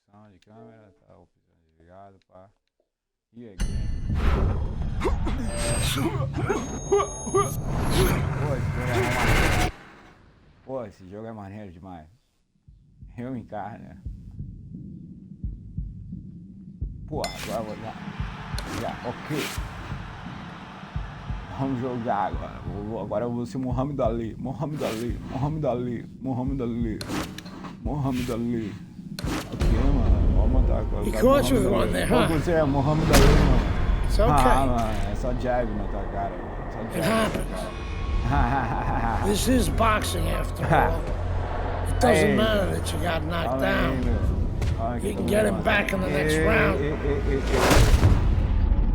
opção de câmera, tá, opção desligado, pá. E aí, game. Pô, esse jogo é maneiro demais. Eu encarno, né? Porra, agora eu vou já, ok. Vamos jogar agora. Agora eu vou ser Muhammad Ali. Muhammad Ali. Muhammad Ali. Muhammad Ali. Muhammad Ali. Ok, mano. Vamos montar agora. You caught you with one there, huh? Você é Muhammad Ali, mano. It's okay. Ah, mano. É só jab na tua cara. Só It jab. happens. This is boxing after all. It doesn't matter that you got knocked down. You can get him back in the next round.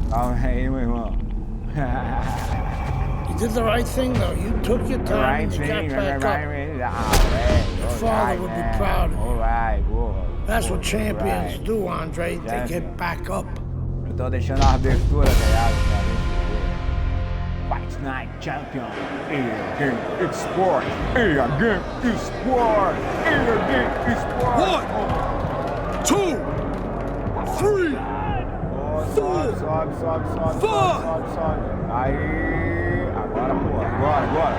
Calma aí, meu irmão. You did the right thing, though. You took your time and you got back up. Your father would be proud of you. That's what champions do, Andre. They get back up. Eu tô deixando a abertura, tá ligado? Fight Night Champion. Game Sport. Game Sport. Game Sport. 1, 2, 3, 4, Sobe. 5. Aí. Agora, pô. Agora.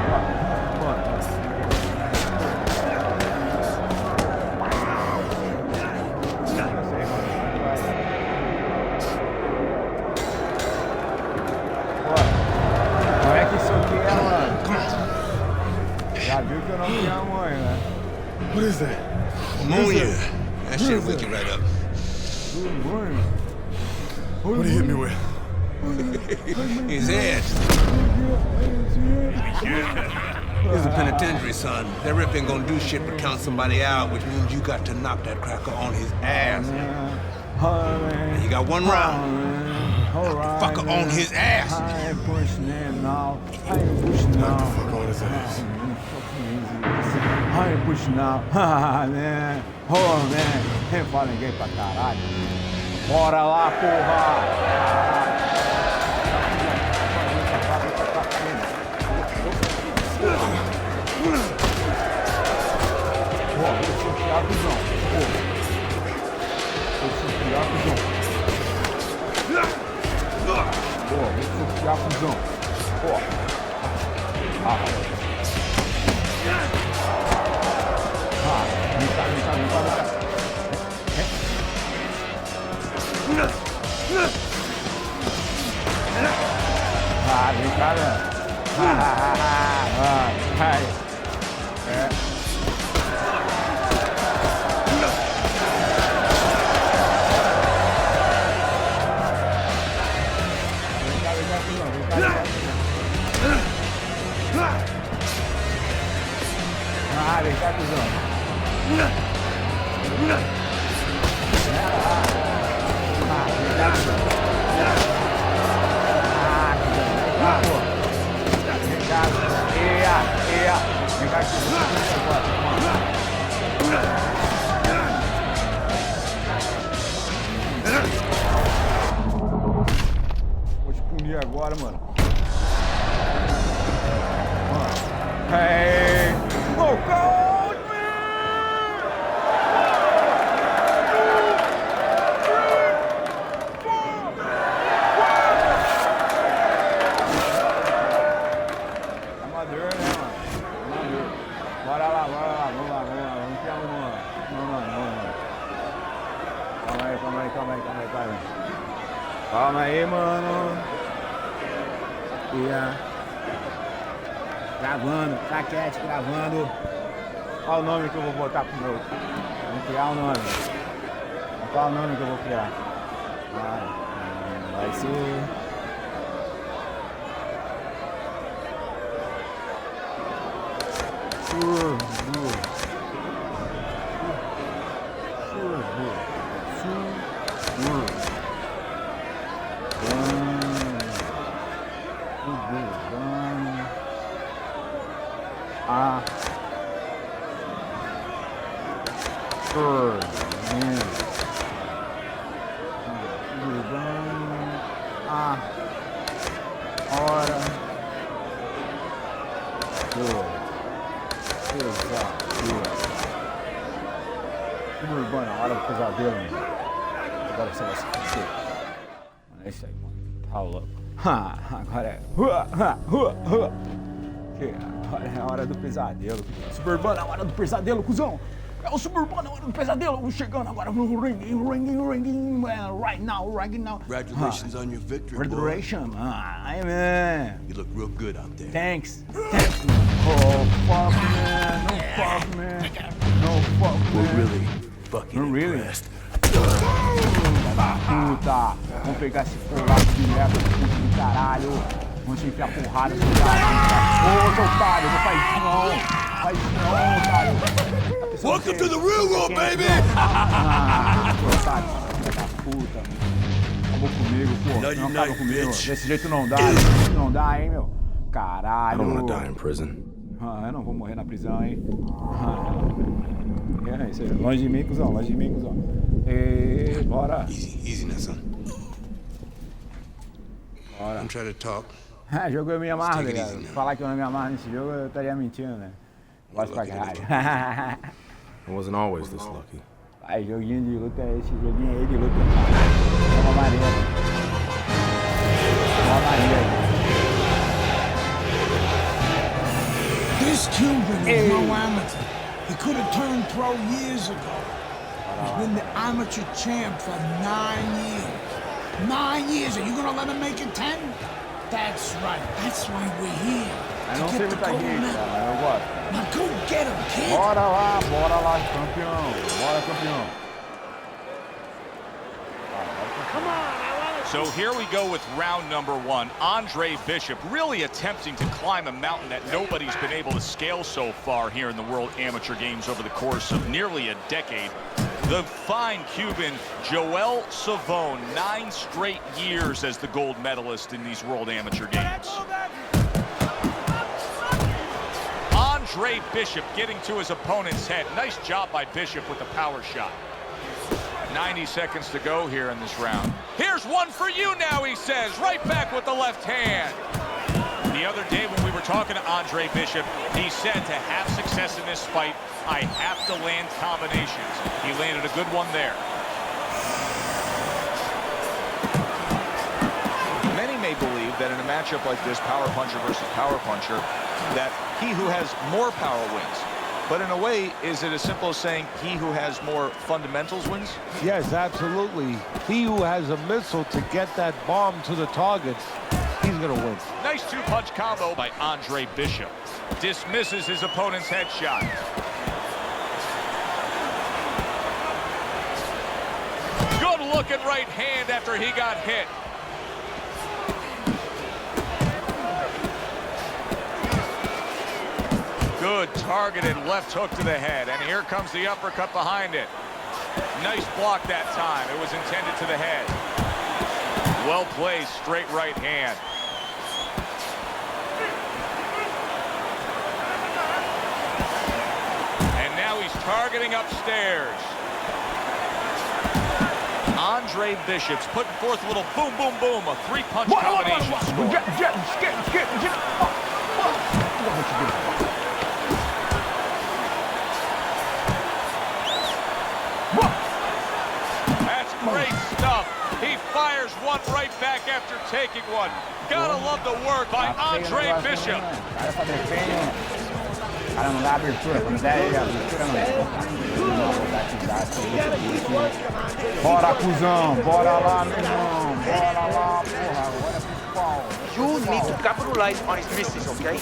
Como é que isso aqui é, mano? Já viu que eu não tenho amor, né? What is that? Ammonia. That shit wake you right up. What did he hit me with? His head. This is a penitentiary, son. That rip ain't gonna do shit but count somebody out, which means you got to knock that cracker on his ass. And you got one round. Knock the fucker on his ass. I ain't pushing him now. I ain't pushing now. Knock the fuck on his ass. I ain't pushing now. Haha, man. Oh, man. Quem fala ninguém pra caralho. Bora lá, porra! Pô, vou sufiar, cuzão. Pô. Vou sufiar, cuzão. Pô, vou sufiar, cuzão. Pô. Vem cá. Vem cá, né? Vai. É. Vem cá, cuzão. Vem cá, cuzão. Vou te punir agora, mano. Hey! Go, coach, man! Amador, né, mano? Amador. Bora lá, vamos criar uma. Vamos. Calma aí, mano. Gravando, claquete, gravando. Qual o nome que eu vou botar pro meu? Vamos criar um nome. Qual o nome que eu vou criar? Vai ser... Suburbana, a hora do pesadelo, mano. Agora você vai se esquecer. Mano, é isso aí, mano. Tá louco. Agora é. Agora é a hora do pesadelo. Suburbana, a hora do pesadelo, cuzão. É o Suburbana, a hora do pesadelo. Chegando agora no ring, right now. Congratulations on your victory, boy. Congratulations, man. You look real good out there. Thanks, man. Oh, fuck, man. No fuck, man. No fuck, man. We're really fucking impressed. Puta, vamos pegar esse polaco de merda, puta do caralho. Vamos enfiar porrada no cara. Ô, seu otário, não faz isso não. Faz isso não, otário. Welcome to the real world, baby! Otário, filha da puta, meu. Acabou comigo, pô. Não acaba comigo. Desse jeito não dá, hein, meu. Caralho. I don't wanna die in prison. Eu não vou morrer na prisão, hein. É isso aí. Longe de mim, cuzão. E bora. Easy now, son. Bora. Don't try to talk. Jogo eu me amarro, Take it galera. easy now. Falar que eu não me amarro nesse jogo, eu estaria mentindo, né? Gosto pra caralho. I wasn't always this lucky. Ai, joguinho de luta é esse, joguinho aí de luta. É uma maneira. This Cuban is no amateur. He could have turned pro years ago. He's been the amateur champ for 9 years. 9 years. Are you gonna let him make it 10? That's right. That's why we're here. Eu não sei muita gente, cara, eu gosto. Now go get him, kid. Bora lá, campeão. Bora, campeão. So here we go with round number 1. Andre Bishop really attempting to climb a mountain that nobody's been able to scale so far here in the World Amateur Games over the course of nearly a decade. The fine Cuban Joel Savone, 9 straight years as the gold medalist in these World Amateur Games. Andre Bishop getting to his opponent's head. Nice job by Bishop with the power shot. 90 seconds to go here in this round. Here's one for you now, he says, right back with the left hand. The other day when we were talking to Andre Bishop, he said to have success in this fight, I have to land combinations. He landed a good one there. Many may believe that in a matchup like this, power puncher versus power puncher, that he who has more power wins. But in a way, is it as simple as saying he who has more fundamentals wins? Yes, absolutely. He who has a missile to get that bomb to the target, he's going to win. Nice two-punch combo by Andre Bishop. Dismisses his opponent's headshot. Good looking right hand after he got hit. Good targeted left hook to the head, and here comes the uppercut behind it. Nice block that time. It was intended to the head. Well placed, straight right hand. And now he's targeting upstairs. Andre Bishop's putting forth a little boom, boom, boom, a 3-punch combination score. That's great stuff. He fires one right back after taking one. Gotta love the work by Andre Bishop. Cara, não dá abertura, quando der aí a abertura não. Bora, cuzão, bora lá, meu irmão, bora lá, porra, agora pau. You need to capitalize on his misses, okay?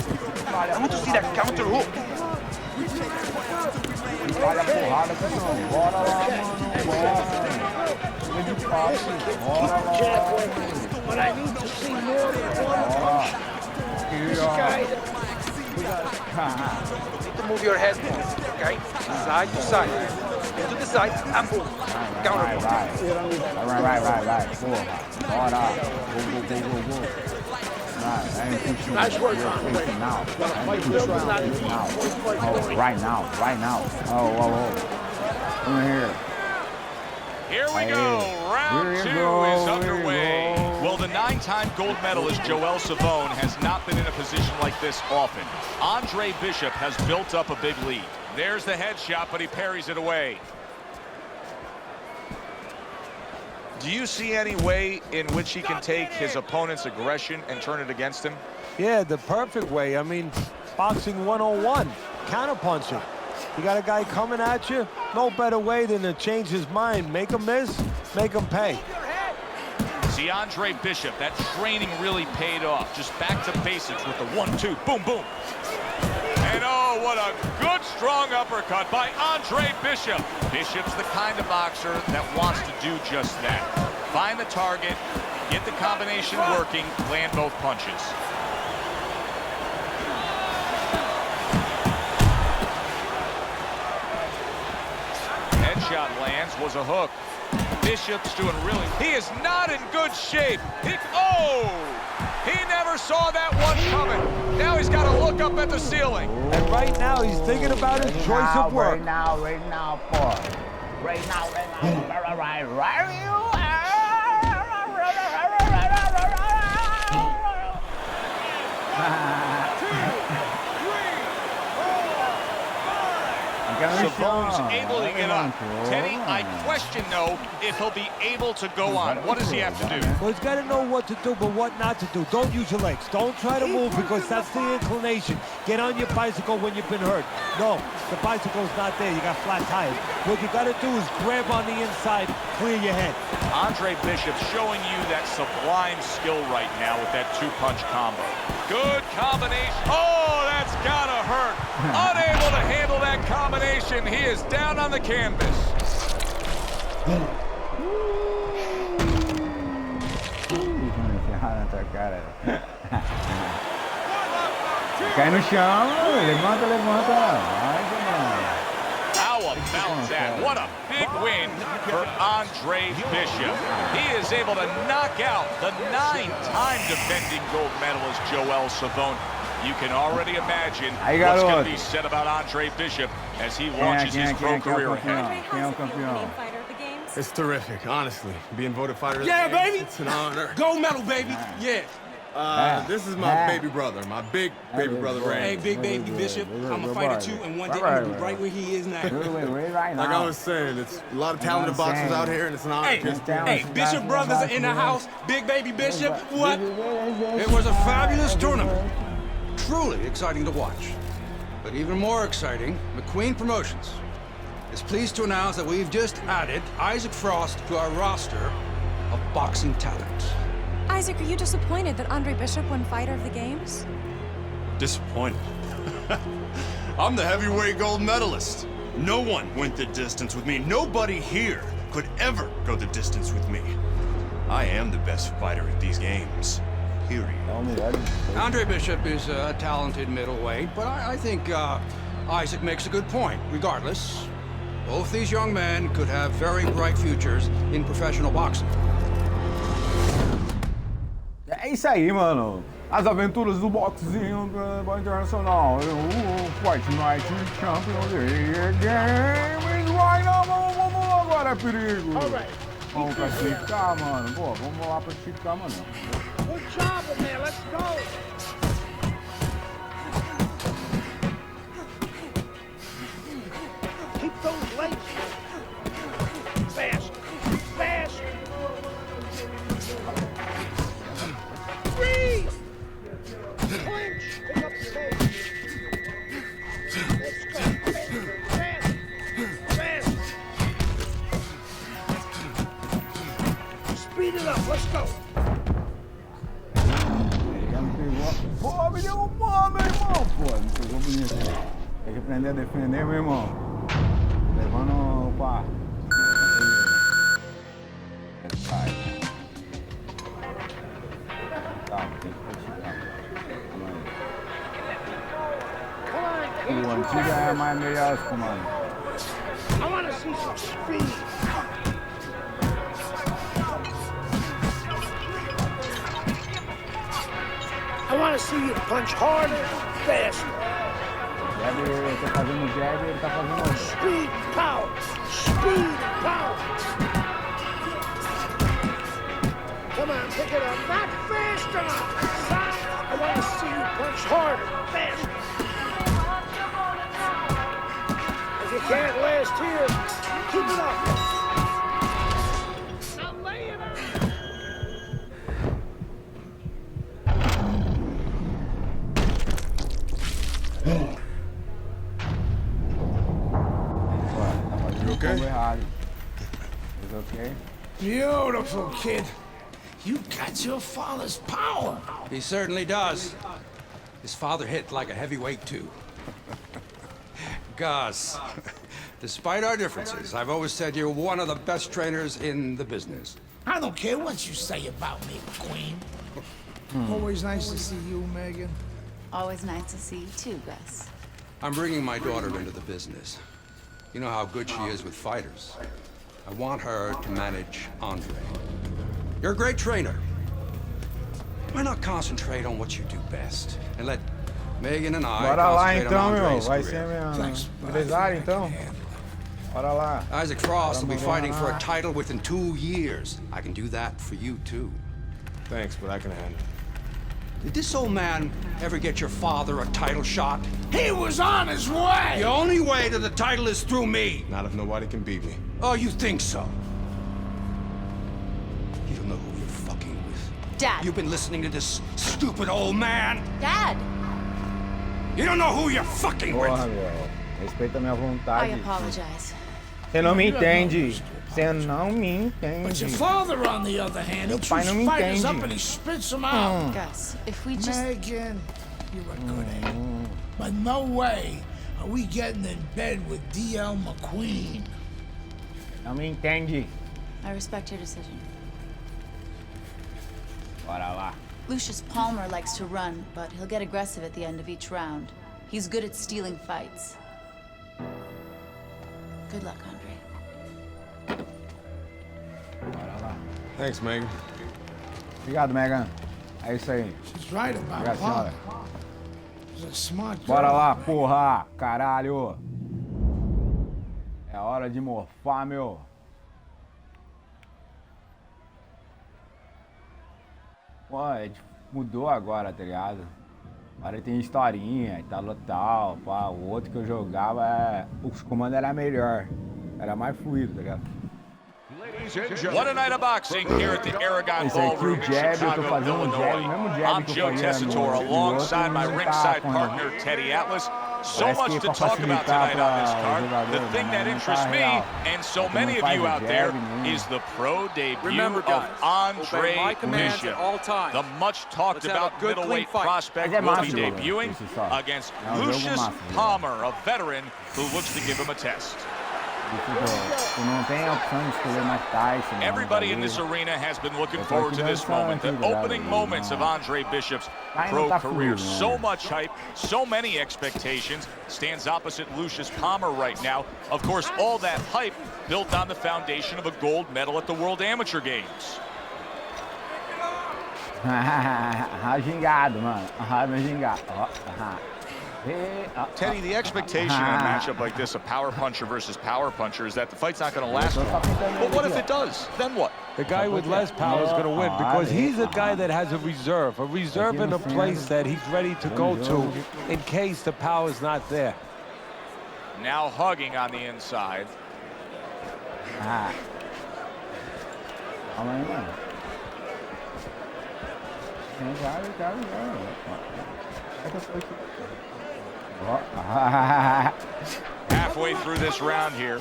I want to see that counter hook. Olha a porrada, cuzão, bora lá, mano, bora. De passe, bora lá. But I need to see more than one punch. This guy. You need to move your head, okay? Side to side. To the side, and boom. Counter hook. Right. Porra, bora. Go. Nice work, Andre. Now. Right now. Oh. Come here. Here we go. Round 2 is underway. Well, the 9-time gold medalist Joel Savone has not been in a position like this often. Andre Bishop has built up a big lead. There's the headshot, but he parries it away. Do you see any way in which he can take his opponent's aggression and turn it against him? Yeah, the perfect way. I mean, boxing 101, counterpunching. You got a guy coming at you, no better way than to change his mind. Make him miss, make him pay. See, Andre Bishop, that training really paid off. Just back to basics with the 1-2, boom, boom. And oh, what a good, strong uppercut by Andre Bishop. Bishop's the kind of boxer that wants to do just that. Find the target, get the combination working, land both punches. Headshot lands, was a hook. Bishop's doing really... He is not in good shape. He never saw that one coming. Now he's got to look up at the ceiling. And right now, he's thinking about his choice of work. Right now, boy. Right now. Right you. Savone's able to get up. Teddy, I question, though, if he'll be able to go on. What does he have to do? Well, he's got to know what to do, but what not to do. Don't use your legs. Don't try to move because that's the inclination. Get on your bicycle when you've been hurt. No, the bicycle's not there. You got flat tires. What you got to do is grab on the inside, clear your head. Andre Bishop showing you that sublime skill right now with that two-punch combo. Good combination. Oh, that's got to hurt. Unable to handle that combination. He is down on the canvas. Cai no chão, levanta. Vai, How about that? What a big win for Andre Bishop. He is able to knock out the 9-time defending gold medalist Joel Savone. You can already imagine what's going to be said about Andre Bishop as he launches his pro career ahead. It's terrific, honestly. Being voted fighter of the Yeah, game, baby. it's an honor. Gold medal, baby. Yeah. This is my baby brother, my big baby brother, Ray. Hey, big baby Bishop. I'm a fighter too, and one day I'm gonna be right where he is now. Like I was saying, it's a lot of talented boxers out here, and it's an honor. Hey, Bishop brothers are in the house. Big baby Bishop, what? It was a fabulous tournament. Truly exciting to watch. But even more exciting, McQueen Promotions is pleased to announce that we've just added Isaac Frost to our roster of boxing talent. Isaac, are you disappointed that Andre Bishop won Fighter of the Games? Disappointed. I'm the heavyweight gold medalist. No one went the distance with me. Nobody here could ever go the distance with me. I am the best fighter at these games. Period. Andre Bishop is a talented middleweight, but I think Isaac makes a good point. Regardless, both these young men could have very bright futures in professional boxing. É isso aí, mano. As aventuras do boxinho internacional. O Fight Night Champions League Games right now. Vamos agora, é perigo. Vamos classificar, mano. Pô, vamos lá pra classificar, mano. Good job, man. Let's go. Keep those legs fast. Freeze! Clinch! Pick up the pace. Let's go. Fast. Speed it up. Let's go. Pô, me derrubou, meu irmão. Pô, me pegou bonito. Tem que aprender a defender, meu irmão. Levando o par. Sai. Calma, tem que praticar. O antigo é mais melhor os comandos. I want to see some speed. I want to see you punch harder, faster. Jab, tá fazendo jab, ele tá fazendo... Speed, power. Speed, power. Come on, pick it up. Not fast enough. I want to see you punch harder, faster. If you can't last here, keep it up. Now lay errado. It's okay? Beautiful, kid. You got your father's power. He certainly does. His father hit like a heavyweight, too. Gus, despite our differences, I've always said you're one of the best trainers in the business. I don't care what you say about me, Queen. Always nice to see you, Megan. Always nice to see you too, Gus. I'm bringing my daughter into the business. You know how good she is with fighters. I want her to manage Andre. You're a great trainer. Why not concentrate on what you do best and let Megan and I Bora lá concentrate então, on meu. Andre's Vai career? ser minha empresária então. Bora lá. Isaac Frost will be Bora fighting for a lá. title within 2 years. I can do that for you too. Thanks, but I can handle it. Did this old man ever get your father a title shot? He was on his way! The only way to the title is through me. Not if nobody can beat me. Oh, you think so? You don't know who you're fucking with. Dad! You've been listening to this stupid old man. Dad! You don't know who you're fucking Porra, with. meu. Respeita a minha I vontade. apologize. Você não me entende. Você não me But your entende. father, on the other hand, he pai chews não me fighters entende. up and he spits them out. Gus, if we just... Megan, you're a good egg. But no way are we getting in bed with D.L. McQueen. Não me entende. I respect your decision. Bora lá. Lucius Palmer likes to run, but he'll get aggressive at the end of each round. He's good at stealing fights. Good luck, Andre. Bora lá. Thanks, Megan. Obrigado, Megan. É isso aí. She's right about Obrigado, senhora. Palmer. He's a smart girl. Bora lá, porra. Caralho. É hora de morfar, meu. Pô, mudou agora, tá ligado? Agora tem historinha e tal, pá. O outro que eu jogava, os comandos era melhor. Era mais fluido, tá ligado? What a night of boxing here at the Aragon Esse aqui, o Ballroom in jab, eu tô Chicago, fazendo um jab, o Illinois. mesmo jab I'm que Joe eu fazia Tessitore no alongside my outro, ringside tá, partner Teddy Atlas. So Parece much que to pra talk about facilitar tonight on this pra card. jogador, The thing né, that não interests tá me real. and so Porque many não of faz you o out jab there nenhum. is the pro debut Remember, of guys, Andre obey my commands Bishop. at all times. The much talked Let's have a about good, middleweight clean fight. prospect Mas é will be massa, jogo, debuting esse só. against É um jogo Lucius massa, Palmer, a veteran who looks to give him a test. Tu não tem a opção de escolher mais Tyson. Everybody in this arena has been looking forward to this moment, the opening moments of Andre Bishop's pro career. So much hype, so many expectations. Stands opposite Lucius Palmer right now. Of course, all that hype built on the foundation of a gold medal at the World Amateur Games. Gingado, mano. Meu gingado. Teddy, the expectation in a matchup like this, a power puncher versus power puncher, is that the fight's not going to last long. But what if it does? Then what? The guy with less power is going to win because he's a guy that has a reserve in a place that he's ready to go to in case the power's not there. Now hugging on the inside. Calma aí, mano. Halfway through this round here.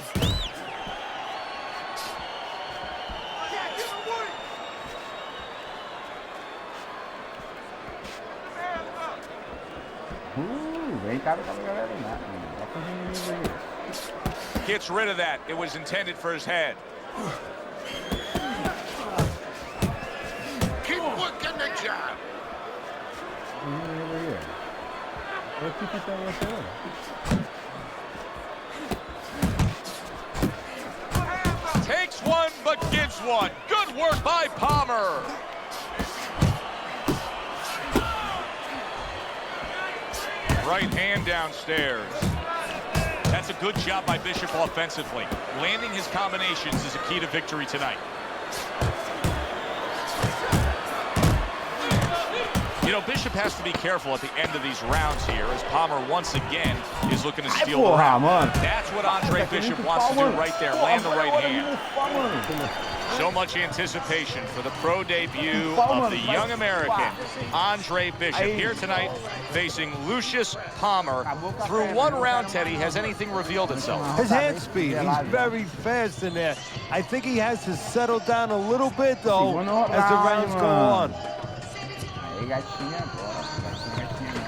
Vem cá, galera. Gets rid of that. It was intended for his head. Keep working the job. Takes one, but gives one. Good work by Palmer. Right hand downstairs. That's a good job by Bishop offensively. Landing his combinations is a key to victory tonight. You know, Bishop has to be careful at the end of these rounds here, as Palmer once again is looking to steal the round. That's what Andre Bishop wants to do right there, land the right hand. So much anticipation for the pro debut of the young American, Andre Bishop, here tonight facing Lucius Palmer. Through one round, Teddy, has anything revealed itself? His hand speed, he's very fast in there. I think he has to settle down a little bit, though, as the rounds go on.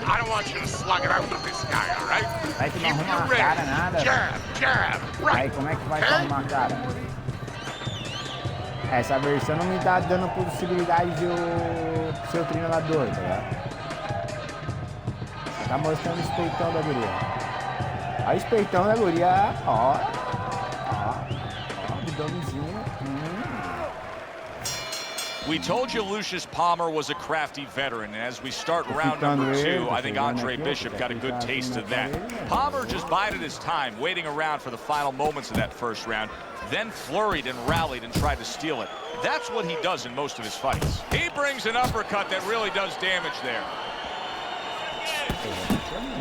I don't want you to slug it out with this guy, all right? Keep you ready. Jab, jab, right. Essa versão não me tá dando possibilidade de eu ser o treinador, tá ligado? Tá mostrando o espeitão da guria. Olha o espeitão da guria, ó, abdômenzinho. We told you Lucius Palmer was a crafty veteran, and as we start round number 2, I think Andre Bishop got a good taste of that. Palmer just bided his time, waiting around for the final moments of that first round, then flurried and rallied and tried to steal it. That's what he does in most of his fights. He brings an uppercut that really does damage there.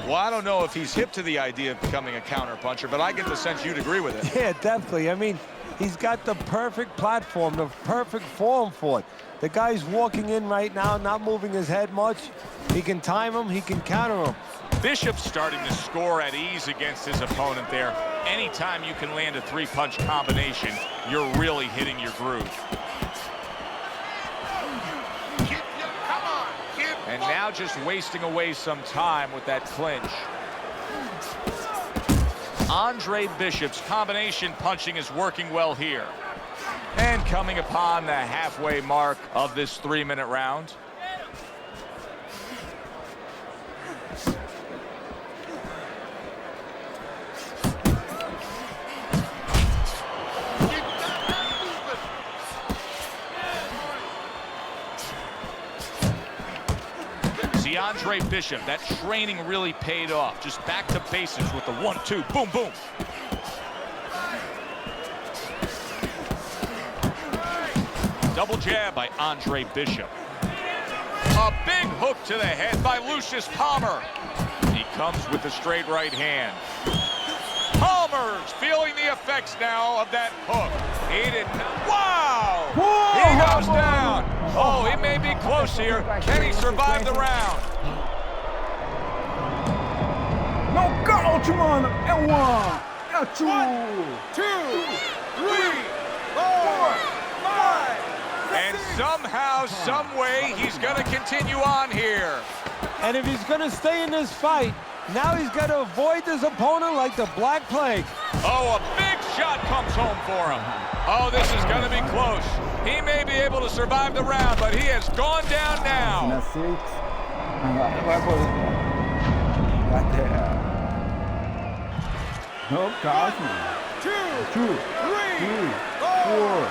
Well, I don't know if he's hip to the idea of becoming a counterpuncher, but I get the sense you'd agree with it. Yeah, definitely. I mean, he's got the perfect platform, the perfect form for it. The guy's walking in right now, not moving his head much. He can time him, he can counter him. Bishop's starting to score at ease against his opponent there. Anytime you can land a three-punch combination, you're really hitting your groove. And now just wasting away some time with that clinch. Andre Bishop's combination punching is working well here. And coming upon the halfway mark of this 3-minute round. See, Andre Bishop, that training really paid off. Just back to basics with the 1-2, boom, boom. Double jab by Andre Bishop. A big hook to the head by Lucius Palmer. He comes with the straight right hand. Palmer's feeling the effects now of that hook. He did not. Wow! He goes down. Oh, he may be close here. Can he survive the round? Nocaute, mano! É 1, é 2, 2, 3, 4, 5. And somehow, some way, he's going to continue on here. And if he's going to stay in this fight, now he's got to avoid his opponent like the Black Plague. Oh, a big shot comes home for him. Oh, this is going to be close. He may be able to survive the round, but he has gone down now. No, Cosmo. 2, 3, 4,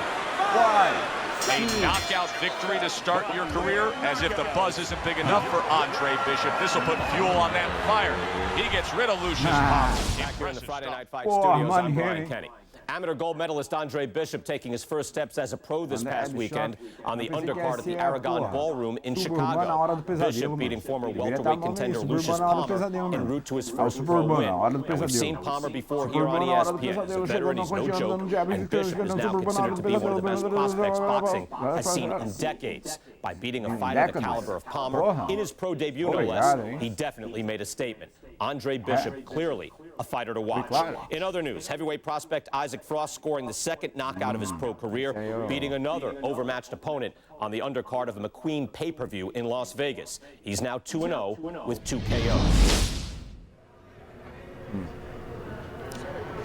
5. A knockout victory to start your career, as if the buzz isn't big enough for Andre Bishop. This will put fuel on that fire. He gets rid of Lucius Palmer. Back here in the Friday Night Fight studios, I'm Brian Kenny. Amateur gold medalist Andre Bishop taking his first steps as a pro this past weekend on the undercard of the Aragon Ballroom in Chicago. Bishop beating former welterweight contender Lucius Palmer en route to his first pro win. Now, we've seen Palmer before here on ESPN. As a veteran, he's no joke, and Bishop is now considered to be one of the best prospects boxing has seen in decades. By beating a fighter the caliber of Palmer in his pro debut, no less, he definitely made a statement. Andre Bishop, clearly a fighter to watch. In other news, heavyweight prospect Isaac Frost scoring the second knockout of his pro career, beating another overmatched opponent on the undercard of the McQueen pay-per-view in Las Vegas. He's now 2-0 with 2 KOs.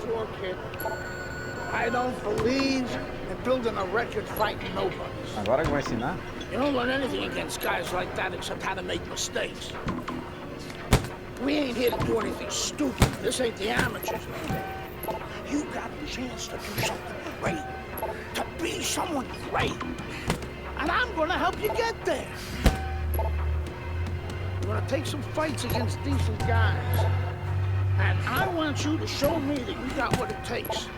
Sure, kid. I don't believe in building a record fighting nobody. Agora que vai ensinar? You don't learn anything against guys like that except how to make mistakes. We ain't here to do anything stupid. This ain't the amateurs. You got a chance to do something great, to be someone great. And I'm gonna help you get there. You're gonna take some fights against decent guys. And I want you to show me that you got what it takes.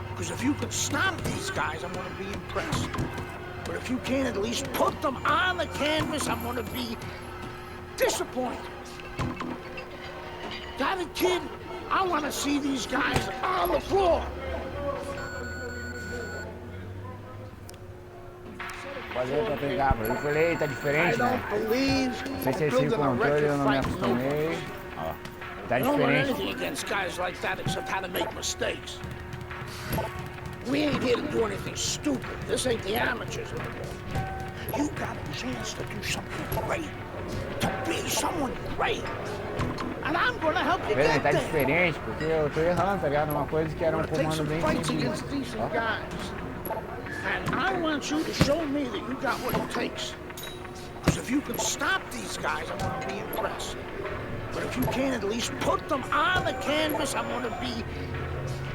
Because if you can stop these guys, I'm gonna be impressed. But if you can't at least put them on the canvas, I'm gonna be disappointed. Got it, kid? I want to see these guys on the floor. Fazer pra pegar, eu falei, tá diferente, né? Não sei se esse controle eu não me acostumei. Ó, tá diferente. Against guys like that except how to make mistakes. We ain't here to do anything stupid. This ain't the amateurs. You got a chance to do something great. To be someone great. And I'm gonna help you get Tá there. diferente, porque eu tô errando, tá ligado? Uma coisa que era comando bem simples. And I want you to show me that you got what it takes. Because if you can stop these guys, I'm gonna be impressed. But if you can't at least put them on the canvas, I'm gonna be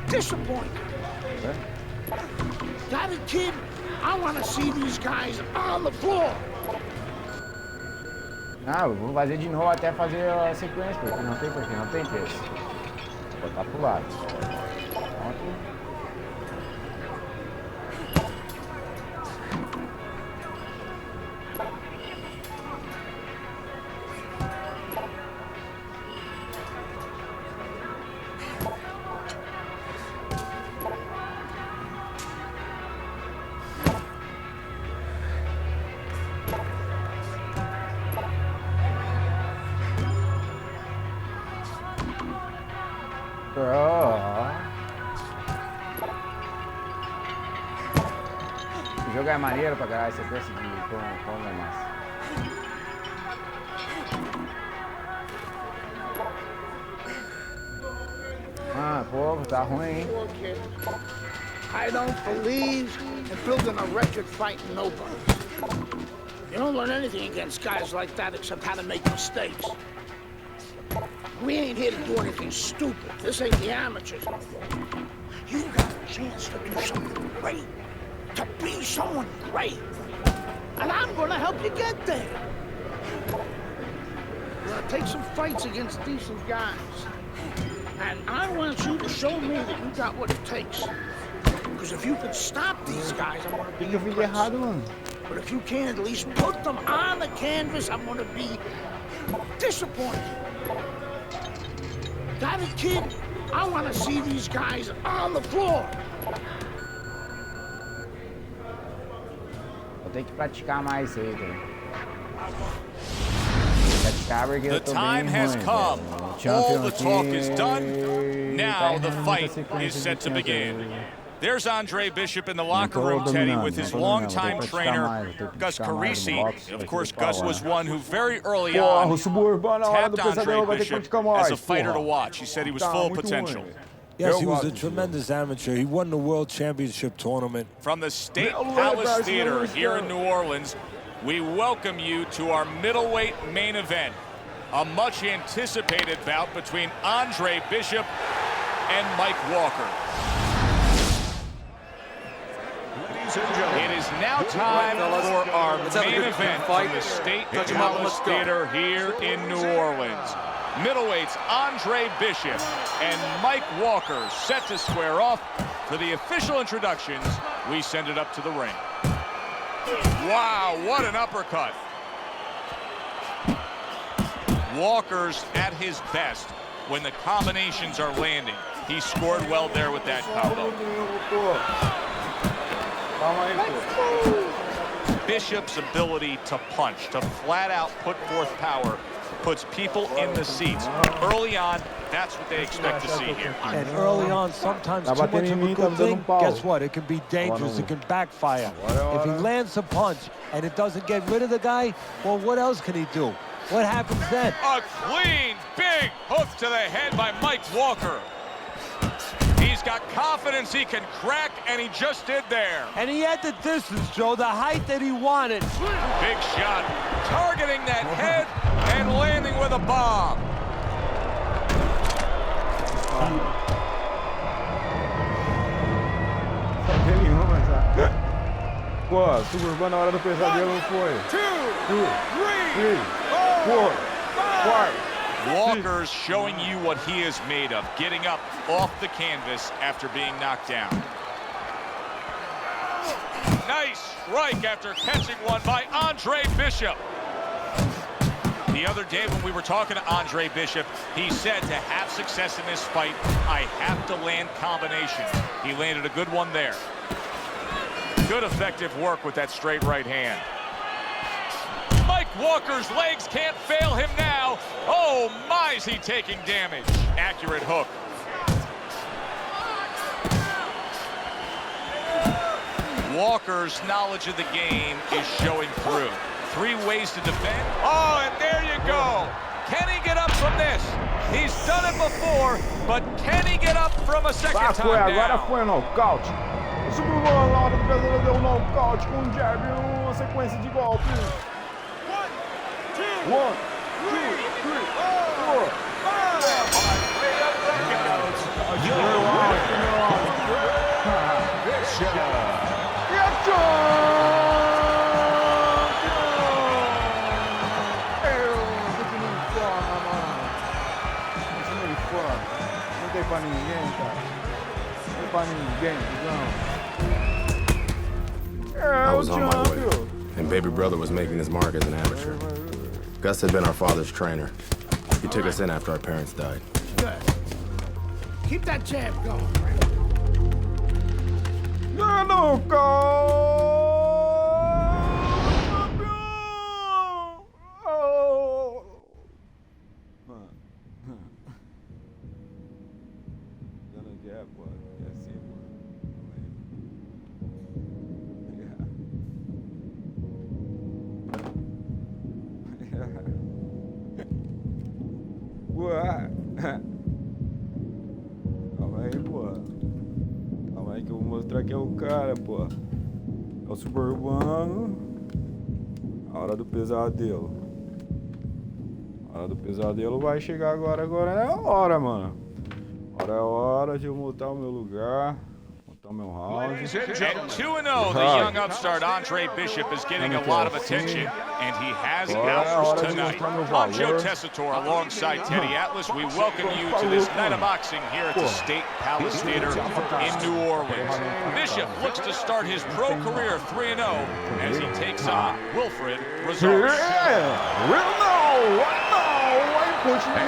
disappointed. Got it, kid? I want to see these guys on the floor. Não, eu vou fazer de novo até fazer a sequência, porque não tem peso. Vou botar pro lado. Pronto. O jogo é maneiro pra caralho, sequência de como é massa. Ah, povo, tá ruim, hein? I don't believe in building a record fighting nobody. You don't learn anything against guys like that except how to make mistakes. We ain't here to do anything stupid. This ain't the amateurs. You got a chance to do something great. To be someone great. And I'm gonna help you get there. We're gonna take some fights against decent guys. And I want you to show me that you got what it takes. Because if you can stop these guys, I'm gonna be impressed. But if you can't at least put them on the canvas, I'm gonna be disappointed. Got it, kid? I want to see these guys on the floor. Vou ter que praticar mais isso aí, praticar porque eu tô bem ruim. The time has come. All the talk is done. Now the fight is set to begin. There's Andre Bishop in the locker room, Teddy, with his longtime trainer, Gus Carisi. Of course, Gus was one who very early on tapped Andre Bishop as a fighter to watch. He said he was full of potential. Yes, he was a tremendous amateur. He won the World Championship tournament. From the State Palace Theater here in New Orleans, we welcome you to our middleweight main event. A much-anticipated bout between Andre Bishop and Mike Walker. It is now time for our main event from the State Palace Theater here in New Orleans. Middleweights Andre Bishop and Mike Walker set to square off. For the official introductions, we send it up to the ring. Wow, what an uppercut. Walker's at his best when the combinations are landing. He scored well there with that combo. Bishop's ability to punch, to flat out put forth power, puts people in the seats. Early on, that's what they expect to see here. And early on, sometimes too much of a good thing, guess what? It can be dangerous, it can backfire. If he lands a punch and it doesn't get rid of the guy, well, what else can he do? What happens then? A clean, big hook to the head by Mike Walker. He's got confidence he can crack, and he just did there. And he had the distance, Joe, the height that he wanted. Big shot, targeting that head and landing with a bomb. Pô, suburbano na hora do pesadelo não foi. 2, 3, 4, 5. Walker's showing you what he is made of, getting up off the canvas after being knocked down. Nice strike after catching one by Andre Bishop. The The other day when we were talking to Andre Bishop, he said to have success in this fight, I have to land combinations. He landed a good one there. Good effective work with that straight right hand. Mike Walker's legs can't fail him now. Oh my, is he taking damage. Accurate hook. Walker's knowledge of the game is showing through. 3 ways to defend. Oh, and there you go. Can he get up from this? He's done it before, but can he get up from a second time Agora now? foi o nocaute. O Superman na hora do pesadelo deu um nocaute com um jab e uma sequência de golpes. 1, 2, 3, 4, 5. Não tem pra ninguém, cara. Não tem pra ninguém, I was on my way, and baby brother was making his mark as an amateur. Gus had been our father's trainer. He took us in after our parents died. Good. Keep that jab going. Calma aí, pô. Calma aí que eu vou mostrar que é o cara, pô. É o super urbano. A hora do pesadelo. A hora do pesadelo vai chegar agora. Agora é a hora, mano. Agora é a hora de eu montar o meu lugar. And 2-0, the young upstart Andre Bishop is getting a lot of attention, and he has hours tonight. I'm Joe Tessitore alongside Teddy Atlas. We welcome you to this night of boxing here at the State Palace Theater in New Orleans. Bishop looks to start his pro career 3-0 as he takes on Wilfred Rosario. Wilfred Rosario.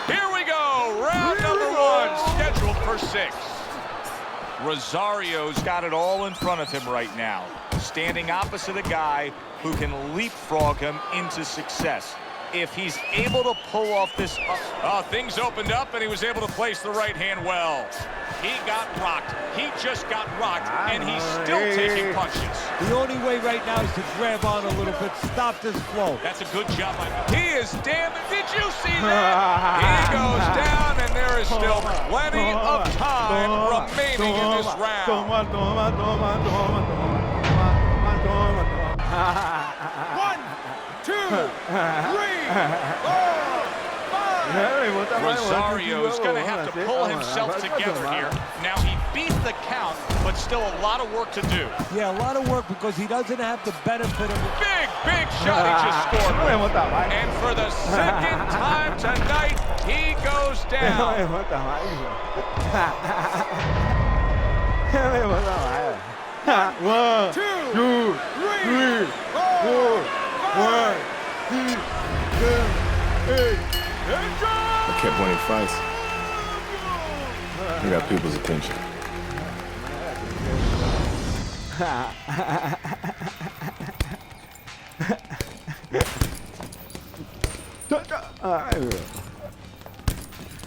Here we go, round number 1, scheduled for 6. Rosario's got it all in front of him right now, standing opposite a guy who can leapfrog him into success. If he's able to pull off this, things opened up and he was able to place the right hand well. He got rocked. He just got rocked, and he's still taking punches. The only way right now is to grab on a little bit, stop this flow. That's a good job. He is damaged. Did you see that? He goes down, and there is still plenty of time remaining in this round. One, two, 3, 4, 5. Rosario's going to have to pull himself together here. Now, he beat the count, but still a lot of work to do. Yeah, a lot of work because he doesn't have the benefit of it. Big shot he just scored with. And for the second time tonight, he goes down. 1, 2, 3, 4, 5, 6, 7, 8. I kept winning fights. I got people's attention.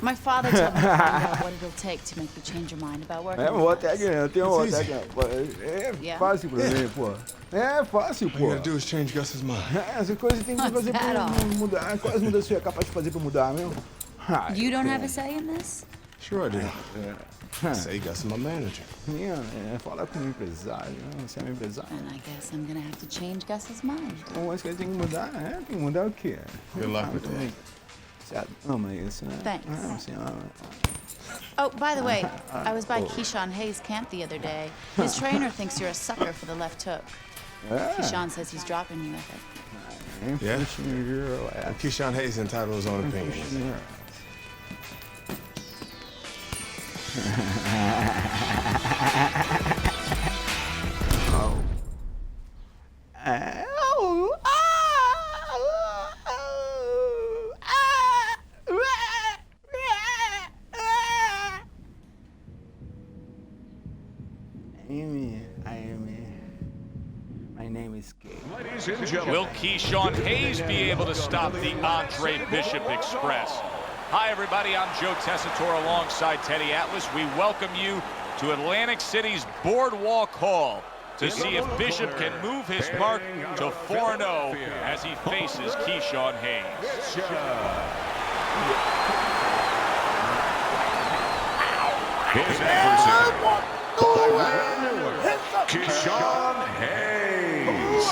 My father told me to find out what it'll take to make you change your mind about working. Vou até aqui, eu tenho outra aqui. É fácil pra mim, pô. É fácil, pô. All you gotta do is change Gus's mind. Essas coisas tem que fazer pra mudar. Quais mudanças você é capaz de fazer pra mudar, meu? You don't have a say in this? Sure I do. Say Gus is my manager. Fala com o empresário, você é meu empresário. And I guess I'm gonna have to change Gus's mind. Então, acho que ele tem que mudar, Tem que mudar o quê? Good luck with that. Você ama isso, né? Thanks. Você ama. Oh, by the way, I was by Keyshawn Hayes' camp the other day. His trainer thinks you're a sucker for the left hook. Keyshawn says he's dropping you, I think. Yeah? Keyshawn Hayes entitled his own opinion. My name is Gay. Ladies and gentlemen, will Keyshawn Hayes be able to stop the Andre Bishop Express? Hi, everybody. I'm Joe Tessitore alongside Teddy Atlas. We welcome you to Atlantic City's Boardwalk Hall to see if Bishop can move his mark to 4-0 as he faces Keyshawn Hayes. His adversary, Keyshawn Hayes.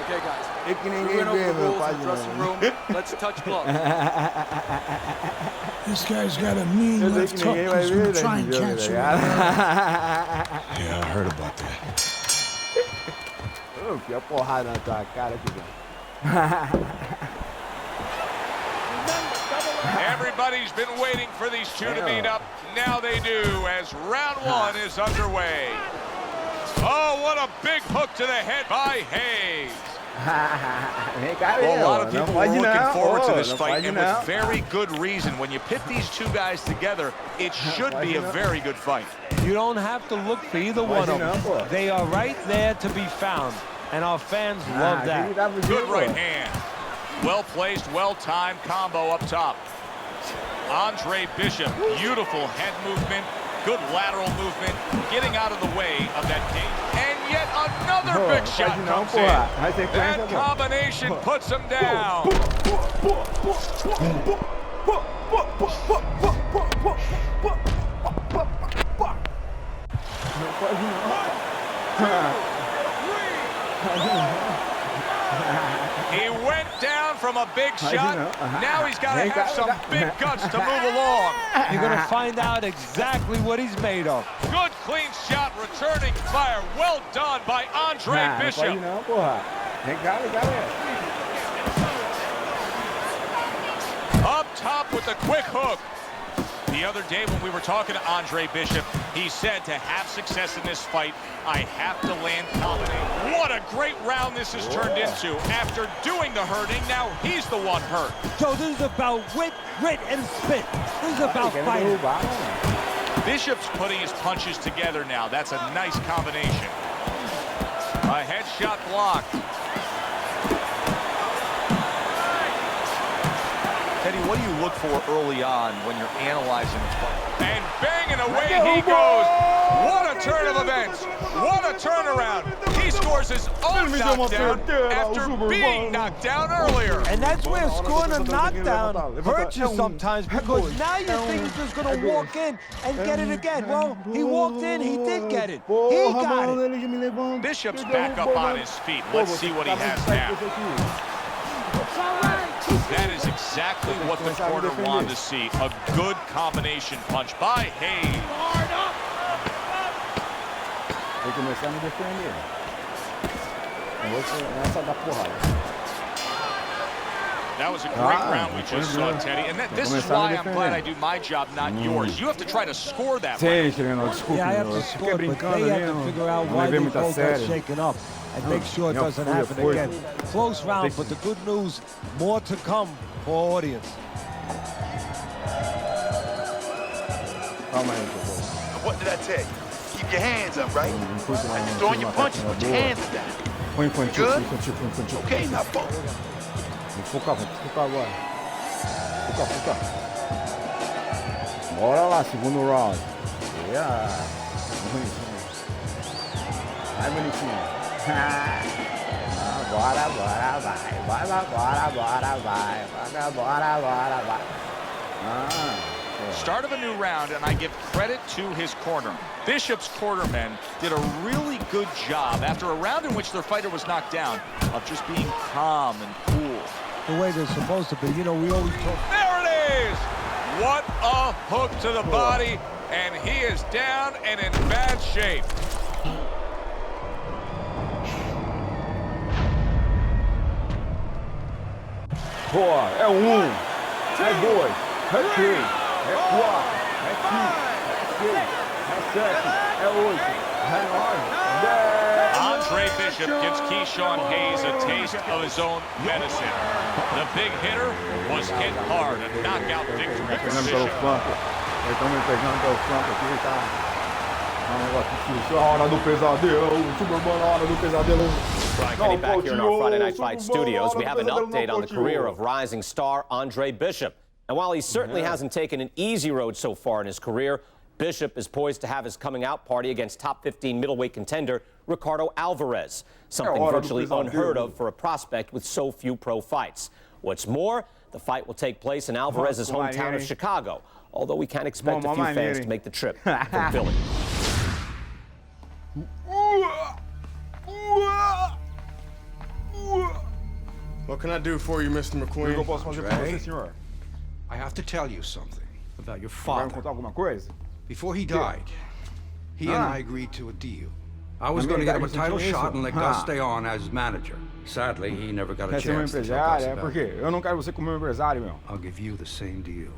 Okay, guys. We went over the rules in the dressing room. Let's touch gloves. This guy's got a mean left hook. He's gonna try and catch you. Yeah, I heard about that. Enfia porrada na tua cara, filho. Everybody's been waiting for these two to meet up. Now they do as round one is underway. Oh, what a big hook to the head by Hayes. Well, a lot of people were looking forward to this fight, and with very good reason. When you pit these two guys together, it should be a very good fight. You don't have to look for either one of them. They are right there to be found, and our fans love that. Good right hand. Well-placed, well-timed combo up top. Andre Bishop, beautiful head movement, good lateral movement, getting out of the way of that danger. And yet another big shot comes in. That combination puts him down. He went down from a big shot. Now he's got to have some big guts to move along. You're going to find out exactly what he's made of. Good clean shot, returning fire. Well done by Andre Bishop. Up top with the quick hook. The other day when we were talking to Andre Bishop, he said to have success in this fight, I have to land combination. What a great round this has turned into. After doing the hurting, now he's the one hurt. So this is about wit, grit, and spit. This is about fighting. Bishop's putting his punches together now. That's a nice combination. A headshot blocked. Teddy, what do you look for early on when you're analyzing the fight? And banging away he goes. What a turn of events. What a turnaround. He scores his own knockdown after being knocked down earlier. And that's where scoring a knockdown hurts you sometimes, because now you think he's just going to walk in and get it again. Well, he walked in, he did get it. He got it. Bishop's back up on his feet. Let's see what he has now. That is exactly what the corner wanted to see. A good combination punch by Hayes. That was a great round we just saw, Teddy. And this is why I'm glad I do my job, not yours. You have to try to score that round. Yeah, I have to score, but they have to figure out why they both got shaken up and make sure it doesn't happen again. Close round, but the good news, more to come for audience. What did I tell you? Keep your hands up, right? As you're throwing your punches, put your hands down. Good? Okay, now focus. Focar agora. Focar. Bora lá, segundo round. Yeah. Vai, bonitinho. Bora, vai. Start of a new round, and I give credit to his corner. Bishop's cornermen did a really good job after a round in which their fighter was knocked down of just being calm and cool. The way they're supposed to be. You know, we always talk. There it is! What a hook to the body, and he is down and in bad shape. Pô, é 1, é 2, é 3, é 4, é 5, é 6, é 7, é 8, é 9, 10. Andre Bishop gives Keyshawn Hayes a taste of his own medicine. The big hitter was hit hard, a knockout victory for Bishop. Estão me pegando pelo flanco aqui, tá? É um negócio difícil. A hora do pesadelo, Superman, a hora do pesadelo. Brian Kenny back here in our Friday Night Fight studios. We have an update on the career of rising star Andre Bishop. And while he certainly hasn't taken an easy road so far in his career, Bishop is poised to have his coming out party against top 15 middleweight contender Ricardo Alvarez, something virtually unheard of for a prospect with so few pro fights. What's more, the fight will take place in Alvarez's hometown of Chicago, although we can't expect a few fans to make the trip from Philly. What can I do for you, Mr. McQueen? I have to tell you something about your father. Before he died, he and I agreed to a deal. I was going to get him a title shot and let Gus stay on as manager. Sadly, he never got a chance to tell Gus about it. Eu não quero você como meu empresário, meu. I'll give you the same deal.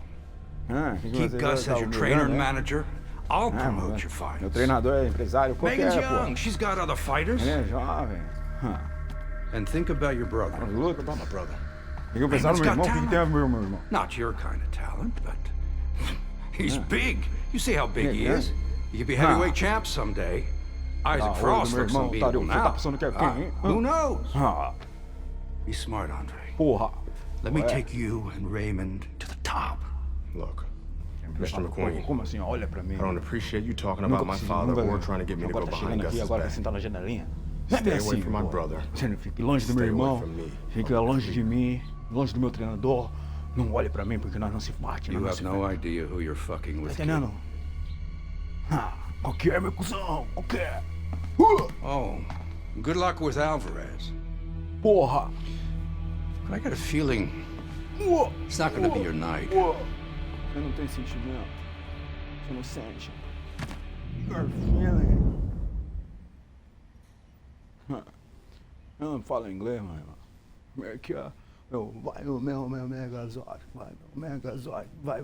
Keep Gus as your trainer and manager. I'll promote your fighters. Meu treinador é empresário. Megan's young. She's got other fighters. Ele é jovem. And think about your brother. Look about my brother. Tem que pensar no meu irmão. O que tem a ver com meu irmão? Not your kind of talent, but he's big. You see how big he is. He could be heavyweight champ someday. Isaac Frost looks unbeatable now. Who knows? He's smart, Andre. Porra. Let me take you and Raymond to the top. Look, Mr. McQueen, Como assim? Olha pra mim. I don't appreciate you talking about my father or trying to get me to go behind Gus's back. Stay away from my brother. Você fique longe do meu irmão. Fique longe de mim, longe do meu treinador. Não olhe pra mim porque nós não se bate. You have no idea who you're fucking with. Tá entendendo? Qual que é, meu cuzão? Qual que é? Oh, good luck with Alvarez. Porra. But I got a feeling it's not going to be your night. Você não tem sentimento. Você não sente. You're feeling. Eu não falo inglês, mano. Aqui, ó. Vai o meu Megazord. Vai, meu Megazord. Vai.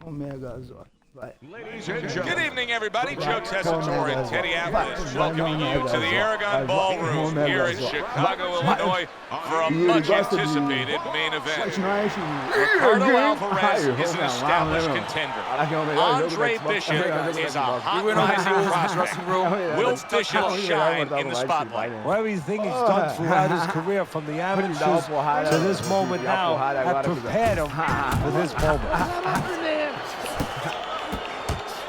O Megazord. Vai. Good evening, everybody. Joe Tessitore and Teddy Atlas welcoming you to the Aragon Ballroom here in Chicago, Illinois, for a much-anticipated main event. Ricardo Alvarez is an established contender. Andre Bishop is a hot rising prospect. Will Bishop shine in the spotlight? Well, everything he's done throughout his career, from the amateurs to this moment now, have prepared him for this moment.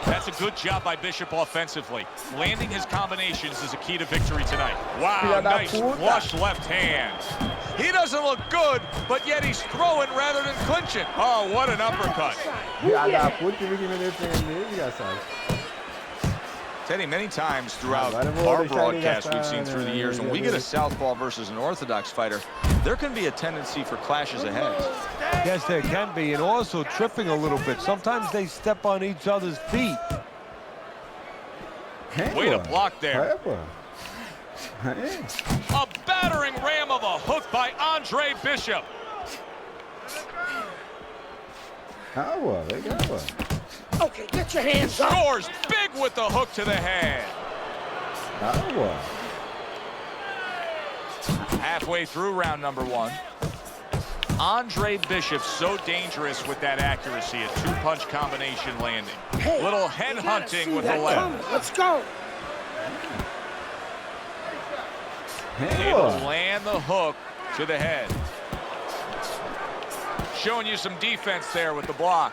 That's a good job by Bishop offensively. Landing his combinations is a key to victory tonight. Wow, nice flush left hand. He doesn't look good, but yet he's throwing rather than clinching. Oh, what an uppercut. Teddy, many times throughout our broadcast we've seen through the years, when we get a southpaw versus an orthodox fighter, there can be a tendency for clashes of heads. Yes, there can be, and also tripping a little bit. Sometimes they step on each other's feet. Way to block there. A battering ram of a hook by Andre Bishop. Okay, get your hands up. Scores big with the hook to the head. Halfway through round number one. Andre Bishop so dangerous with that accuracy, a two-punch combination landing. Little head hunting with the left. Let's go. Able to land the hook to the head. Showing you some defense there with the block.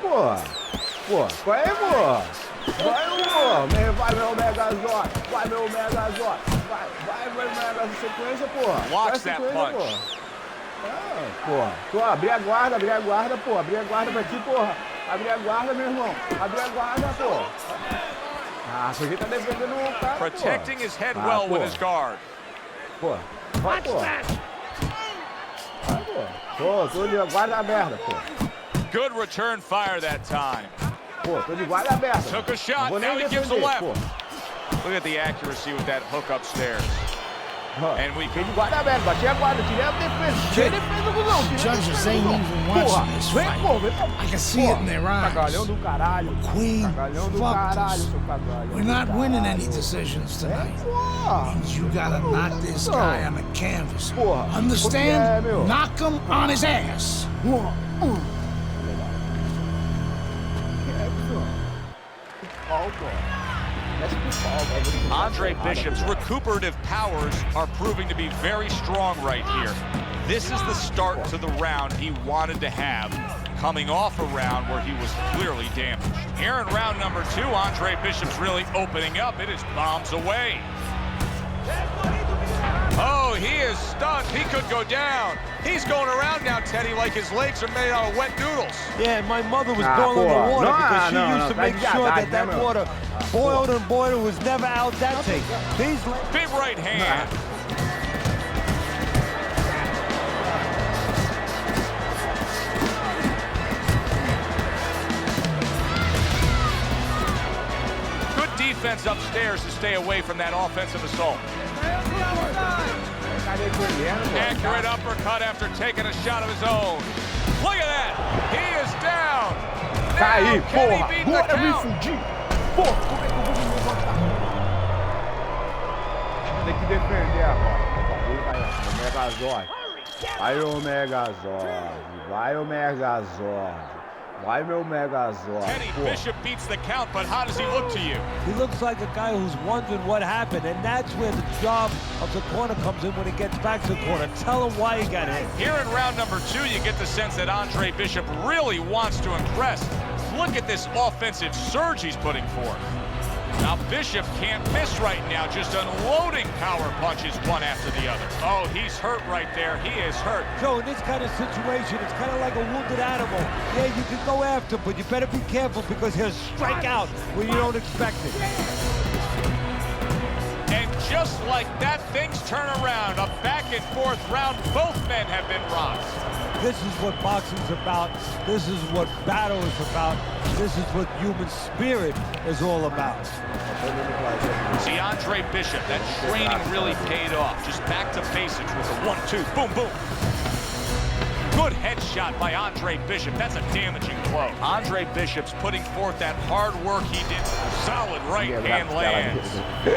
Boa. Vai, boa. Vai, meu Megazord. Vai, meu Megazord. Vai, meu Megazord. Sequência, porra. Blocks that punch. Pô, abrir a guarda, pô. Abrir a guarda pra aqui, porra. Abrir a guarda, meu irmão. Abrir a guarda, pô. Isso aqui tá defendendo o cara, Protecting his head well with his guard. Pô, vai, pô. Pô, tô de guarda aberta, pô. Good return fire that time. Pô, tô de guarda aberta. Took a shot, now he gives a left. Look at the accuracy with that hook upstairs. And we fiquei de guarda aberta, bati a guarda, tirei a defesa. Tirei defesa do não, Judges ain't even watching this fight. I can see it in their eyes. Cagalhão do caralho. Queen, fucked us. Cagalhão. We're not winning any decisions tonight. Means you gotta knock this guy on the canvas. Understand? Knock him on his ass. Andre Bishop's recuperative powers are proving to be very strong right here. This is the start to the round he wanted to have, coming off a round where he was clearly damaged. Here in round number 2, Andre Bishop's really opening up. It is bombs away. Oh, he is stunned. He could go down. He's going around now, Teddy, like his legs are made out of wet noodles. Yeah, my mother was boiling the water because she used to make sure that water boiled and boiled, was never al dente. Big right hand. Good defense upstairs to stay away from that offensive assault. Accurate uppercut after taking a shot of his own. Look at that. He is down. Now, can he beat the count? Porra, como é que eu vou me levantar? Tem que defender agora. Megazord. Vai o Megazord. Vai o Megazord. Vai meu Megazord. Teddy Bishop beats the count, but how does he look to you? He looks like a guy who's wondering what happened, and that's where the job of the corner comes in when he gets back to the corner. Tell him why he got hit. Here in round number 2, you get the sense that Andre Bishop really wants to impress. Look at this offensive surge he's putting forth. Now Bishop can't miss right now, just unloading power punches one after the other. Oh, he's hurt right there. He is hurt. Joe, in this kind of situation, it's kind of like a wounded animal. Yeah, you can go after, but you better be careful because he'll strike out when you don't expect it. And just like that, things turn around. A back and forth round. Both men have been rocked. This is what boxing's about. This is what battle is about. This is what human spirit is all about. See, Andre Bishop, that training really paid off. Just back to basics with a 1-2, boom, boom. Good headshot by Andre Bishop. That's a damaging blow. Andre Bishop's putting forth that hard work he did. Solid right hand lands. You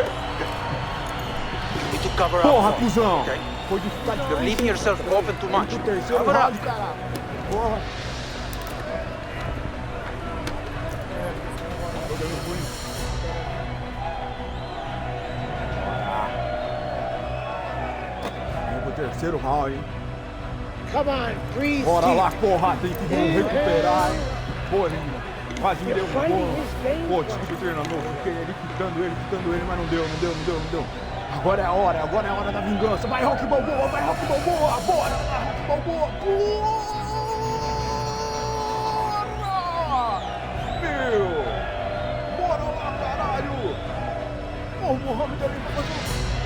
need to cover up. Porra, cuzão. Okay? You're leaving yourself open too much. Cover up. Porra. Terceiro round, hein? Come on, breathe. Bora lá, porra, tem que recuperar, hein? Pô, quase me deu um gol. Pô, desculpa o treinador, fiquei ali quitando ele, mas não deu. Agora é a hora da vingança. Vai, Rock Balboa, bora lá, Rock Balboa, bora! Meu! Bora lá, caralho! Pô, o Mohamed Ali vai fazer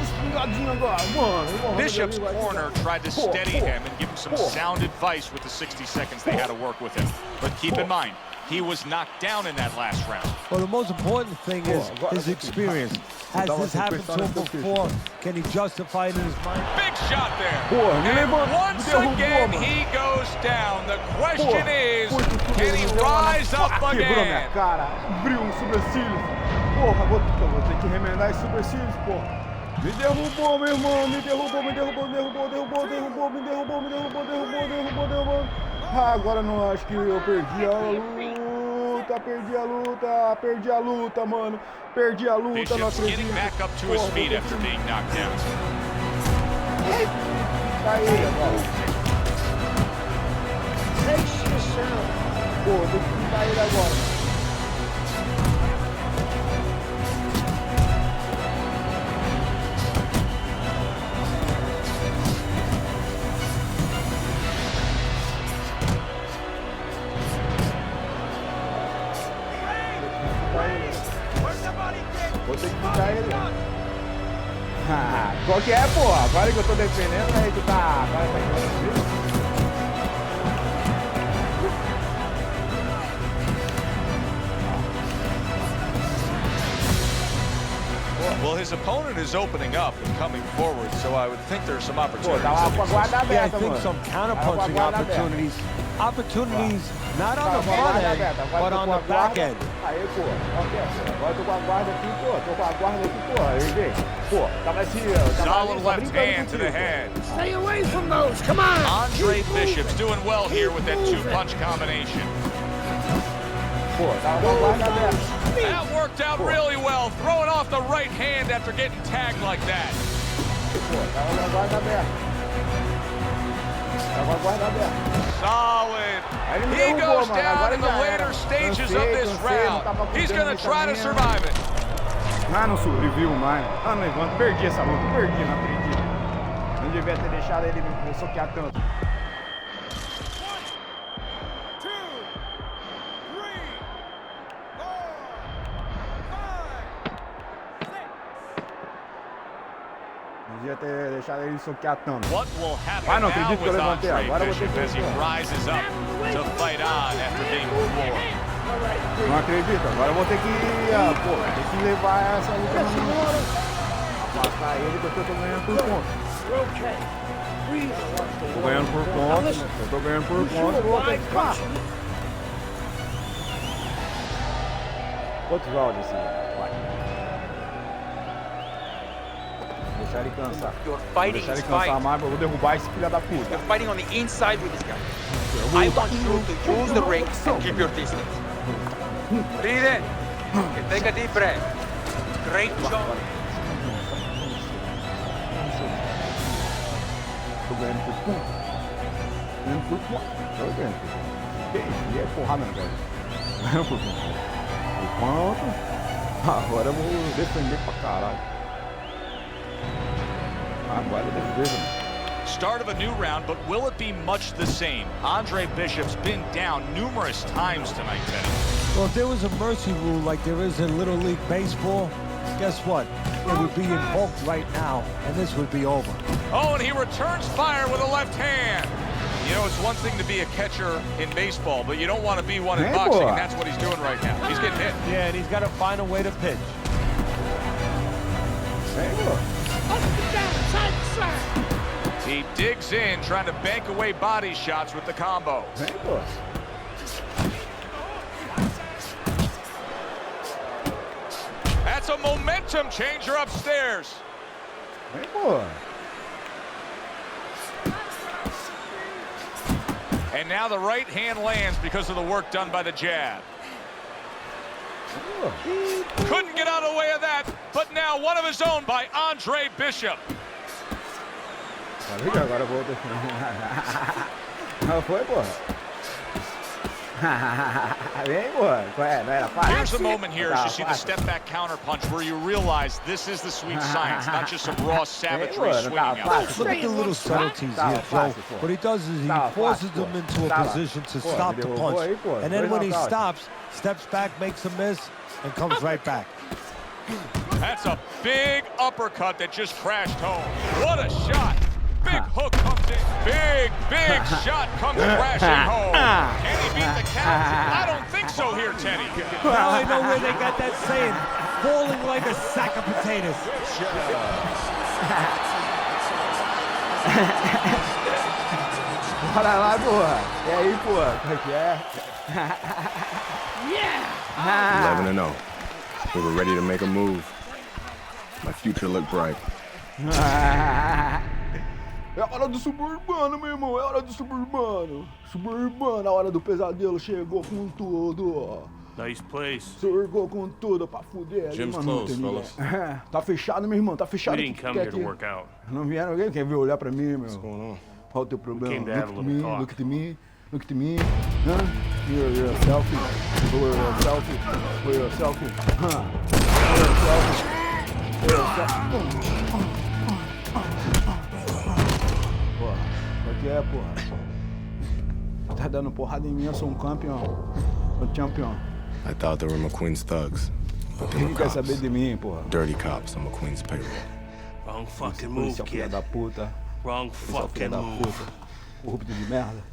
espingadinho agora, mano. Bishop's corner tried to steady him and give him some sound advice with the 60 seconds they had to work with him. But keep in mind, he was knocked down in that last round. Well, the most important thing is his experience. Has this happened to him before? Can he justify it in his mind? Big shot there. And once again, he goes down. The question is, can he rise up Quebrou minha again? cara, abriu um supercílio. Porra, vou ter que remendar esses supercílios, porra. Me derrubou, meu irmão, me derrubou. Ah, agora não, acho que eu perdi a luta, mano. Perdi a luta, não Bishop's acredito. getting back up to his feet after being knocked down. Tá ele agora. Pô, tem que pintar ele agora. Vou ter que pintar ele. Qual que é, porra? Agora que eu tô defendendo, aí tu tá. Agora tá his opponent is opening up and coming forward, so I would think there's some opportunities. Yeah, I think some counter-punching opportunities. Opportunities not on the front end, but on the back end. Aí, pô, ok, agora eu tô com a guarda aqui, pô, tô com a guarda aqui, pô, aí vem, pô, tava assim, solid left hand to the head. Stay away from those, come on! Andre Bishop's doing well here with that two-punch combination. Pô, tava com a guarda aberta. That worked out really well, throwing off the right hand after getting tagged like that. Pô, tava com a guarda aberta. Solid. He goes down in the later stages of this round. He's going to try to survive it. Ah, não sobrevivo mais. Ah, não levanto. Perdi essa luta. Perdi, não acredito. Não devia ter deixado ele me soquear tanto. Devia ter deixado ele soquear tanto. What will happen Não acredito que eu levantei. Agora eu vou ter que as he rises up to fight on after being floored. Não acredito. Agora eu vou ter que pô, tem que levar essa luta no mínimo. Afastar ele porque eu tô ganhando por pontos. Tô ganhando por pontos. Eu tô ganhando por pontos. Vou ter que ficar. Quantos áudios assim? Vai. Deixar ele cansar. Deixar ele cansar mais, eu vou derrubar esse filho da puta. You're fighting on the inside with this guy. I want you to use the ring and keep your distance. Breathe in. And take a deep breath. Great job. Tô ganhando por ponto. Ganhando por ponto. Tô ganhando por ponto. E é porrada, né, velho? Ganhando por ponto. Por ponto. Agora eu vou defender pra caralho. Start of a new round, but will it be much the same? Andre Bishop's been down numerous times tonight, Teddy. Well, if there was a mercy rule like there is in Little League Baseball, guess what? It would be invoked right now, and this would be over. Oh, and he returns fire with a left hand. You know, it's one thing to be a catcher in baseball, but you don't want to be one in boxing, and that's what he's doing right now. He's getting hit. Yeah, and he's got to find a way to pitch. He digs in, trying to bank away body shots with the combo. That's a momentum changer upstairs. And now the right hand lands because of the work done by the jab. Couldn't get out of the way of that, but now one of his own by Andre Bishop. Agora eu vou não foi, porra. Vem, porra. Não era fácil. Here's a moment here as you see the step back counter punch where you realize this is the sweet science, not just some raw savagery swinging out. Look at the little subtleties here, Joe. What he does is he forces them into a position to stop the punch. And then when he stops, steps back, makes a miss, and comes right back. That's a big uppercut that just crashed home. What a shot. Big hook comes in. Big shot comes crashing home. Can he beat the count? I don't think so here, Teddy. Now I know where they got that saying, falling like a sack of potatoes. Bora lá, porra. E aí, porra? Como é que é? Yeah! 11-0. We were ready to make a move. My future looked bright. É hora do suburbano, meu irmão. É hora do suburbano. Suburbano, a hora do pesadelo chegou com tudo. Nice place. Chegou com tudo pra fuder. Gym's mano, closed, fellas. Tá fechado, meu irmão. Tá fechado. We didn't come here to work out. Não vieram, alguém quer vir olhar pra mim, meu. What's going on? Qual o teu problema? We came to have a little talk. Look at me. Look at me. Huh? You're a selfie. You're a selfie. You're a selfie. Huh? You're a selfie. You're a selfie. Que é, porra? Tá dando porrada em mim, eu sou campeão. Sou campeão. I thought they were McQueen's thugs. But they Quem were quer cops. saber de mim, porra? Dirty cops on McQueen's payroll. Wrong fucking move, Filha kid. da puta. Wrong fucking da move. puta. Corrupto de merda.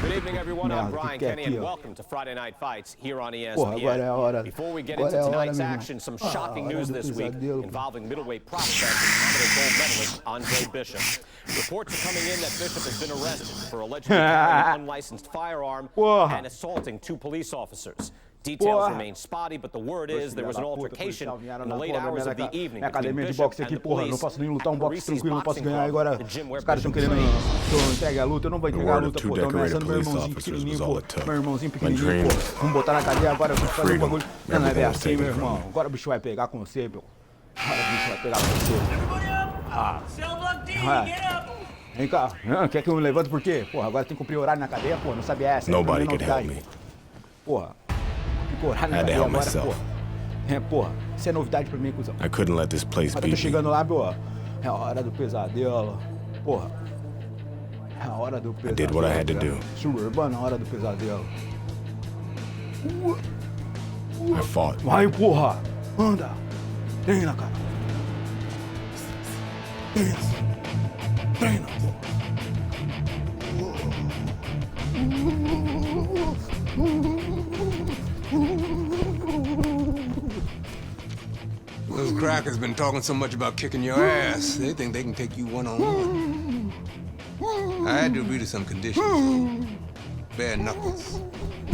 Good evening, everyone. I'm Brian Kenny, and welcome to Friday Night Fights here on ESPN. Before we get into tonight's action, some shocking news this week involving middleweight prospect and amateur gold medalist Andre Bishop. Reports are coming in that Bishop has been arrested for allegedly carrying an unlicensed firearm and assaulting 2 police officers. Details remain spotty, but the word is there was an altercation in the late hours of the evening between Bishop and the police. Não posso nem lutar boxe tranquilo, não posso ganhar agora. Os caras estão querendo que eu entregue a luta, eu não vou entregar a luta, pô. Tô ameaçando meu irmãozinho pequenininho, pô. Meu irmãozinho pequenininho, pô. Vamos botar na cadeia agora, vamos fazer um bagulho. Não é bem assim, meu irmão. Agora o bicho vai pegar com você, pô. Agora o bicho vai pegar com você. Vem cá, quer que eu me levante por quê? Porra, agora tem que cumprir horário na cadeia, pô. Não sabia essa. Nobody could help me. Porra. I had to help myself. Porra, isso é novidade pra mim, cuzão. I couldn't let this place Mas beat tô me. chegando lá, pô. É a hora do pesadelo. Porra. É a hora do pesadelo. I did what I had to do. Suburbana, a hora do pesadelo. I fought. Vai, porra. Anda. Treina, cara. Treina. Treina, porra. Those crackers been talking so much about kicking your ass, they think they can take you one-on-one. I had to agree to some conditions. Bare knuckles.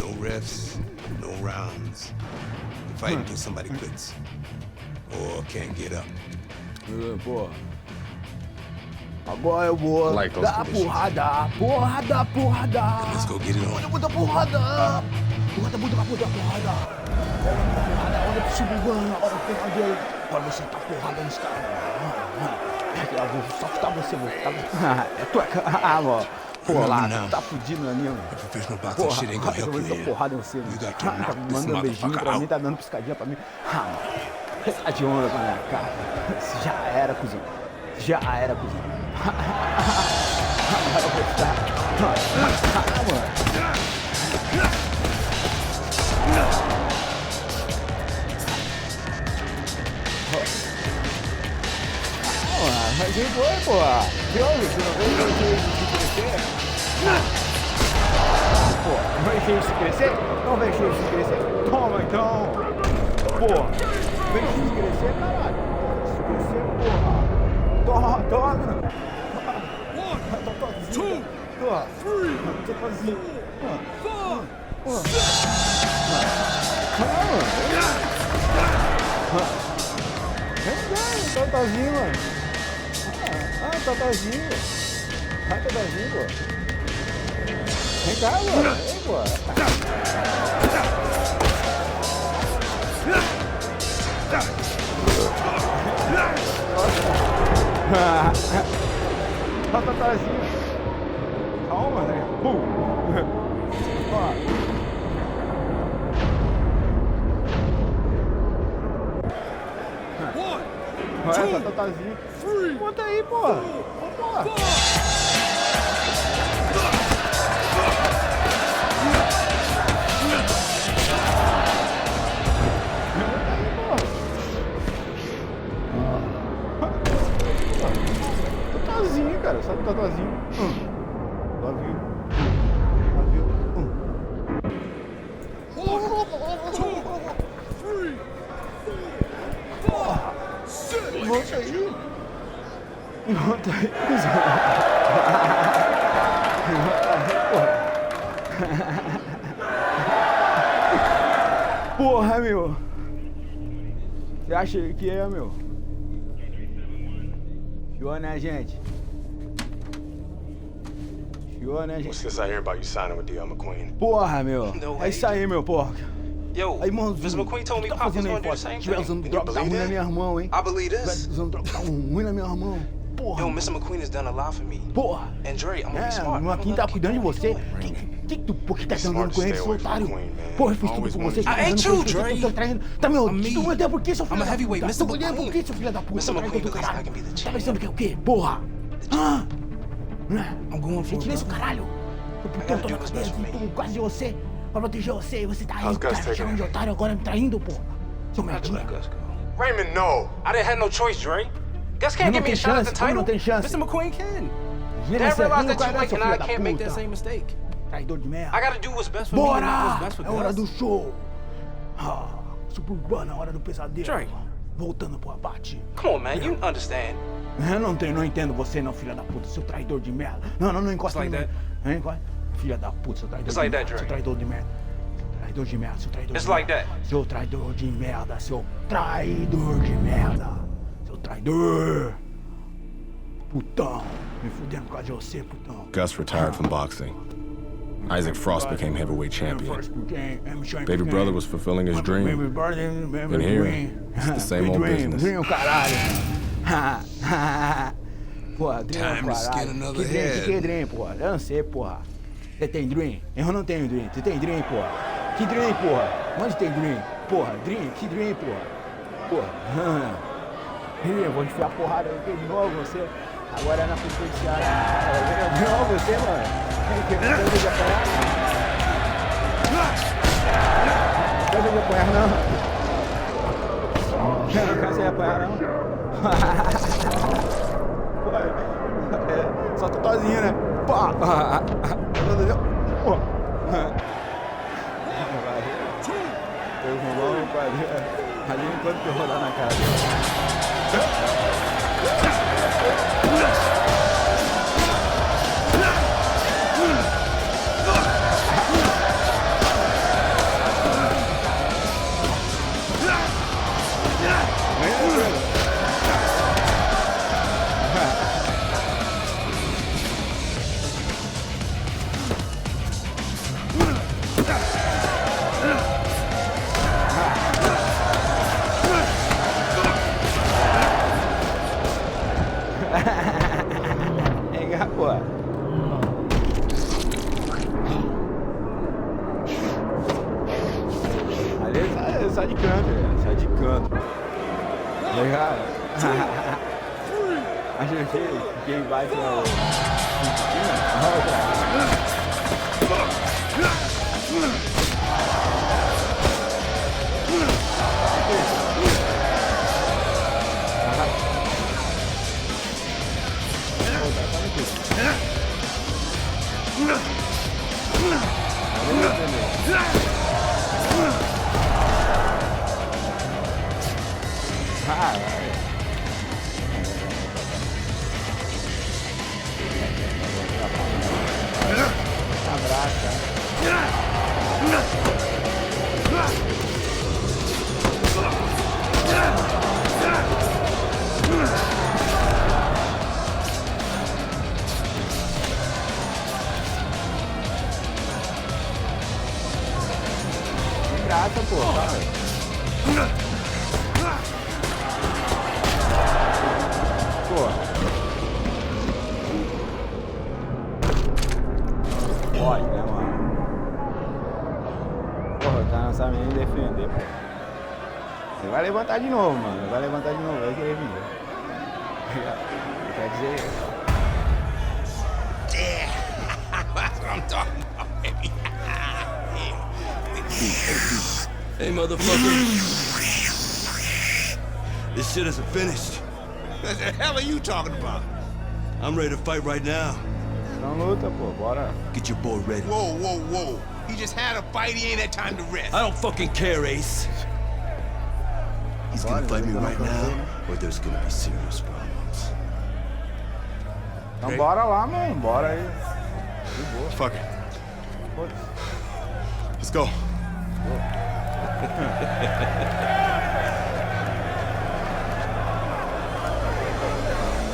No refs, no rounds. You fight until somebody quits. Or can't get up. Porra. Agora eu vou dar porrada. Let's go get it on. Muita porrada. Muita porrada. Olha pro suburbano, olha o pegador. Olha você tá porrada nos caras. Eu vou só ficar você, vou ficar. É tua cara, mano. Pô, lá, tá fudido na minha, mano. Porra, eu vou dar porrada em você, mano. Tá mandando beijinho pra mim, tá dando piscadinha pra mim. Mano, tá de onda com a minha cara. Já era, cuzão. Já era, cuzão. Agora eu vou ficar. Mano. Mas quem foi, porra? Que houve? Você não veio se crescer? Pô, não veio se crescer? Não veio se crescer? Toma então! Pô, veio se crescer, caralho! Se crescer, porra! Toma! Two, three, Totozinho, mano. Totozinho. Vai, Totozinho, pô. Vem cá, mano. Vem, pô. Totozinho. Calma, André. Ó. Olha essa totazinha. Conta aí, porra. Vambora. Totazinho, cara. Só totazinho. Lá viu. Volta aí. Volta aí, cuzão. Volta aí, porra. Porra, meu. Você acha que é, meu? Chiou, né, gente? Chiou, né, gente? What's this I hear about you signing with D.L. McQueen? Porra, meu. É isso aí, meu, porra. Yo, aí, mano, Mr. McQueen told me Pop was gonna do the same thing. Tiver usando droga, tá ruim na minha mão, hein? I believe this. Usando droga, tá ruim na minha mão. Porra. Yo, Mr. McQueen has done a lot for me. Porra. And Dre, I'm gonna be smart. O Joaquim tá cuidando de você. Por que tá andando com ele, seu otário? Porra, eu fiz tudo por você. I ain't you, Dre. Tá me ouvindo? Tu não por que, seu filho da puta? I'm a heavyweight, Mr. McQueen. Por que, seu filho da puta? Mr. McQueen, because I can be the Tá champ. pensando que é o quê? Porra. Hã? I'm going for Gentileza, caralho. Eu tô na cadeia, tô quase de você. Pra proteger você, e você tá aí, cara, chamando de otário, agora me traindo, pô. Seu merdinha. Raymond, no. I didn't have no choice, Dre. Gus can't give me a shot at the title. Mr. McQueen can. Dad realized that you like and I can't make that same mistake. traidor de merda. I gotta do what's best for me and not what's Bora! best for É hora Gus. do show. Suburbana, hora do pesadelo. Drake. Voltando pro abate. Come on, man. You understand. Eu não entendo você não, filha da puta, seu traidor de merda. Não encosta em mim. Hein, vai? Filha da puta, seu traidor It's de like merda. that, Seu Drake. traidor de merda. Traidor de merda, seu traidor It's de like merda. that. Seu traidor de merda, seu traidor de merda. Seu traidor. Putão. Me fudendo por causa de você, putão. Gus retired from boxing. Isaac Frost became heavyweight champion. Baby brother was fulfilling his dream. And here, it's the same old business. Dream, caralho. Porra, dream, Time to skin caralho. another Que dream, head. que dream, porra? Eu não sei, porra. Você tem dream? Eu não tenho dream. Você tem dream, porra? Que dream, porra? Onde tem dream? Porra, dream, que dream, porra? Porra. Eu vou enfiar porrada aqui de novo, você. Agora é na pessoa de Ceará. De novo, você, mano. Quer de apanhar? Quer de apanhar, não? Não quer de apanhar, não? Pô, só totozinho, né? Pá! Pô! Eu vou lá, padre. Ali enquanto eu rodar na cara dele. Sai de canto, velho. Sai de canto. Legal. Acho que quem vai pra o... Graça, pô. Pode, né, mano? Porra, o cara não sabe nem defender, pô. Você vai levantar de novo, mano. Vai levantar de novo, vai querer vir. Quer dizer isso. Yeah, that's what I'm talking about, baby. Hey, motherfucker. This shit isn't finished. What the hell are you talking about? I'm ready to fight right now. Não luta, pô. Bora. Get your boy ready. Whoa, whoa, whoa. He just had a fight. He ain't had time to rest. I don't fucking care, Ace. He's gonna fight me right now, or there's gonna be serious problems. Então bora lá, mano. Bora aí. De boa. Fuck it. Let's go.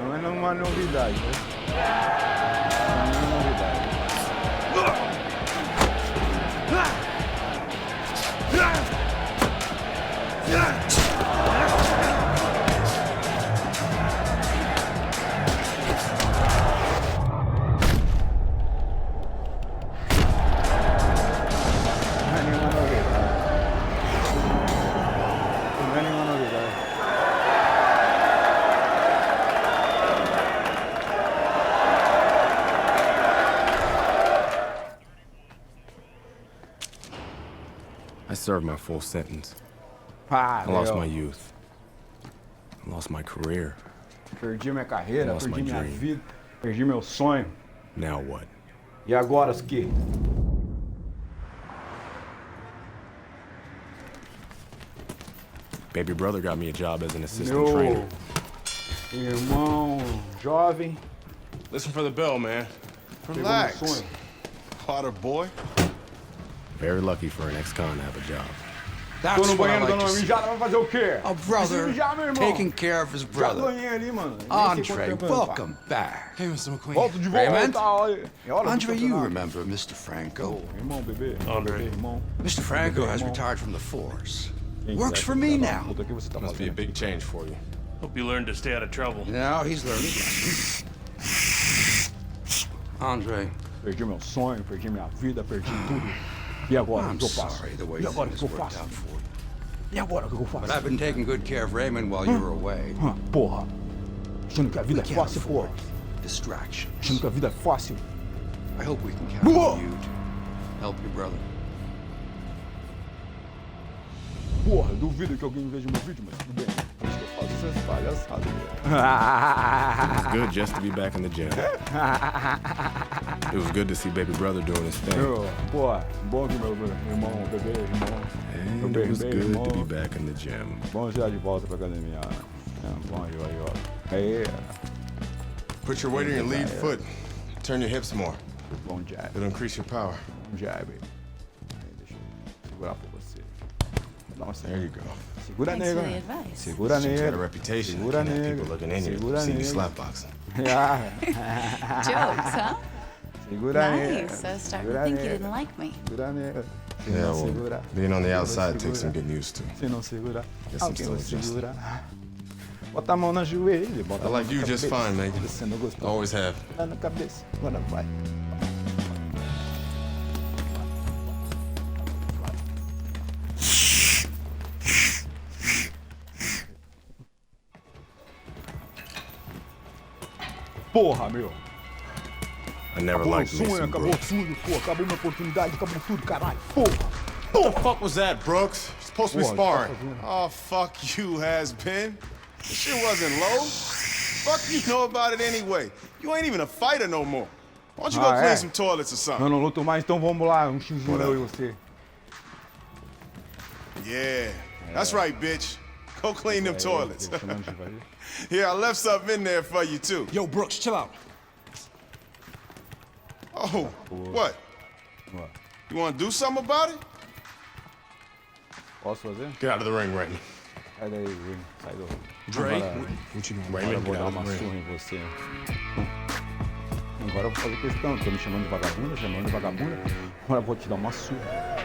Não é uma novidade, né? Não é uma novidade. I served my full sentence. Ah, I lost legal. my youth. I lost my career. Perdi minha carreira, Lost perdi my minha dream. vida, perdi meu sonho. Now what? E agora o quê? Baby brother got me a job as an assistant trainer. Irmão jovem. Listen for the bell, man. Relax. Potter boy. Very lucky for an ex-con to have a job. That's Tô no what I banheiro like dando to uma see. mijada, vai fazer o quê? A brother Mijar, meu irmão. taking care of his Já brother. ganhei ali, mano. Nem sei Andre, quanto tempo welcome back. Hey, Mr. McQueen. Volto de Raymond? volta. É hora do Andre, you campeonato. remember Mr. Franco? Irmão, bebê. Andre. Bebê, irmão. Mr. Franco has retired from the force. Works for me now. Puta, o que você tá Must be a fazendo? big change for you. Hope you learned to stay out of trouble. Now he's learned his lesson. Andre. Perdi meu sonho, perdi minha vida, perdi tudo. E agora, o I'm que eu faço? sorry the way E agora, o things que eu worked faço? out for you. E agora, o que eu But faço? I've been taking good care of Raymond while you were away. Porra. Achando que a vida é Can't fácil, porra. afford distractions. Achando que a vida é fácil. I hope we can count on you to help your brother. Porra, duvido que alguém veja meu vídeo, mas tudo bem. Por isso que eu faço essas palhaçadas. It was good just to be back in the gym. It was good to see baby brother doing his thing. Porra, bom que meu irmão, bebê, irmão. And it was good to be back in the gym. Bom já de volta pra academia. Bom aí, ó. Aí. Put your weight on your lead foot. Turn your hips more. Bom jab. It'll increase your power. Bom jab. Aí, deixa eu segurar pra você. Nossa, there you go. Segura, Thanks for nega. the advice. Segura, She's got a nega. reputation. Segura, Can't have nega. people looking in you. Segura, See you nega. slap boxing. Jokes, huh? Segura, nega. Nice. I was starting to Segura, think you nega. didn't like me. Segura, nega. Se Yeah, não well, segurar. being on the Se não outside takes segurar. some getting used to. Se não segurar. Guess I'm Alguém still vai adjusting. segurar. Bota a mão na joelho. Bota I a mão like na you just cabeça. fine, man. Você não gostou? Always have. Tá na cabeça. Agora vai. Porra, meu. I never Acabou o liked sonho, Mason acabou Brooks. tudo, pô. Acabou minha oportunidade, acabou tudo, caralho. Porra. What the fuck was that, Brooks? You're supposed to be Porra, sparring. tá fazendo? Oh, fuck you, has-been. This shit wasn't low. Fuck you know about it anyway. You ain't even a fighter no more. Why don't you go Ah, clean é? some toilets or something? Eu não luto mais, então vamos lá. Um xinzinho eu e você. Yeah, that's right, bitch. Go clean them toilets. Chamando de vai. Here, I left something in there for you, too. Yo, Brooks, chill out. Oh, what? You want to do something about it? Posso fazer? Get out of the ring, Raymond. Sai daí, Vini. Sai do... Dre, Agora, what you doing? agora eu Raymond, vou get dar out uma of the surra ring. em você. Agora eu vou fazer questão. Tô me chamando de vagabunda, chamando de vagabunda. Agora eu vou te dar uma surra.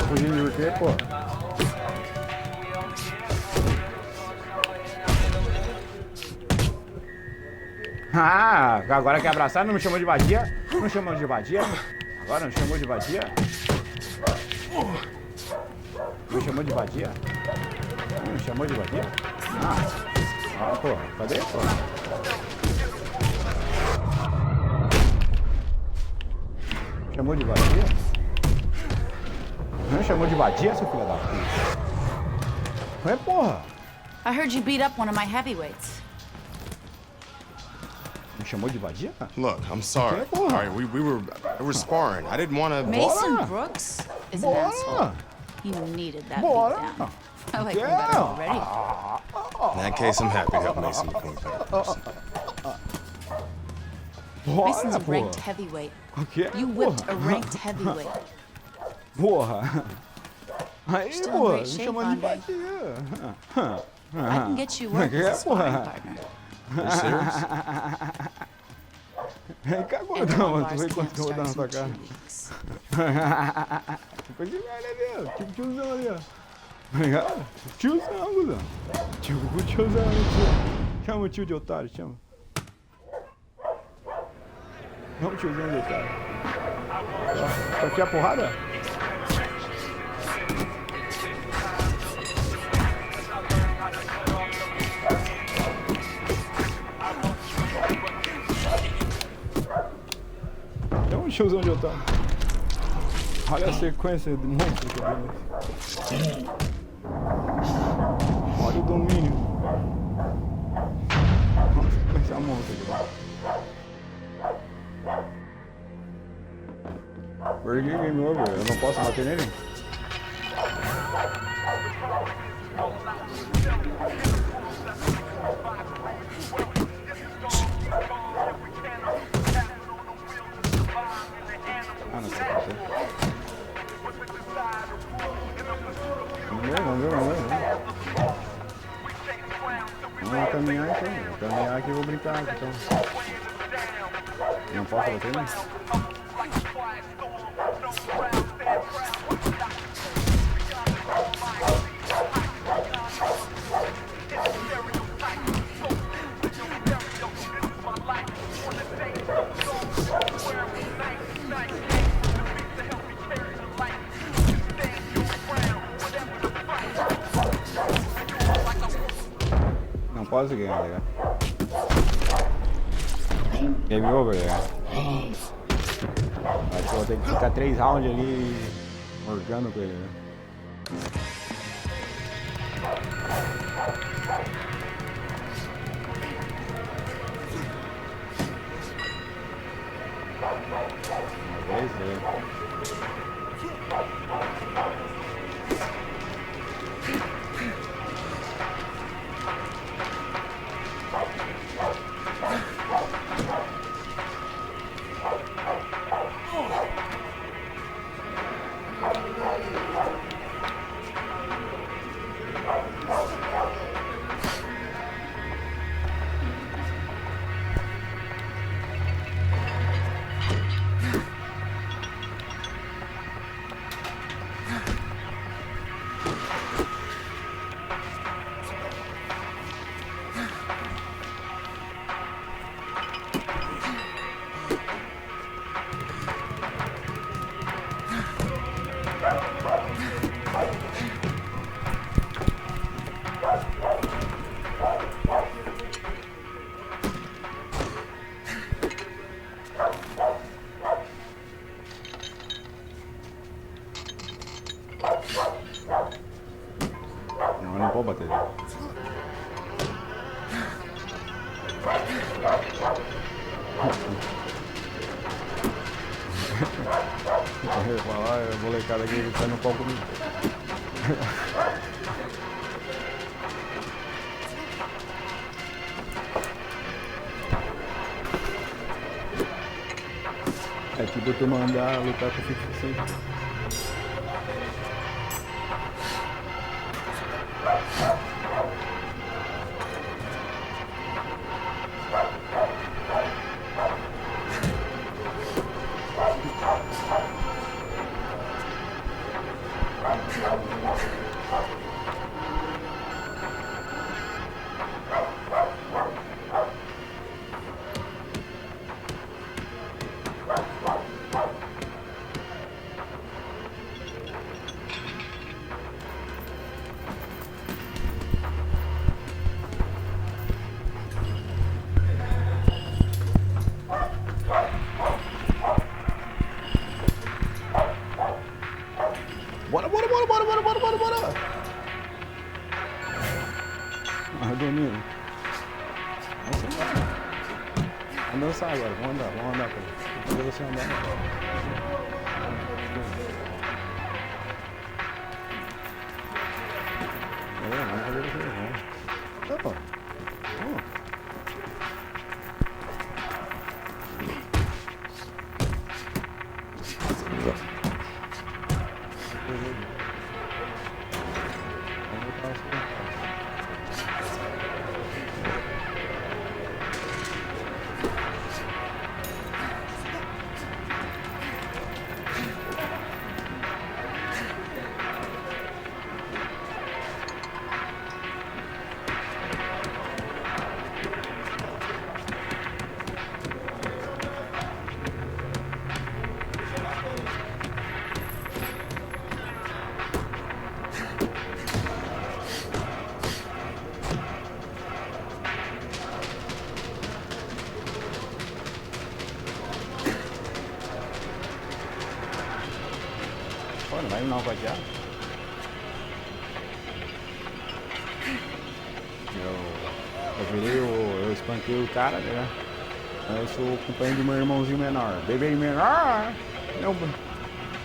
Fugindo de quê, pô? Ah, agora quer abraçar? Não me chamou de vadia? Não chamou de vadia? Agora não chamou de vadia? Me chamou de vadia? Me chamou de vadia? Ah, pô, cadê, pô? Chamou de vadia? Não chamou de vadia, seu filho da puta? É, porra. I heard you beat up one of my heavyweights. Me chamou de vadia? Look, I'm sorry. Okay, All right, we were sparring. I didn't want to. Mason Brooks is an Bora. asshole. He needed that Bora. beatdown. I like him better already. In that case, I'm happy to help Mason McQueen pay. Mason's a Bora, ranked porra. heavyweight. O quê? You whipped a Porra. ranked heavyweight. Porra. Aí, Still in porra, great me shape, chamando de Andre. vadia. I can get you work as a sparring partner. You serious? Vem cá, And gordão, one tu bars vê camp quanto que eu vou dar na starts tua in cara. 2 weeks. Coisa de velho ali, ó. Tipo tiozão ali, ó. Tá ligado? Tiozão, cuzão. Tipo tiozão ali, tio. Chama o tio de otário, chama. Vamos, tiozão de otário. Ó, aqui a porrada? É um tiozão de otário. Olha a sequência de monstro que eu vi. Olha o domínio. Nossa, sequência monstro aqui. Perdi game over, eu não posso bater nele? Ah, não sei o que não. Vamos caminhar então. Vou caminhar aqui e vou brincar então. Não posso bater nele? Não posso ganhar, legal. Game over, legal. Acho que eu vou ter que ficar 3 rounds ali morgando com ele, né? Uma vez, né? Não vou bater. Eu vou falar, a molecada aqui tá no pau comigo. É tipo tu mandar lutar com o 50 Cent. Bora! Ah, domínio. Vamos dançar agora, vamos andar, cara. Vou fazer você andar. Vamos fazer você andar. Opa! Não vai não, cotear. Eu espanquei o cara, né? Eu sou o companheiro do meu irmãozinho menor. Bebê menor! Não,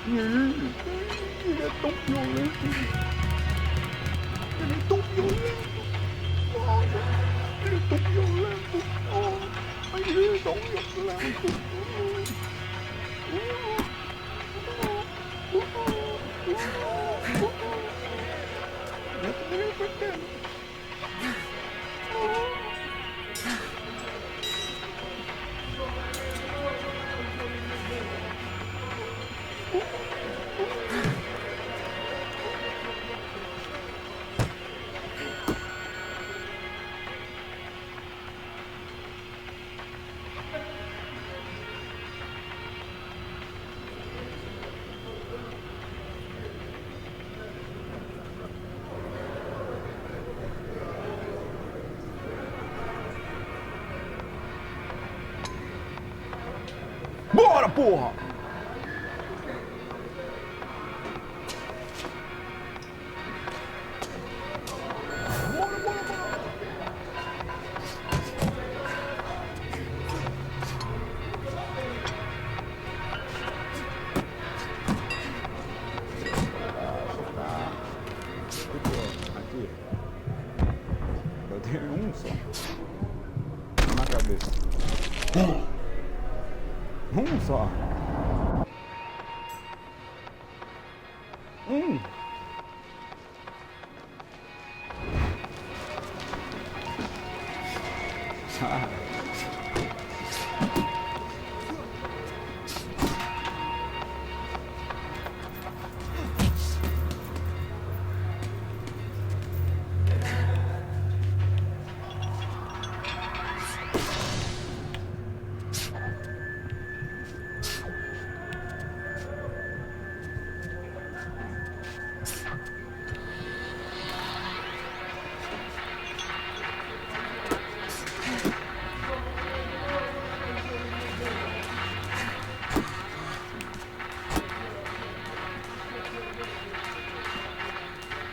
ele é tão violento. Ele é tão violento. Ele é tão violento. Mas ele é tão violento. Bora, porra! Aqui. Eu tenho um só. Na cabeça. Um só.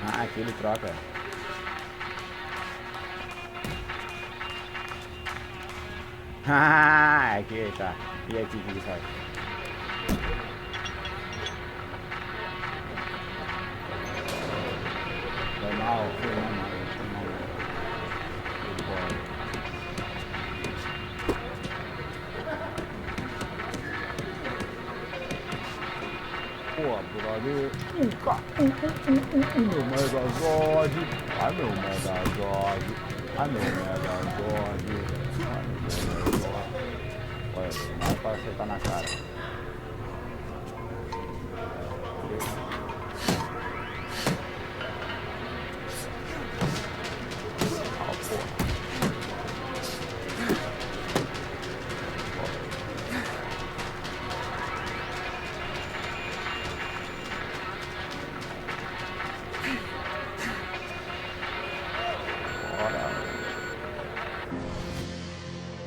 Ah, aqui ele troca. Ah, aqui tá. E aqui que ele faz? Foi mal, foi mal. Pô, brother. Meu Megazord. Ai, meu Megazord. Ai, meu Megazord. Ai, meu Megazord. Olha, mais para acertar na cara.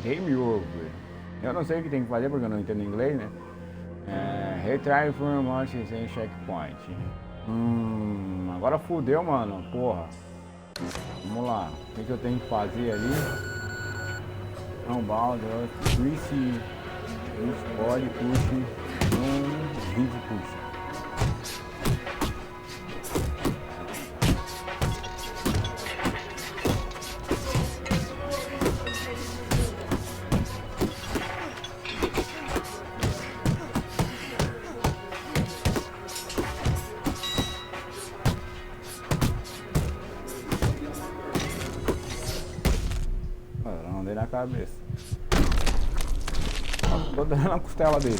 Game over. Eu não sei o que tem que fazer porque eu não entendo inglês, né? Retry information sem checkpoint. Agora fudeu, mano. Porra. Vamos lá. O que eu tenho que fazer ali? Unbound, twist, body, push, vídeo push. Na cabeça. Tô dando na costela dele.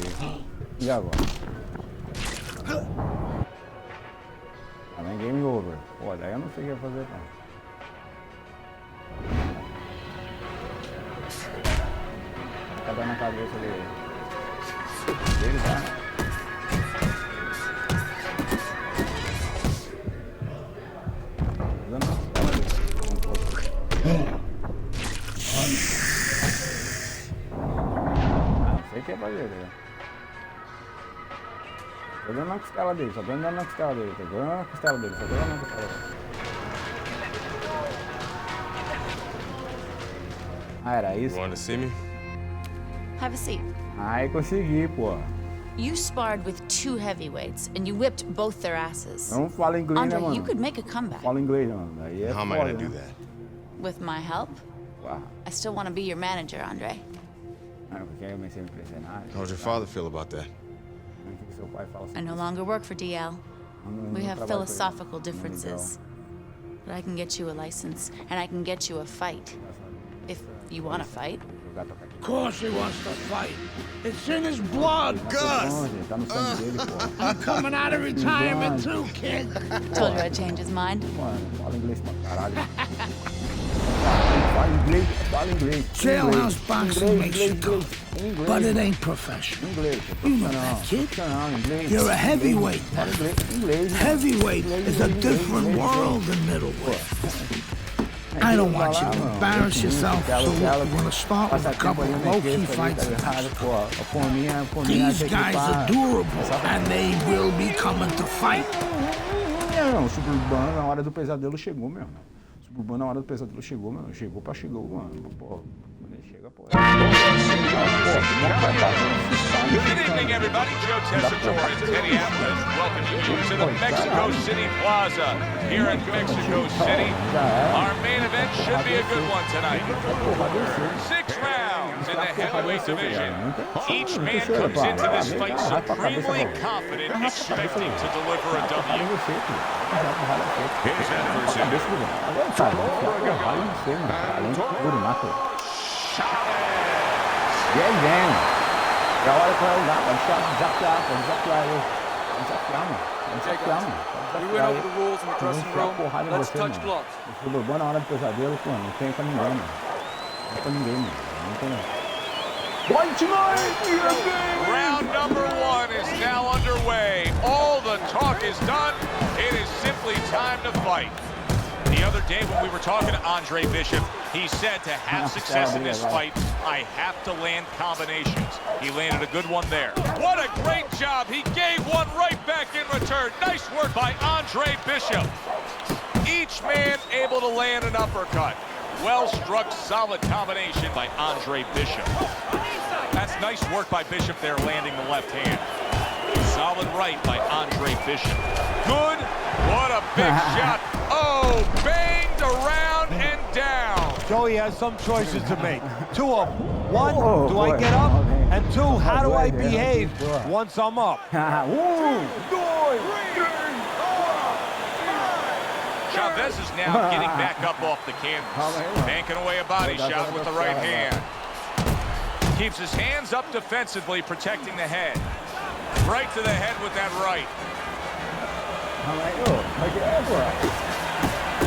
E agora? Também game over. Pô, daí eu não sei o que ia fazer não. Tá dando na cabeça dele. Ele tá. O que é fazer, né? Tô dando na costela dele, só tô dando na costela dele, tô dando na costela dele, só tô dando na costela dele. Ah, era isso? You want to see me? Have a seat. Ai, consegui, pô. You sparred with 2 heavyweights, and you whipped both their asses. Eu não falo inglês, Andre, né, mano? you could make a comeback. Falo inglês, mano. Aí é How am I foda, gonna do né? that? With my help? Wow. I still want to be your manager, Andre. Ah, porque eu comecei a me impressionar. How does your father feel about that? O que seu pai fala I no longer work for DL. We have philosophical differences. But I can get you a license, and I can get you a fight. If you want to fight. Of course he wants to fight. It's in his blood. Gus! I'm coming out of retirement too, kid. Told you I'd change his mind. Jailhouse boxing makes you tough, but it ain't professional. You know that, kid. You're a heavyweight now. Heavyweight is a different world than middleweight. I don't want you to embarrass yourself, so we're going to start with a couple of low-key fights. These guys are durable, and they will be coming to fight. Não, o Suburbano na hora do pesadelo chegou mesmo. O Suburbano na hora do pesadelo chegou, mano. Chegou, mano. Pô, quando ele chega, pô. Good evening, everybody. Joe Tessitore and Teddy Atlas welcoming you to the Mexico City Plaza here in Mexico City. Our main event should be a good one tonight. 6 rounds in the heavyweight division. Each man comes into this fight supremely confident, expecting to deliver a W. His adversary. É a hora que vai usar, pode desafiar ele. Desafiar, mano. We went over the rules in the dressing room. Let's touch gloves. O Suburbano na hora do pesadelo, pô, não tem pra ninguém, mano. Não tem pra ninguém, mano. Não tem. Fight night! Round number 1 is now underway. All the talk is done. It is simply time to fight. The other day when we were talking to Andre Bishop, he said to have success in this fight, I have to land combinations. He landed a good one there. What a great job. He gave one right back in return. Nice work by Andre Bishop. Each man able to land an uppercut. Well-struck, solid combination by Andre Bishop. That's nice work by Bishop there, landing the left hand. Solid right by Andre Bishop. Good. What a big shot. Oh, banged around and down. Joey has some choices to make. 2 of them. 1, do I get up? And 2, how do I behave once I'm up? Chavez is now getting back up off the canvas. Banking away a body shot with the right hand. Keeps his hands up defensively, protecting the head. Right to the head with that right.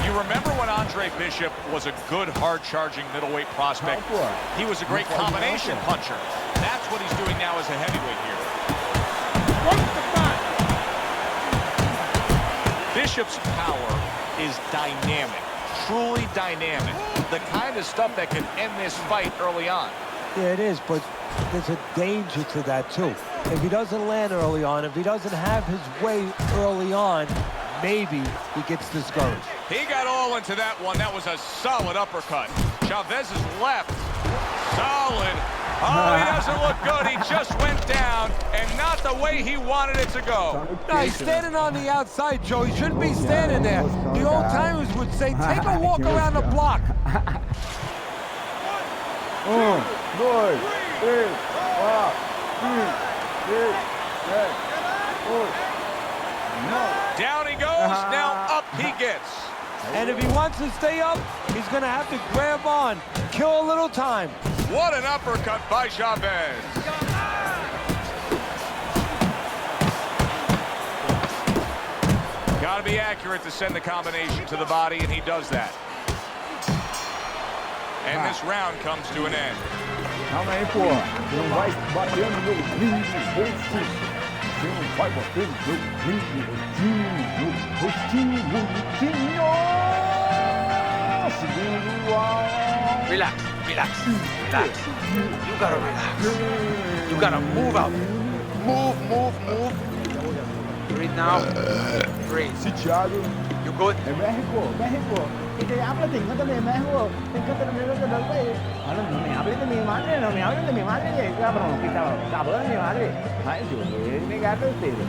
You remember when Andre Bishop was a good, hard-charging middleweight prospect? He was a great combination puncher. That's what he's doing now as a heavyweight here. Bishop's power is dynamic, truly dynamic. The kind of stuff that can end this fight early on. Yeah, it is, but there's a danger to that, too. If he doesn't land early on, if he doesn't have his way early on, maybe he gets discouraged. He got all into that one. That was a solid uppercut. Chavez's left. Solid. Oh, he doesn't look good. He just went down, and not the way he wanted it to go. No, he's standing on the outside, Joe. He shouldn't be standing there. The old-timers would say, take a walk around the block. 1, 2, 3, 4, 5, 6, 7, 8. Down he goes, now up he gets. And if he wants to stay up, he's going to have to grab on, kill a little time. What an uppercut by Chavez. Got to be accurate to send the combination to the body, and he does that. And this round comes to an end. Calma aí, pô. Não vai bater no meu ringue, rosto. Você não vai bater no meu ringue, rostinho, bonitinho. Segundo round. Relax, relax, relax. You gotta relax. You gotta move out. Move. Breathe now. Breathe. Sitiado. You good? É México, México. Y te hablas de México, te encanta de México. Ahora no me hables de mi madre, no me hables de mi madre, cabrón, que cabrón de mi madre. Ay, yo voy a negarle a ustedes.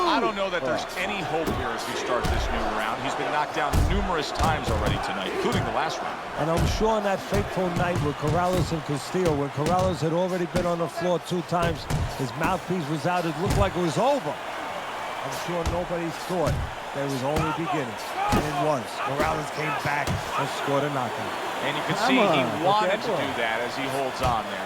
I don't know that there's any hope here as we start this new round. He's been knocked down numerous times already tonight, including the last round. And I'm sure on that fateful night with Corrales and Castillo, when Corrales had already been on the floor 2 times, his mouthpiece was out, it looked like it was over. I'm sure nobody thought that it was only beginning. And it was. Corrales came back and scored a knockout. And you can see he wanted to do that as he holds on there.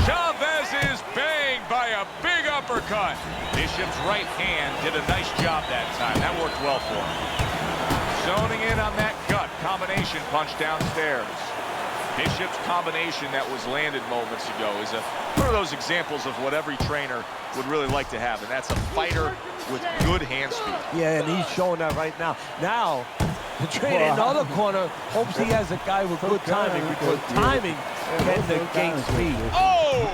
Chavez is banged by a big uppercut. Bishop's right hand did a nice job that time. That worked well for him. Zoning in on that gut combination punch downstairs. Bishop's combination that was landed moments ago is one of those examples of what every trainer would really like to have, and that's a fighter with good hand speed. Yeah, and he's showing that right now. Now, the trainer in the other corner hopes he has a guy with good timing, because timing can negate speed. Oh!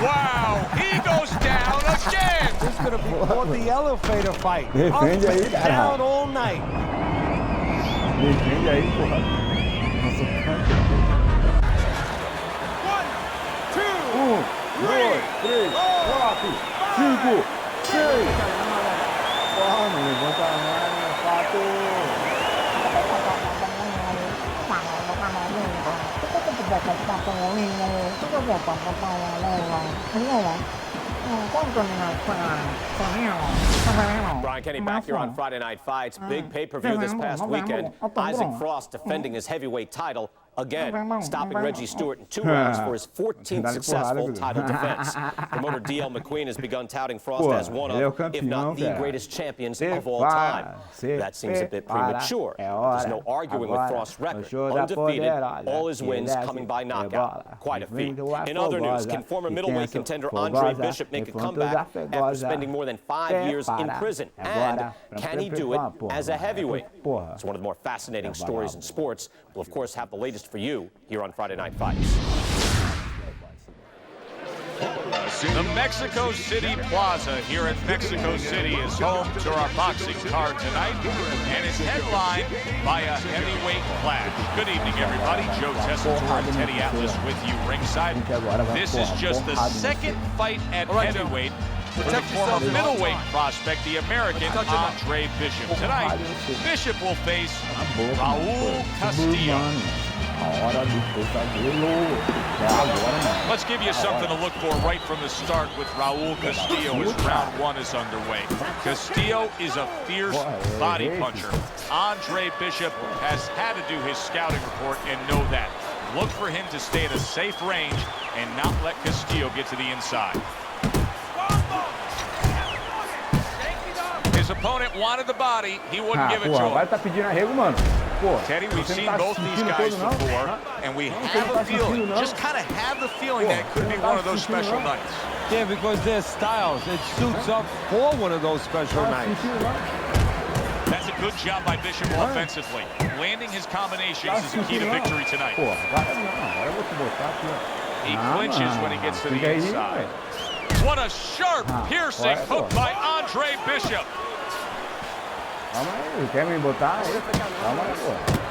Wow! He goes down again! This is going to be called the elevator fight. Defende aí, Up and down all night. Defende aí, porra. 1, 2, 3, 4, 5, 6. Porra, não levanta a mão, Brian Kenny back here on Friday Night Fights. Big pay-per-view this past weekend. Isaac Frost defending his heavyweight title. Again, stopping Reggie Stewart in 2 rounds for his 14th successful title defense. Promoter D.L. McQueen has begun touting Frost as one of, if not the greatest champions of all time. That seems a bit premature. There's no arguing with Frost's record. Undefeated, all his wins coming by knockout. Quite a feat. In other news, can former middleweight contender Andre Bishop make a comeback after spending more than 5 years in prison? And can he do it as a heavyweight? It's one of the more fascinating stories in sports. We'll, of course, have the latest for you here on Friday Night Fights. The Mexico City Plaza here in Mexico City is home to our boxing card tonight, and it's headlined by a heavyweight clash. Good evening, everybody. Joe Tessitore and Teddy Atlas with you ringside. This is just the second fight at heavyweight for the former middleweight prospect, the American Andre Bishop. Tonight, Bishop will face Raul Castillo. Let's give you something to look for right from the start with Raul Castillo as round 1 is underway. Castillo is a fierce body puncher. Andre Bishop has had to do his scouting report and know that. Look for him to stay at a safe range and not let Castillo get to the inside. His opponent wanted the body, he wouldn't give it to him. Teddy, we've seen both these guys before, and we have a feeling, just kind of have the feeling that it could be one of those special nights. Yeah, because their styles, it suits up for one of those special nights. That's a good job by Bishop offensively. Landing his combinations is the key to victory tonight. He clinches when he gets to the inside. What a sharp, piercing hook by Andre Bishop.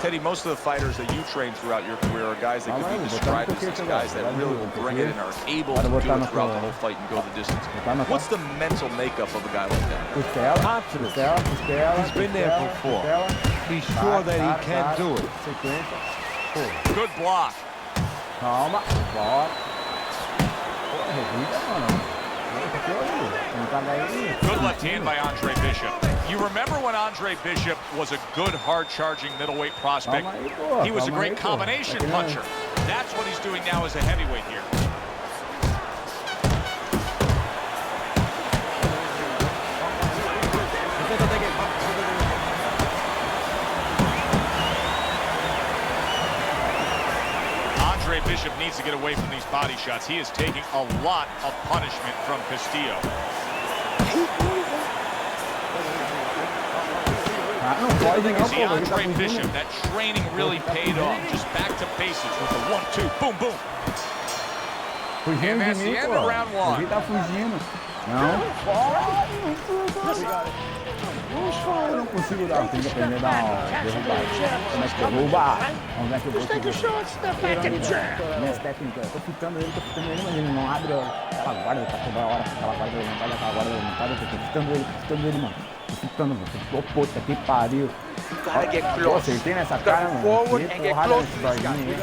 Teddy, most of the fighters that you train throughout your career are guys that could be described as guys that really will bring it and are able to do it throughout the whole fight and go the distance. What's the mental makeup of a guy like that? Confidence. He's been there before. He's sure that he can do it. Good block. Good left hand by Andre Bishop. You remember when Andre Bishop was a good, hard-charging middleweight prospect? He was a great combination puncher. That's what he's doing now as a heavyweight here. Andre Bishop needs to get away from these body shots. He is taking a lot of punishment from Castillo. See Andre Bishop, that training really paid off. Just back to basics with the 1-2, boom, boom. And that's the end of round one. Tá fugindo. Não. Eu não consigo dar. Tem que aprender a dar uma derrubada. Como é que derruba? Onde é que eu vou? Minhas técnicas. Eu tô fitando ele, mas ele não abre aquela guarda, tá toda hora, aquela guarda levantada, eu tô fitando ele, mano. Tô fitando, mano. Tô puta que pariu. Pô, acertei nessa cara, mano. Enfiei porrada nesse bardinho aí.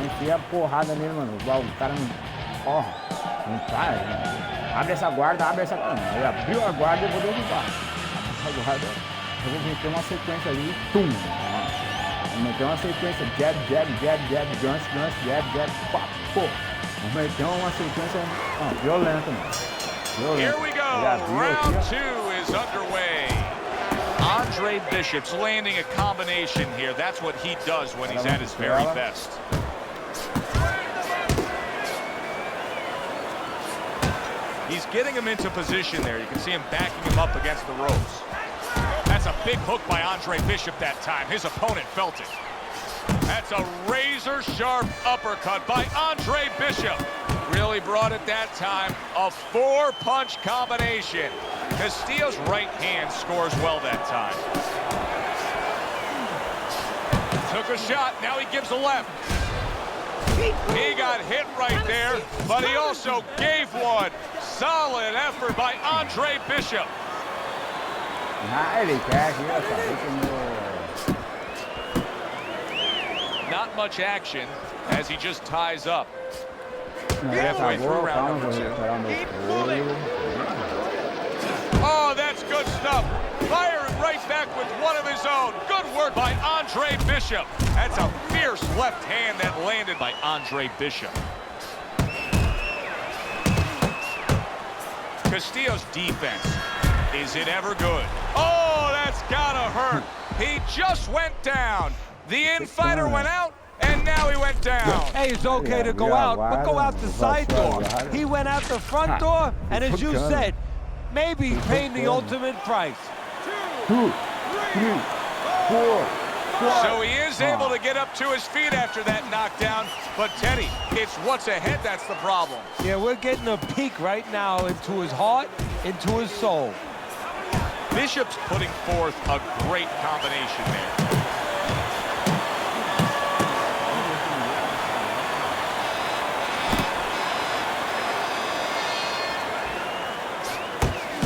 Enfiei a porrada nele, mano. Igual o cara não. Porra, não tá. Abre essa guarda, Ele abriu a guarda e eu vou derrubar. Abre essa guarda, eu vou meter uma sequência ali. Tum! Vou meter uma sequência. Jab, gancho, jab, pá, pô. Vou meter uma sequência violenta, mano. Here we go. Round 2 is underway. Andre Bishop's landing a combination here. That's what he does when he's at his very best. He's getting him into position there. You can see him backing him up against the ropes. That's a big hook by Andre Bishop that time. His opponent felt it. That's a razor-sharp uppercut by Andre Bishop. Really brought it that time. A 4-punch combination. Castillo's right hand scores well that time. Took a shot, now he gives a left. He got hit right there, but he also gave one. Solid effort by Andre Bishop. Not much action as he just ties up. Halfway through round number 2. Oh, that's good stuff. Firing right back with one of his own. Good work by Andre Bishop. That's a fierce left hand that landed by Andre Bishop. Castillo's defense, is it ever good? Oh, that's gotta hurt. He just went down. The infighter went out, and now he went down. Hey, it's okay to go out, but go out the side door. He went out the front door, and as you said, maybe paying the ultimate price. 2, 3, 4. So he is able to get up to his feet after that knockdown, but Teddy, it's what's ahead that's the problem. Yeah, we're getting a peek right now into his heart, into his soul. Bishop's putting forth a great combination there.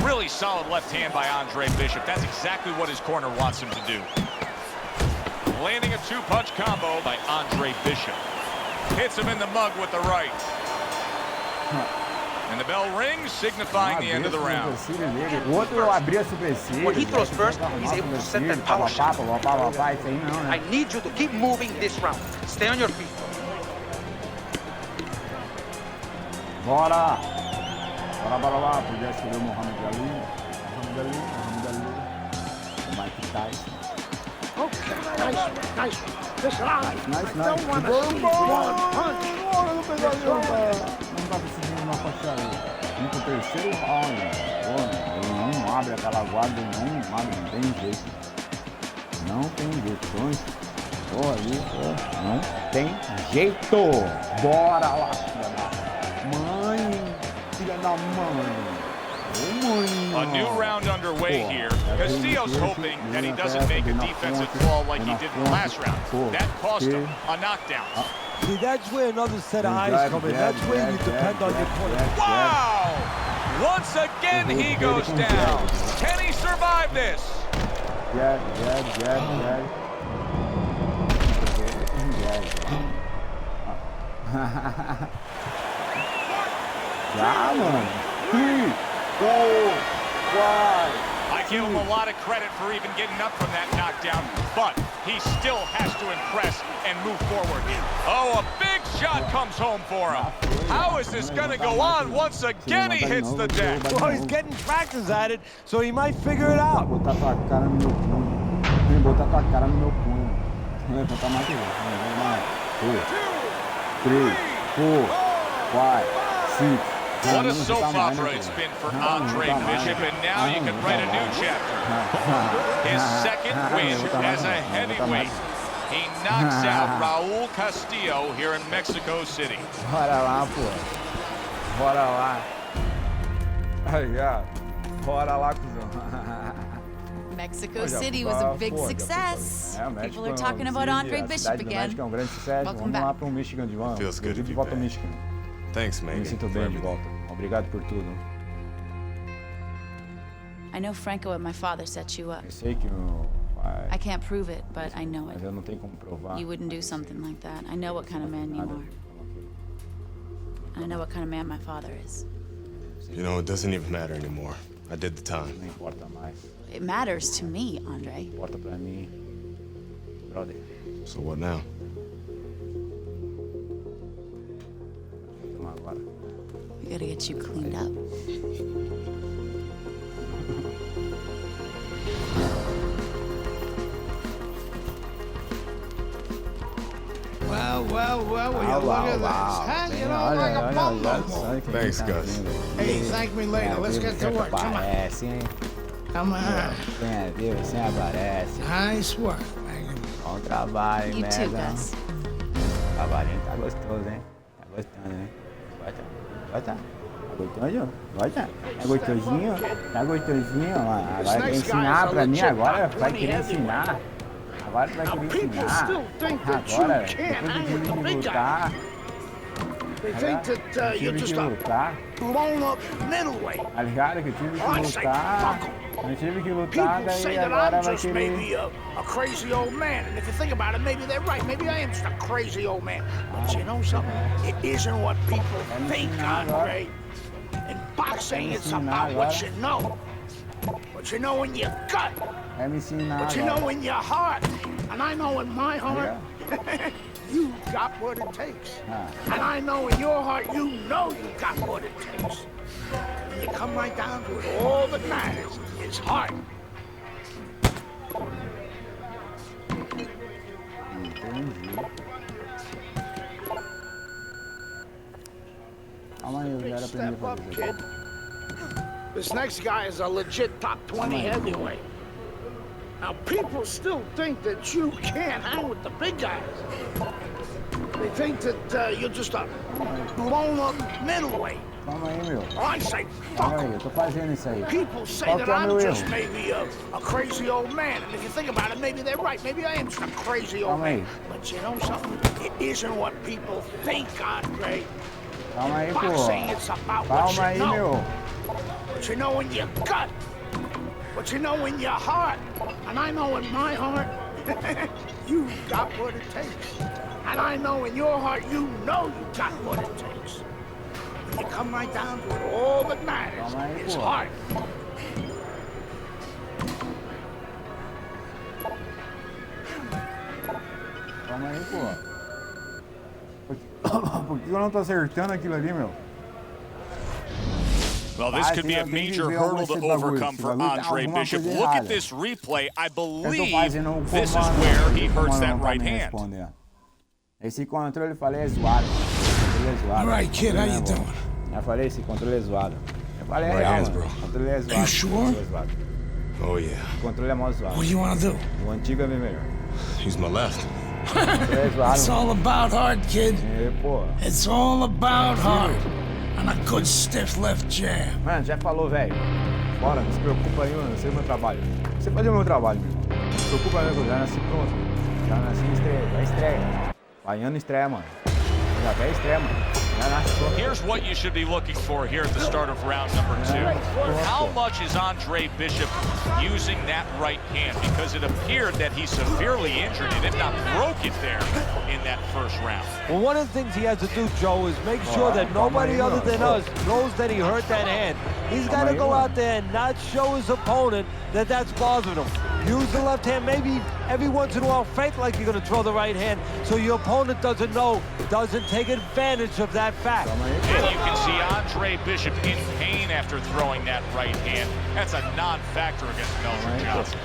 Really solid left hand by Andre Bishop. That's exactly what his corner wants him to do. Landing a 2-punch combo by Andre Bishop. Hits him in the mug with the right. And the bell rings, signifying the end of the round. When he throws first, he's able to set that power shot. I need you to keep moving this round. Stay on your feet. Bora! Bora. Podia escolher o Muhammad Ali. Mike Tyson. Okay, nice. This round, Nice. I don't want to see one punch. Não tá conseguindo uma parceria. No terceiro round, ele não abre aquela guarda, não tem jeito. Não tem jeito. Não tem jeito. Bora lá, filha da mãe. A new round underway here. Castillo's hoping that he doesn't make a defensive call like he did in the last round. That cost him a knockdown. See, that's where another set of eyes come in. That's where you depend on your opponent. Wow! Once again, he goes down. Can he survive this? Jab. Yeah, man. 3, 4, 5. I give him a lot of credit for even getting up from that knockdown, but he still has to impress and move forward. Oh, a big shot comes home for him. How is this going to go on? Once again, he hits the deck. Well, he's getting practice at it, so he might figure it out. Botar tua cara no meu punho. Levantar mais que 2, 3, 4, 5, What a soap opera it's been for Andre Bishop, and now you can write a new chapter. His second win as a heavyweight. He knocks out Raul Castillo here in Mexico City. Bora lá, pô. Bora lá. Aí, ó. Bora lá, cuzão. Mexico City was a big success. People are talking about Andre Bishop again. É um grande sucesso. Welcome Vamos lá back. para o Michigan de volta. Feels good to De be volta ao back. Michigan. Thanks, Megan. Me sinto bem de volta. Obrigado por tudo. I know Franco and my father set you up. Eu sei que meu pai... I can't prove it, but I know it. Mas eu não tenho como provar. You wouldn't do something like that. I know what kind of man you are. I know what kind of man my father is. You know, it doesn't even matter anymore. I did the time. Não importa mais. It matters to me, Andre. Importa pra mim. Brother. So what now? Agora. We gotta get you cleaned up. Well, will you look at this? Huh? You know, like a bum. Thanks, Gus. Hey, thank me later. Let's get to work. Come on. Come on. Vem ver, você aparece. Nice work, Megan. Bom trabalho, hein, You too, Megan. Gus. Trabalhinho tá gostoso, hein? Tá gostando, hein? Bota. Tá gostoso? Bota. Tá gostosinho? Tá gostosinho? Ó, agora quer ensinar pra mim agora? Vai querer ensinar? Agora tu vai querer ensinar? Agora, depois do time de lutar... They think that you're just a blown-up middleweight. Tá ligado? Que eu tive que I say, lutar. fuck 'em. Eu tive que lutar, People say daí that agora I'm vai just querer... maybe a crazy old man, and if you think about it, maybe they're right. Maybe I am just a crazy old man. But you know something? It isn't what people think, Andre. In boxing, it's about what you know. What you know in your gut. Vai me ensinar What you agora. know in your heart. And I know in my heart, you got what it takes. And I know in your heart, you know you got what it takes. When you come right down to it, all that matters is heart. Entendi. Calma aí, eu quero aprender a Step up, fazer isso. kid. This next guy is a legit top 20 heavyweight. Now, people still think that you can't hang with the big guys. They think that you're just a blown-up middleweight. Calma aí, meu. I say, Calma fuck aí, eu tô fazendo isso aí. People say Qual that que é o I'm meu just erro? maybe a crazy old man, and if you think about it, maybe they're right. Maybe I am just a crazy old Calma aí. man. But you know something? It isn't what people think, Andre. Calma aí, In pô. boxing, it's about Calma what aí, you know. meu. What you know in your gut. What you know in your heart. And I know in my heart, you got what it takes. And I know in your heart, you know you got what it takes. When you come right down to it, all that matters Calma aí, is pô. heart. Calma aí, pô. Por que eu não tô acertando aquilo ali, meu? Well, this could be a major hurdle to overcome for Andre Bishop. Look at this replay. I believe this is where he hurts that right hand. Esse controle eu falei é zoado. Controle é zoado. All right, kid, how you doing? Eu falei, esse controle é zoado. Eu falei, é Right real, hands, mano. bro. O controle é zoado. Are you sure? O controle é zoado. Oh, yeah. O controle é mó zoado. What do you want to do? O antigo é bem melhor. Use my left. O controle é zoado. It's all about heart, kid. É, pô. It's all about heart. And a good stiff left jab. Mano, já falou, velho. Bora, não se preocupa aí, mano. Eu sei o meu trabalho. Você faz o meu trabalho, meu irmão. Não se preocupa, né? Eu já nasci pronto. Já nasci estreia. Já estreia. Baiano estreia, mano. Já até estreia, mano. Já nasce pronto. Here's what you should be looking for here at the start of round number 2. How much is Andre Bishop using that right hand? Because it appeared that he severely injured it, if not broke it there in that first round. Well, one of the things he has to do, Joe, is make sure that nobody other than us knows that he hurt that hand. He's got to go out there and not show his opponent that that's bothering him. Use the left hand, maybe every once in a while fake like you're going to throw the right hand so your opponent doesn't know, doesn't take advantage of that fact. And you can see Andre Bishop in pain after throwing that right hand. That's a non-factor against Melvin Johnson.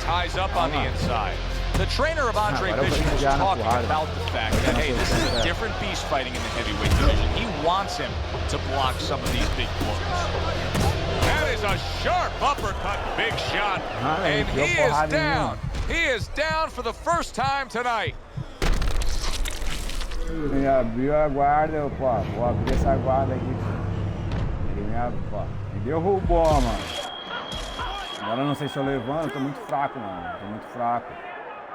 ties up on the inside. The trainer of Andre Bishop was talking about the fact that, hey, this is a different beast fighting in the heavyweight division. He wants him to block some of these big blows. That is a sharp uppercut, big shot. And he is down. He is down for the first time tonight. Ele abriu a guarda, pô. Vou abrir essa guarda aqui. Ele me abriu, pô. Me derrubou, mano. Agora eu não sei se eu levanto, tô muito fraco, mano. Tô muito fraco.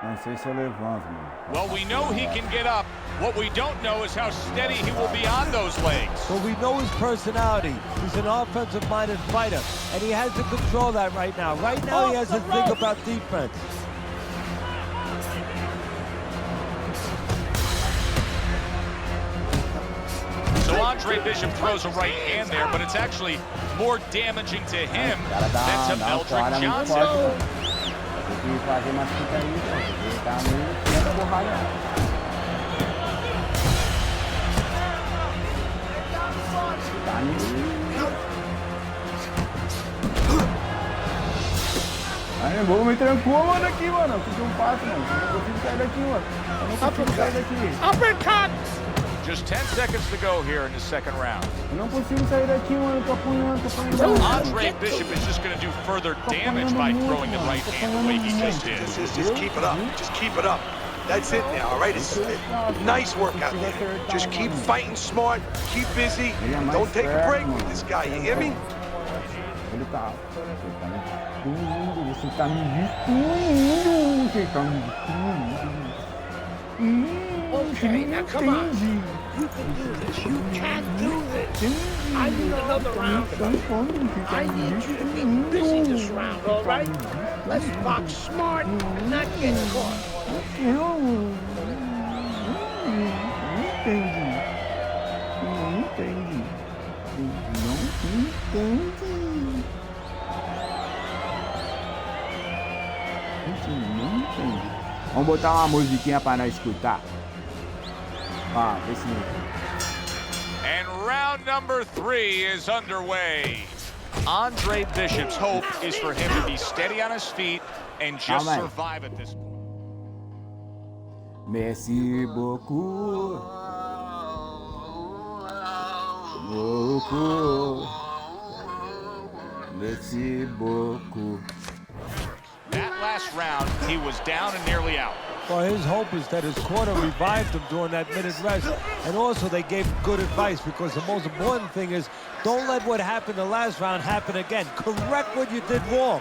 Não sei se eu levanto, mano. Well, we know he can get up. What we don't know is how steady he will be on those legs. But we know his personality. He's an offensive-minded fighter, and he has to control that right now. Right now, he has to think about defense. So Andre Bishop throws a right hand there, but it's actually more damaging to him than to Meldrick Johnson. Fazer mais fita aí, ele tá meio porrada. Tá aí, vou me trancou, mano, aqui, mano. Eu fiz passo, mano. Eu não consigo sair daqui, mano. Eu não consigo sair daqui. Uppercut! Just 10 seconds to go here in the second round. Eu não consigo sair daqui, mano. Tô apanhando. Andre Bishop is just going to do further damage by throwing the right hand the way he just did. Just keep it up. Just keep it up. That's it now, all right? It's nice work out there. Just keep fighting smart. Keep busy. Don't take a break with this guy. You hear me? Ele tá destruindo. Você tá me destruindo. Você tá me destruindo. Okay, now come on. You can do this. You can do this. I need another round. I need you to be busy this round, all right? Let's box smart and not get caught. Vamos botar uma musiquinha para nós escutar. Ah, vê se... And round number 3 is underway. Andre Bishop's hope is for him to be steady on his feet and just survive at this point. Merci beaucoup. Beaucoup. Merci beaucoup. That last round, he was down and nearly out. Well, his hope is that his corner revived him during that minute rest. And also they gave him good advice, because the most important thing is don't let what happened the last round happen again. Correct what you did wrong.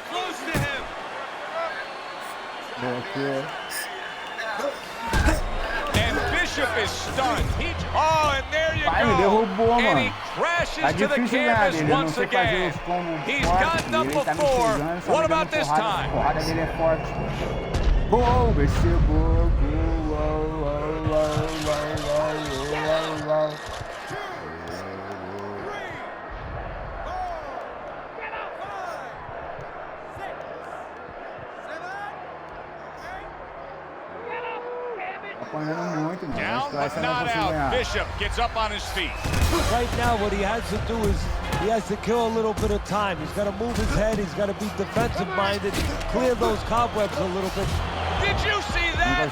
Close to him. And Bishop is stunned. And there you go. And he crashes to the canvas once again. He's gotten them before. What about this time? Oh, Down but not out. Bishop gets up on his feet. Right now, what he has to do is he has to kill a little bit of time. He's got to move his head. He's got to be defensive-minded, clear those cobwebs a little bit. Did you see that?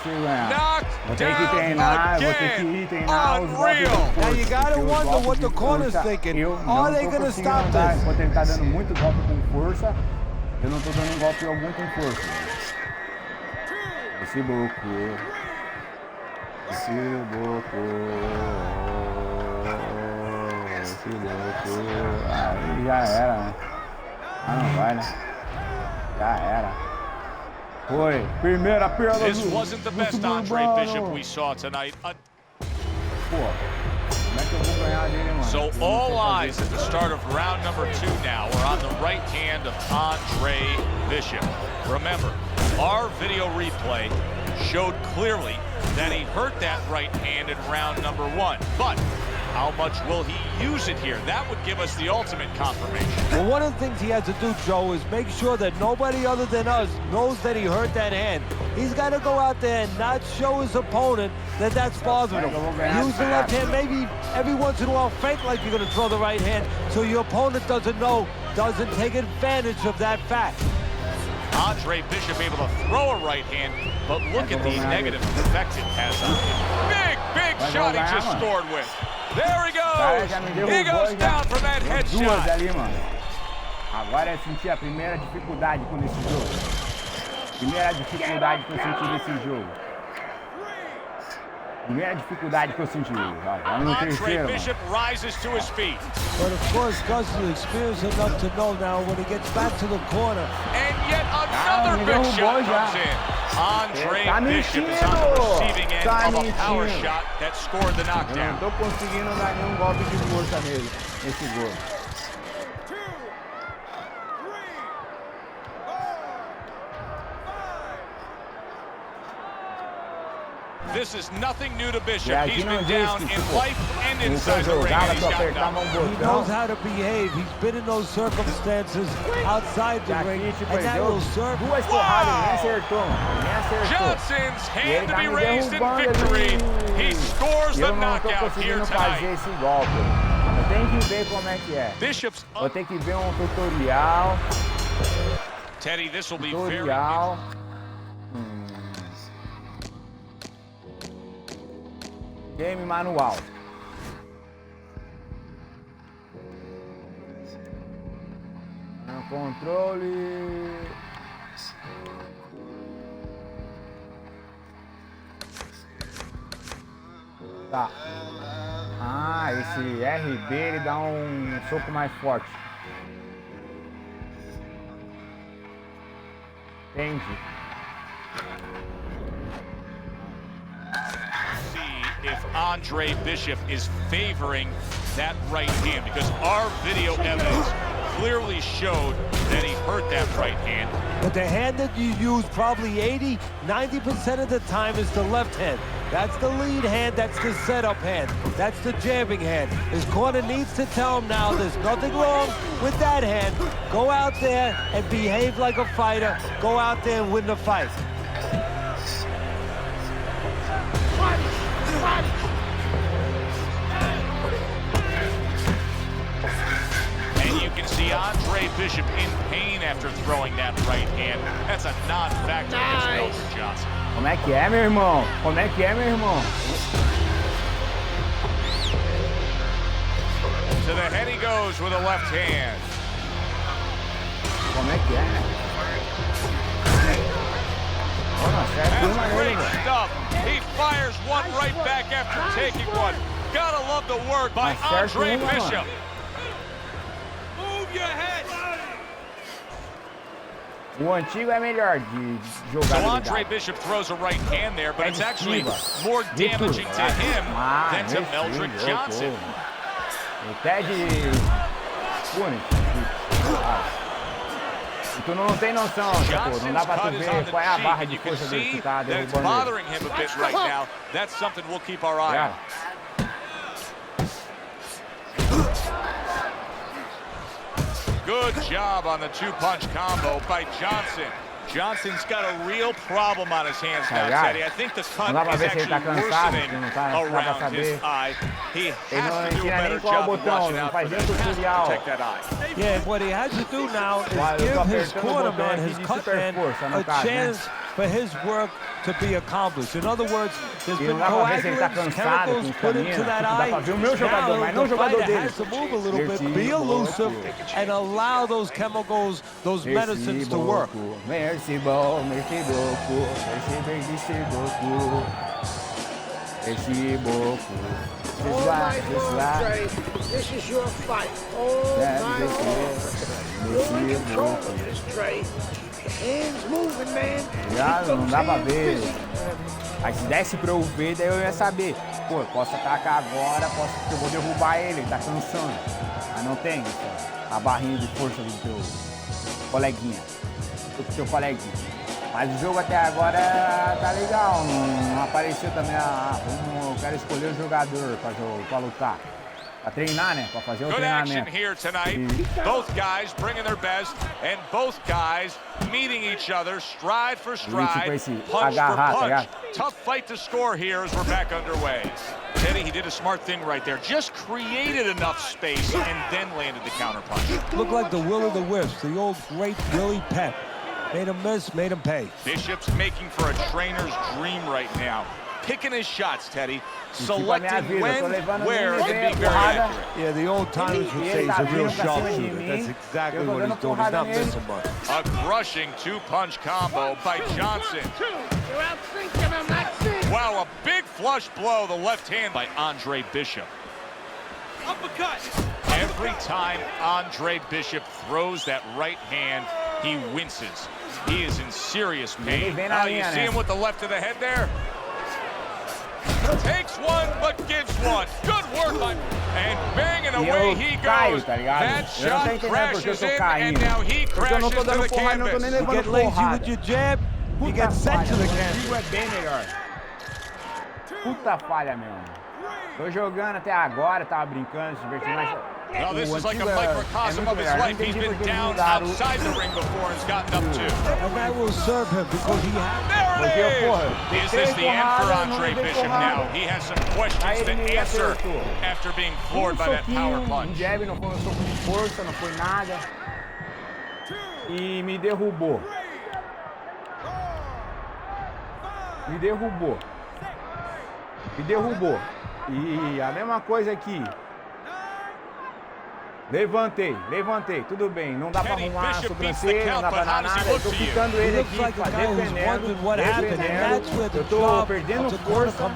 Knocked down again. Unreal. Now you got to wonder what the corner's thinking. Are they going to stop this? Enquanto ele tá dando muito golpe com força, eu não tô dando golpe algum com força. Esse boco. Esse boco. Esse boco. Aí já era, né? Ah, não vai, né? Já era. Foi. Primeira perda do... This wasn't the best Andre Bishop we saw tonight. So all eyes at the start of round number 2 now are on the right hand of Andre Bishop. Remember, our video replay showed clearly that he hurt that right hand in round number 1. But how much will he use it here? That would give us the ultimate confirmation. Well, one of the things he has to do, Joe, is make sure that nobody other than us knows that he hurt that hand. He's got to go out there and not show his opponent that that's bothering him. Use the left hand, maybe every once in a while fake like you're going to throw the right hand so your opponent doesn't know, doesn't take advantage of that fact. Andre Bishop able to throw a right hand, but look at the negative effect it has on him. Big shot he just scored with. There he goes. He goes down from that headshot. Ali, mano. Agora é sentir a primeira dificuldade com esse jogo. Primeira dificuldade que eu senti nesse jogo. Primeira dificuldade que eu senti. Vamos no terceiro. Bishop rises to his feet. But of course, Gus is experienced enough to know now when he gets back to the corner. And yet another big shot comes in. Andre Bishop is on the receiving end of a power shot that scored the knockdown. Não tô conseguindo dar nenhum golpe de força nele, nesse gol. This is nothing new to Bishop. He's been down in life and inside the ring. He's gotten up. He knows how to behave. He's been in those circumstances outside the ring, and that will serve him. Johnson's hand to be raised in victory. He scores the knockout here tonight. Eu tenho que ver como é que é. Bishop's. Eu tenho que ver tutorial. Teddy, this will be very. Game manual. Controle. Tá. Ah, esse RB ele dá um soco mais forte. Entendi. If Andre Bishop is favoring that right hand, because our video evidence clearly showed that he hurt that right hand. But the hand that you use probably 80–90% of the time is the left hand. That's the lead hand, that's the setup hand, that's the jabbing hand. His corner needs to tell him now there's nothing wrong with that hand. Go out there and behave like a fighter. Go out there and win the fight. And you can see Andre Bishop in pain after throwing that right hand. That's a non-factor against Elgin Johnson. Como é que é, meu irmão? Como é que é, meu irmão? To the head he goes with a left hand. Como é que é? That's great stuff. He fires one right back after taking one. Gotta love the work by Andre Bishop. Move your head. O antigo é melhor de jogar. So Andre Bishop throws a right hand there, but it's actually more damaging to him than to Meldrick Johnson. O Ted tu não tem noção, tipo, não dá pra tu ver qual é a barra de força dele que tá derrubando bothering him a bit right now. That's something we'll keep our eye on. Good job on the two-punch combo by Johnson. Johnson's got a real problem on his hands now, Teddy. I think the cut is actually worsening around his eye. He has to do a better job of watching out for that. He has to protect that eye. Yeah, what he has to do now is give his corner man, his cut man, a chance for his work to be accomplished. In other words, there's been coagulants, chemicals put into that eye. Now the fighter has to move a little bit, be elusive, and allow those chemicals, those medicines to work. Merci beaucoup, merci beaucoup, merci beaucoup, merci beaucoup. All right, Andre, this is your fight. All night long. You're in control of this, Trey. Hands moving, man. Já não dá pra ver. Aí se desse pra eu ver, daí eu ia saber. Pô, eu posso atacar agora, eu vou derrubar ele tá cansando. Mas não tem a barrinha de força do teu coleguinha. Do teu coleguinha. Mas o jogo até agora tá legal. Não apareceu também eu quero escolher o jogador pra lutar. Pra treinar, né? Pra fazer o treinamento. Good action here tonight. Both guys bringing their best, and both guys meeting each other stride for stride, punch for punch. Tough fight to score here as we're back underway. Teddy, he did a smart thing right there. Just created enough space and then landed the counterpunch. Looked like the will of the wisps, the old great Willie Pep. Made him miss, made him pay. Bishop's making for a trainer's dream right now. Picking his shots, Teddy. Selecting when, where, and being very accurate. Yeah, the old timers would say he's a real sharpshooter. That's exactly what he's doing. He's not missing much. A crushing two-punch combo by Johnson. Wow, a big flush blow, the left hand by Andre Bishop. Uppercut. Every time Andre Bishop throws that right hand, he winces. He is in serious pain. Oh, you see him with the left of the head there? Takes one, but gives one. Good work by... And banging away he goes. That shot crashes in, and now he crashes to the canvas. You get lazy with your jab, you get sent to the canvas. Comigo é bem melhor. Puta falha, meu. Tô jogando até agora, tava brincando, se divertindo, mas... Well, this is like a microcosm of his life. He's been down outside the ring before and gotten up too. And that will serve him because he has... There it is! Is this the end for Andre Bishop now? He has some questions to answer after being floored by that power punch. Jab não foi um soco de força, não foi nada. E me derrubou. Me derrubou. Me derrubou. E a mesma coisa aqui. Levantei, levantei, tudo bem, não dá pra arrumar a sobrancelha, não dá pra dar nada, eu tô ficando ele aqui, defendendo, eu tô perdendo força.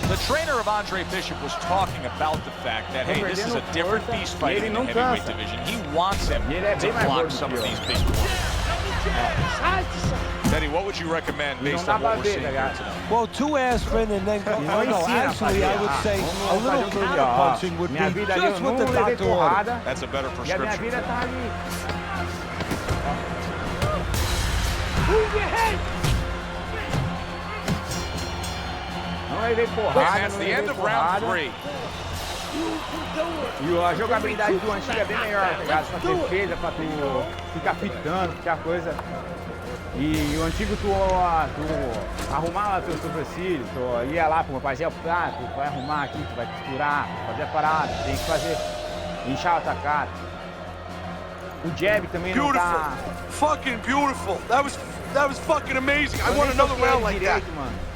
The trainer of Andre Bishop was talking about the fact that, hey, this is a different beast fight in the heavyweight division. He wants him to block some of these big ones. Teddy, what would you recommend based on what we're seeing here tonight? Well, 2 aspirin and then go. No, actually, I would say a little counter-punching would be just what the doctor ordered. That's a better prescription. Move your head! Não levei porrada, that's the end of round 3. E a jogabilidade do antigo é bem melhor, tá ligado? Pra defesa, pra tu ficar fitando, ficar coisa. E o antigo tu arrumava teu sobrancelho, tu ia lá pro meu parceiro, tu vai arrumar aqui, tu vai costurar, fazer a parada, tem que fazer, inchar a atacada. O jab também não tá... Fucking beautiful! That was fucking amazing! I want another round like that!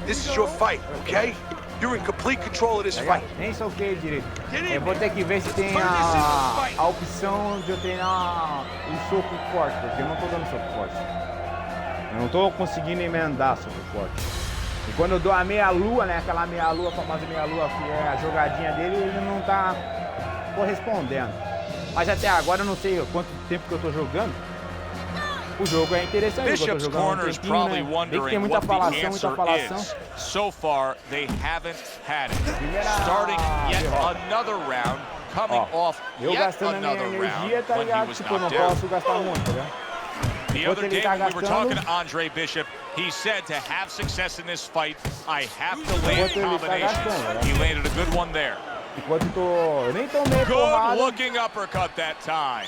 This is your fight, okay? You're in complete control of this fight. Nem soquei direito. Eu vou ter que ver se tem a opção de eu treinar um soco forte, porque eu não tô dando soco forte. Eu não tô conseguindo emendar soco forte. E quando eu dou a meia-lua, né, aquela meia-lua, a famosa meia-lua, que é a jogadinha dele, ele não tá correspondendo. Mas até agora eu não sei quanto tempo que eu tô jogando. O jogo é interessante. Bishop's corner is probably wondering what the answer is. So far, they haven't had it. Starting yet another round, coming off yet another round when he was knocked down. The other day when we were talking to Andre Bishop, he said to have success in this fight, I have to land combinations. He landed a good one there. Good looking uppercut that time.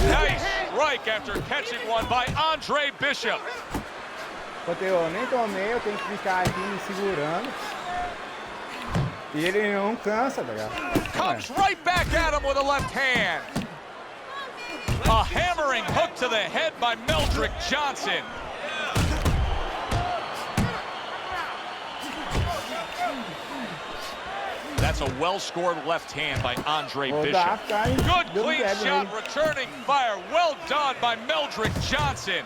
Nice strike after catching one by Andre Bishop. Enquanto eu nem tomei, eu tenho que ficar aqui me segurando. E ele não cansa, tá ligado? Comes right back at him with a left hand. A hammering hook to the head by Meldrick Johnson. That's a well-scored left hand by Andre Bishop. Good clean shot, returning fire. Well done by Meldrick Johnson.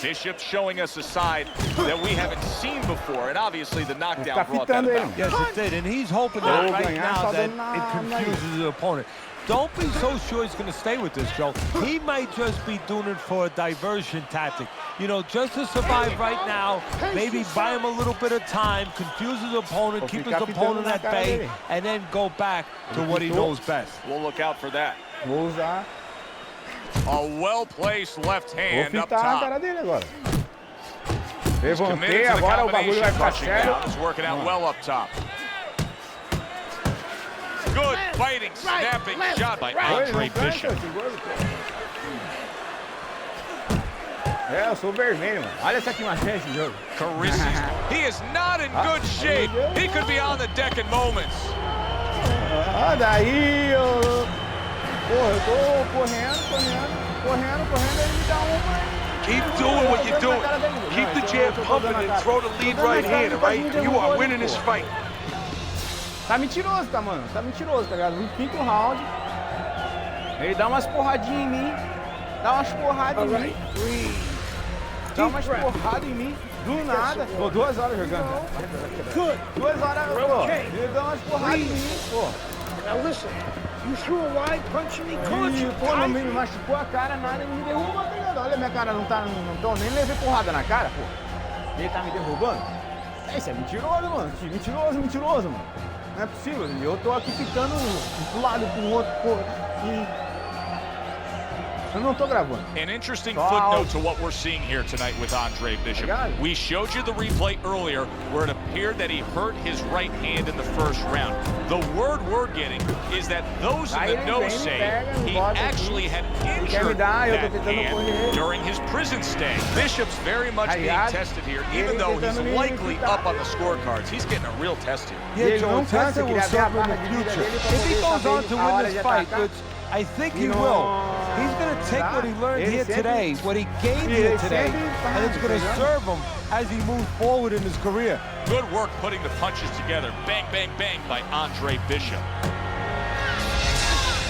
Bishop showing us a side that we haven't seen before, and obviously the knockdown brought that about. Yes, it did, and he's hoping that right now that it confuses the opponent. Don't be so sure he's going to stay with this, Joe. He might just be doing it for a diversion tactic. You know, just to survive right now, maybe buy him a little bit of time, confuse his opponent, keep his opponent at bay, and then go back to what he knows best. We'll look out for that. A well-placed left hand up top. Levantei, agora o bagulho vai ficar sério. He's working out well up top. Good fighting, snapping shot by Andre Bishop. É, eu sou vermelho, mano. Olha essa aqui, maçã, esse jogo. He is not in good shape. He could be on the deck in moments. Daí, Porra, eu tô correndo, ele me dá uma aí. Keep doing what you're doing. Keep the jab pumping and throw the lead right hand, right? You are winning this fight. Tá mentiroso, tá, mano? Tá mentiroso, tá ligado? No quinto round, ele dá umas porradinhas em mim. Dá umas porradas em mim. Dá umas porradas em mim. Do nada. Pô, 2 horas jogando. 2 horas, pô. Ele dá umas porradas em mim, pô. Now listen, you threw a wide punch and he caught you. Pô, não me machucou a cara, nada, não me derrubou, tá ligado? Olha, minha cara não tá, nem levei porrada na cara, pô. Ele tá me derrubando? Isso é mentiroso, mano. Mentiroso, mano. Não é possível, eu tô aqui ficando pro lado, pro outro, pô. Eu não tô gravando. An interesting footnote to what we're seeing here tonight with Andre Bishop. We showed you the replay earlier where it appeared that he hurt his right hand in the first round. The word we're getting is that those in the know say he actually had injured that hand during his prison stay. Bishop's very much being tested here, even though he's likely up on the scorecards. He's getting a real test here. Yeah, Joe, testing will serve him in the future. If he goes on to win this fight, which I think he will, he's going to take what he learned here today, what he gained here today, and it's going to serve him as he moves forward in his career. Good work putting the punches together. Bang, bang, bang by Andre Bishop.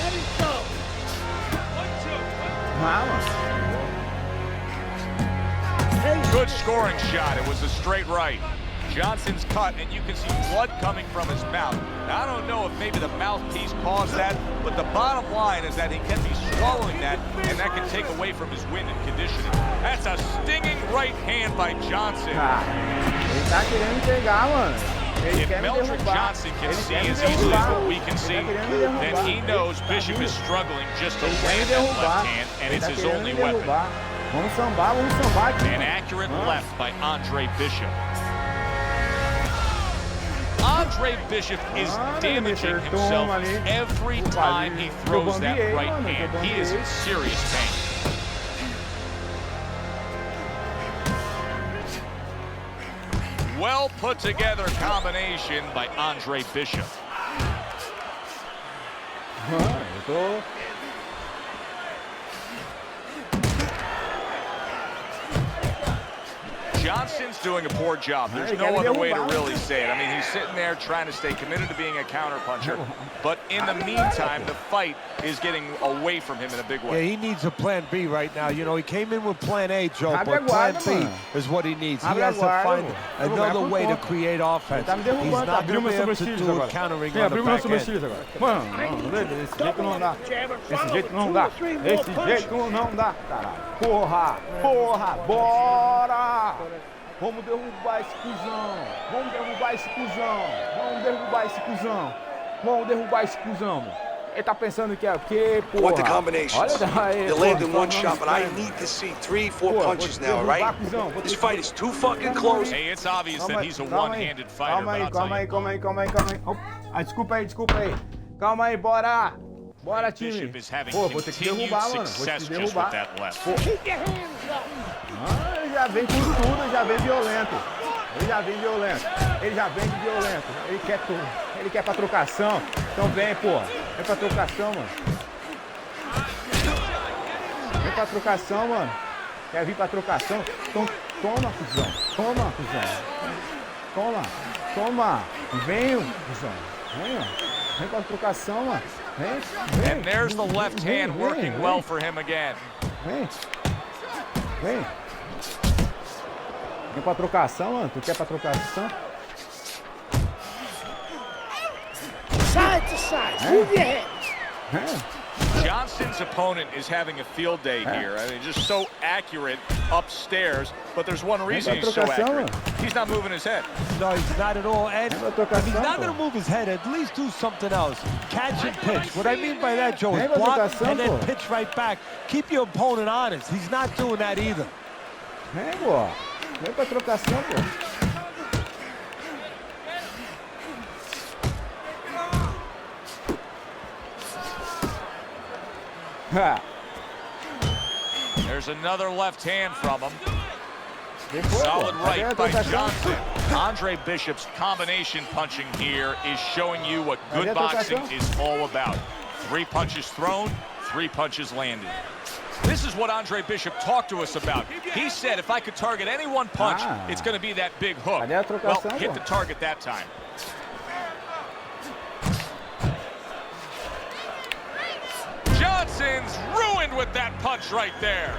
Let it go. 1, 2. Good scoring shot. It was a straight right. Johnson's cut, and you can see blood coming from his mouth. Now, I don't know if maybe the mouthpiece caused that, but the bottom line is that he can be swallowing that, and that can take away from his wind and conditioning. That's a stinging right hand by Johnson. Ele tá querendo pegar, mano. If Meldrick Johnson can see as easily as what we can see, then he knows Bishop is struggling just to land that left hand, and it's his only weapon. Vamos sambar aqui. An accurate left by Andre Bishop. Andre Bishop is damaging himself every time he throws that right hand. He is in serious pain. Well put together combination by Andre Bishop. Johnson's doing a poor job. There's no other way to really say it. I mean, he's sitting there trying to stay committed to being a counterpuncher, but in the meantime, the fight is getting away from him in a big way. Yeah, he needs a plan B right now. You know, he came in with plan A, Joe, but plan B is what he needs. He has to find another way to create offense. He's not going to be able to do it countering on the back end. Mano, desse jeito não dá. Desse jeito não dá. Desse jeito não dá, cara. Porra, bora! Vamos derrubar esse cuzão. Vamos derrubar esse cuzão. Ele tá pensando que é o quê, porra? What the combinations? They landed in one shot, but I need to see 3, 4 punches now, right? This fight is too fucking close. Hey, it's obvious that he's a one-handed fighter. Calma aí. Ah, desculpa aí. Calma aí, bora, time. Bishop is having Pô, vou ter que derrubar, mano. Vou te derrubar. Keep your hands up. Ele já vem com tudo, já vem violento. Ele já vem de violento. Ele quer tudo. Ele quer pra trocação. Então vem, pô. Vem pra trocação, mano. Quer vir pra trocação? Então toma, cuzão. Toma. Vem, cuzão. Vem pra trocação, mano. Vem. And there's the left hand working well for him again. Vem pra trocação, mano. Tu quer pra trocação? Side to side. Move your head. Johnson's opponent is having a field day here. I mean, just so accurate upstairs, but there's one reason he's so accurate. He's not moving his head. No, he's not at all. And if he's not going to move his head, at least do something else. Catch and pitch. What I mean by that, Joe, is block and then pitch right back. Keep your opponent honest. He's not doing that either. Vem pra trocação, pô. There's another left hand from him. Solid right by Johnson. Andre Bishop's combination punching here is showing you what good boxing is all about. 3 punches thrown, 3 punches landed. This is what Andre Bishop talked to us about. He said if I could target any one punch, it's going to be that big hook. Well, hit the target that time. Johnson's ruined with that punch right there.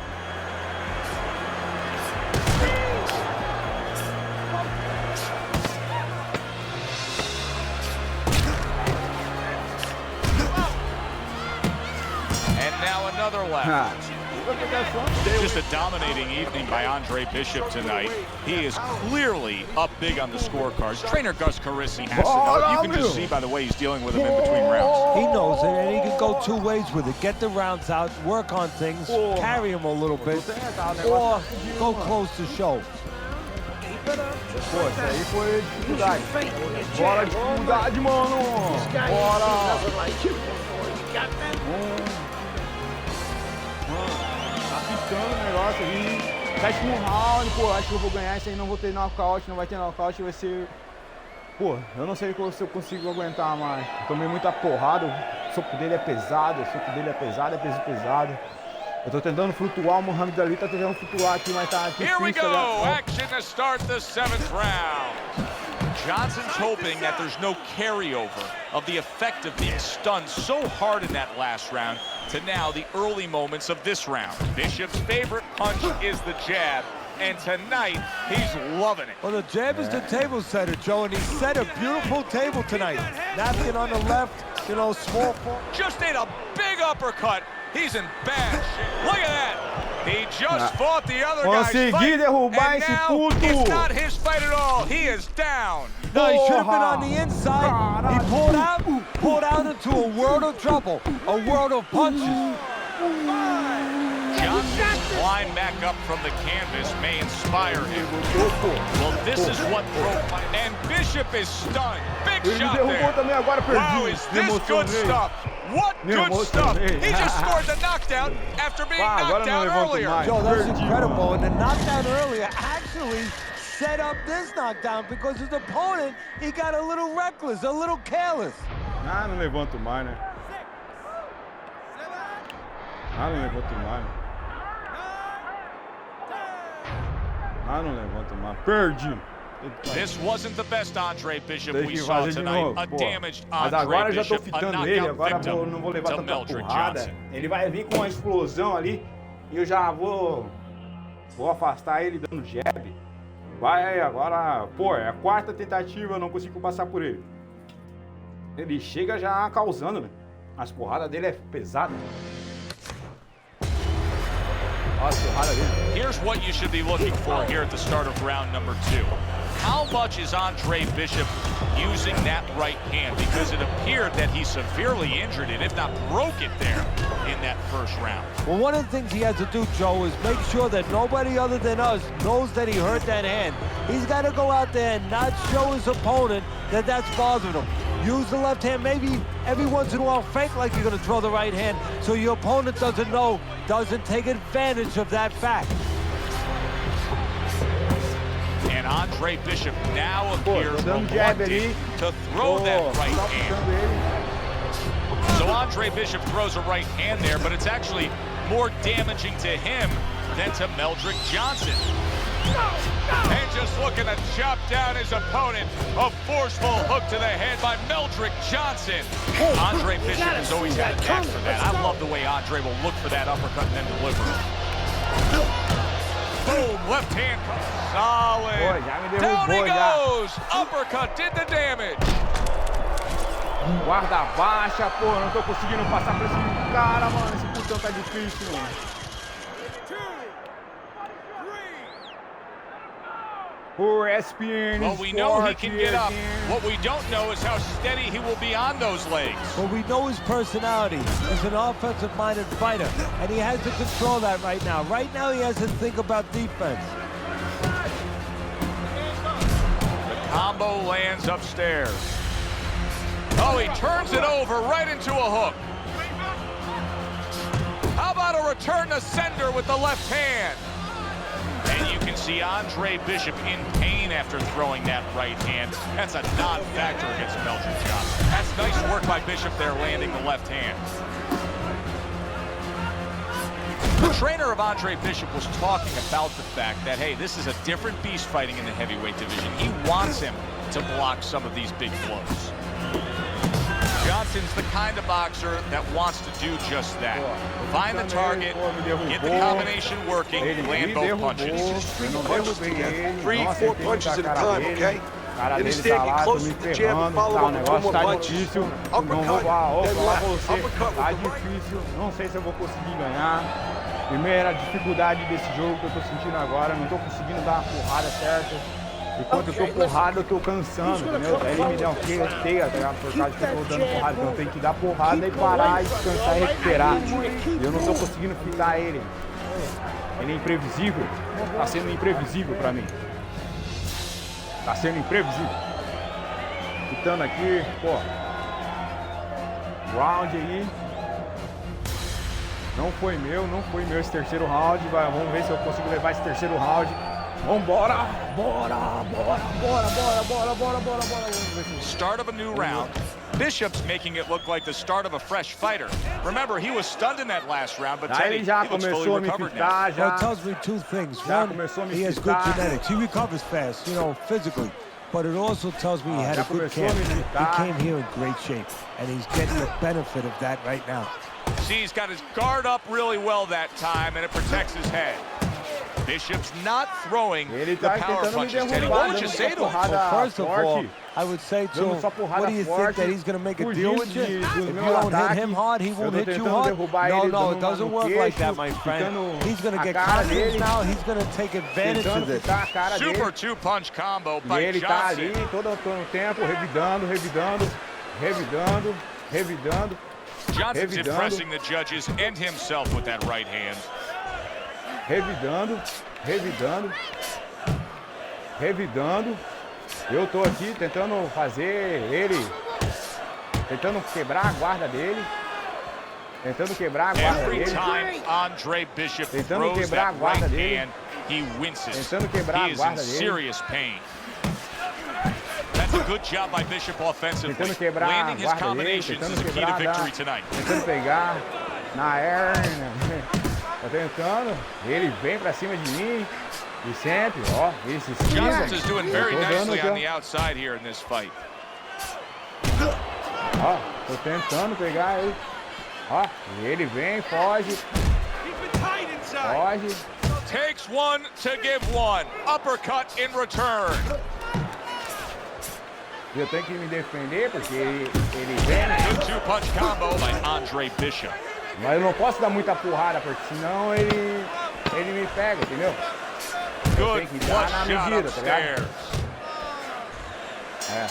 And now another left. Just a dominating evening by Andre Bishop tonight. He is clearly up big on the scorecards. Trainer Gus Carisi has to know. You can just see by the way he's dealing with him in between rounds. He knows it, and he can go 2 ways with it. Get the rounds out, work on things, carry him a little bit, or go close to show. Pô, isso aí foi dificuldade. Bora dificuldade, mano. Bora. Tá ficando o negócio aí. 7º round, pô, acho que eu vou ganhar isso aí, não vou ter nocaute, não vai ter nocaute, vai ser... Pô, eu não sei se eu consigo aguentar mais. Eu tomei muita porrada, o soco dele é pesado, é peso pesado. Eu tô tentando flutuar, o Muhammad Ali tá tentando flutuar aqui, mas tá difícil. Here we go, action to start the 7th round. Johnson's hoping that there's no carryover of the effect of being stunned so hard in that last round to now the early moments of this round. Bishop's favorite punch is the jab, and tonight he's loving it. Well, the jab is the table setter, Joe, and he set a beautiful table tonight. Napkin on the left, you know, small. Just ate a big uppercut. He's in bad shape. Look at that. He just fought the other guy's fight, derrubar and esse now puto. it's not his fight at all. He is down. No, he should have been on the inside. He pulled out into a world of trouble, a world of punches. Johnson's climb back up from the canvas may inspire him. Well, this is what broke my... And Bishop is stunned. Big shot there. Wow, is this good stuff? What good stuff. He just scored the knockdown after being knocked down earlier. Joe, that's incredible. And the knockdown earlier actually set up this knockdown because his opponent, he got a little reckless, a little careless. Ah, não levanto mais, né? Ah, não levanto mais. Ah, não levanto mais. Perdi. This wasn't the best Andre Bishop we saw tonight. A damaged Andre Bishop, a knockout victim não vou levar to tanta Meldrick porrada. Johnson. Ele vai vir com uma explosão ali e eu já vou afastar ele dando jab. Vai agora, pô, é a 4ª tentativa, eu não consigo passar por ele. Ele chega já causando, né? As porradas dele é pesada. Here's what you should be looking for here at the start of round number 2. How much is Andre Bishop using that right hand? Because it appeared that he severely injured it, if not broke it there in that first round. Well, one of the things he has to do, Joe, is make sure that nobody other than us knows that he hurt that hand. He's got to go out there and not show his opponent that that's bothering him. Use the left hand, maybe every once in a while fake like you're going to throw the right hand so your opponent doesn't know, doesn't take advantage of that fact. And Andre Bishop now appears reluctant to throw that right hand. So Andre Bishop throws a right hand there, but it's actually more damaging to him than to Meldrick Johnson. And just looking to chop down his opponent. A forceful hook to the head by Meldrick Johnson. Andre Bishop has always had a knack for that. I love the way Andre will look for that uppercut and then deliver it. Boom, left hand comes solid. Down he goes. Uppercut did the damage. Guarda baixa, pô, não tô conseguindo passar pra esse cara, mano. Esse putão tá difícil, mano. For ESPN well, we know he can get up. What we don't know is how steady he will be on those legs. Well, we know his personality. He's an offensive-minded fighter, and he has to control that right now. Right now, he has to think about defense. The combo lands upstairs. Oh, he turns it over right into a hook. How about a return to sender with the left hand? And you can see Andre Bishop in pain after throwing that right hand. That's a non-factor against Meldrick Johnson. That's nice work by Bishop there, landing the left hand. The trainer of Andre Bishop was talking about the fact that, hey, this is a different beast fighting in the heavyweight division. He wants him to block some of these big blows. Johnson's the kind of boxer that wants to do just that. Find the target, get the combination working, land both punches. Punches together. 3, 4 punches at a time, okay? Understand, get close to the jab and follow up with 2 more punches. Uppercut, then left. Uppercut Tá with the right. difícil, não sei se eu vou conseguir ganhar. Primeira dificuldade desse jogo que eu tô sentindo agora, não tô conseguindo dar uma porrada certa. E quando eu tô porrada, eu tô cansando, entendeu? Aí ele me dá um queia, tá? Por causa que eu tô dando porrada, então eu tenho que dar porrada e parar, e descansar e recuperar. E eu não tô conseguindo fitar ele. Ele é imprevisível, tá sendo imprevisível pra mim. Tá sendo imprevisível. Ficando aqui, pô. Round aí. Não foi meu esse terceiro round. Vamos ver se eu consigo levar esse terceiro round. Vambora! Bora! Start of a new round. Bishop's making it look like the start of a fresh fighter. Remember, he was stunned in that last round, but Teddy, he looks fully recovered now. Well, it tells me 2 things. One, he has good genetics. He recovers fast, you know, physically. But it also tells me he had a good camp. He came here in great shape, and he's getting the benefit of that right now. See, he's got his guard up really well that time, and it protects his head. Bishop's not throwing the power punches, Teddy. What would you say to him? Well, first of all, I would say to him, what do you think, that he's going to make a deal with you? If you don't hit him hard, he won't hit you hard? No, it doesn't work like that, my friend. He's going to get confidence now. He's going to take advantage of this. Super 2-punch combo by Johnson. Ele tá ali todo o tempo, revidando. Johnson's impressing the judges and himself with that right hand. Revidando. Eu tô aqui tentando fazer ele, tentando quebrar a guarda dele. Every time Andre Bishop throws that right hand, he winces. He is in serious pain. That's a good job by Bishop offensively. Landing his combinations is a key to victory tonight. Tentando pegar na hernia. Tá tentando, ele vem pra cima de mim e sempre, ó, esse Johnson is doing very nicely on the outside here in this fight. Ó, tô tentando pegar ele. Ó, ele vem, foge. Takes one to give one. Uppercut in return. Eu tenho que me defender porque ele vem. Good 2-punch combo by Andre Bishop. Mas eu não posso dar muita porrada, porque senão ele me pega, entendeu? Eu tenho que dar na medida, tá ligado? É.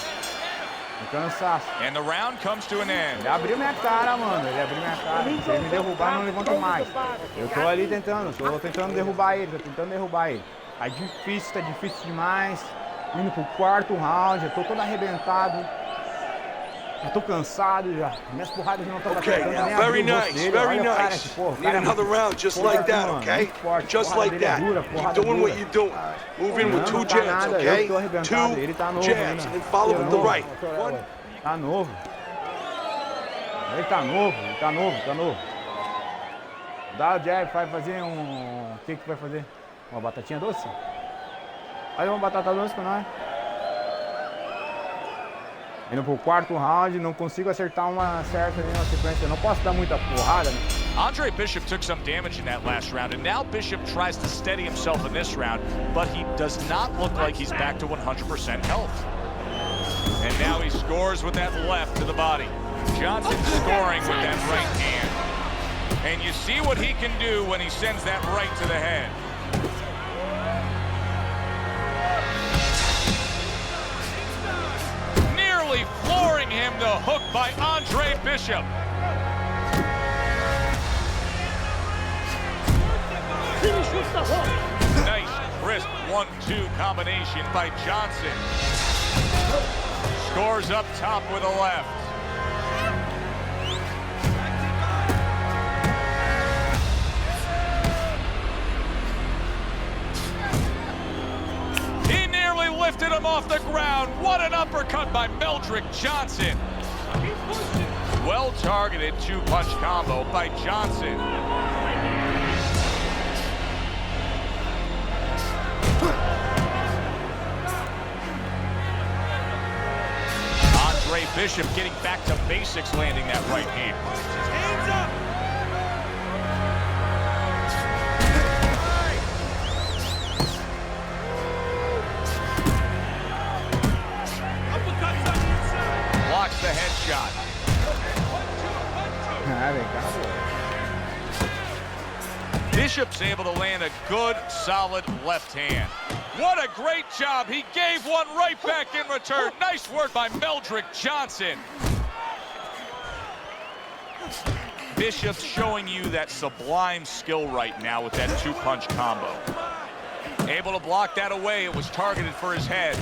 Um cansaço. And the round comes to an end. Ele abriu minha cara, mano. Se ele me derrubar, eu não levanto mais. Eu tô ali tentando derrubar ele, Tá difícil demais. Indo pro 4º round, eu tô todo arrebentado. Eu tô cansado já. Minhas porradas não estão Okay, now very nice. Need another round just like that, okay? Just like that. Keep doing what you're doing. Move in with 2 jabs, okay? 2 jabs, and then follow with the right. Tá novo. Ele tá novo. Dá o jab, vai fazer um... O que vai fazer? Uma batatinha doce? Faz uma batata doce pra nós. Indo pro 4º round, não consigo acertar uma certa na sequência. Eu não posso dar muita porrada. Andre Bishop took some damage in that last round, and now Bishop tries to steady himself in this round, but he does not look like he's back to 100% health. And now he scores with that left to the body. Johnson scoring with that right hand. And you see what he can do when he sends that right to the head. Flooring him to hook by Andre Bishop. Finish with the hook. Nice, crisp 1-2 combination by Johnson. Scores up top with a left. Lifted him off the ground. What an uppercut by Meldrick Johnson. Well targeted 2-punch combo by Johnson. Bishop getting back to basics, landing that right hand. Hands up! Blocks the headshot. Bishop's able to land a good, solid left hand. What a great job. He gave one right back in return. Nice work by Meldrick Johnson. Bishop showing you that sublime skill right now with that two-punch combo. Able to block that away. It was targeted for his head.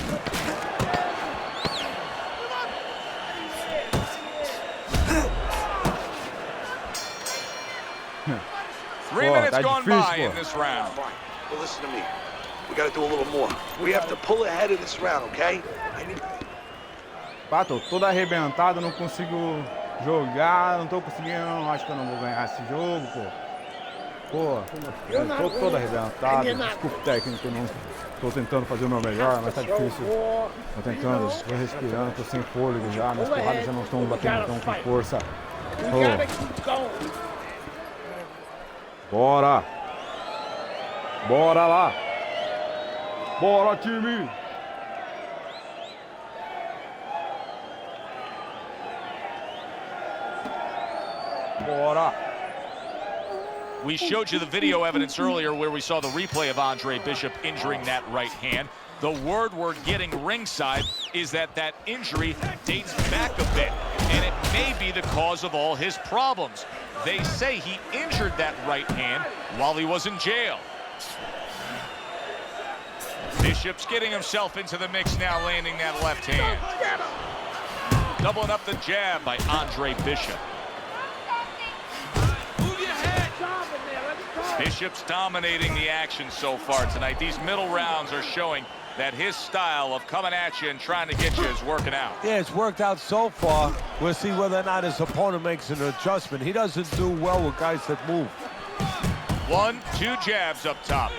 Three minutes gone by in this round. Fine. Well, listen to me. We got to do a little more. We have to pull ahead of this round, okay? Pá, tô todo arrebentado, não consigo jogar, não tô conseguindo, acho que eu não vou ganhar esse jogo, pô. Pô, eu tô todo arrebentado, desculpa o técnico, não tô tentando fazer o meu melhor, mas tá difícil. Tô tentando, tô respirando, tô sem fôlego já, minhas porradas já não estão batendo tão com força. Bora! Bora lá! Bora, time! Bora! We showed you the video evidence earlier where we saw the replay of Andre Bishop injuring that right hand. The word we're getting ringside is that that injury dates back a bit, and it may be the cause of all his problems. They say he injured that right hand while he was in jail. Bishop's getting himself into the mix now, landing that left hand. Doubling up the jab by Andre Bishop. Bishop's dominating the action so far tonight. These middle rounds are showing that his style of coming at you and trying to get you is working out. Yeah, it's worked out so far. We'll see whether or not his opponent makes an adjustment. He doesn't do well with guys that move. 1-2 jabs up top.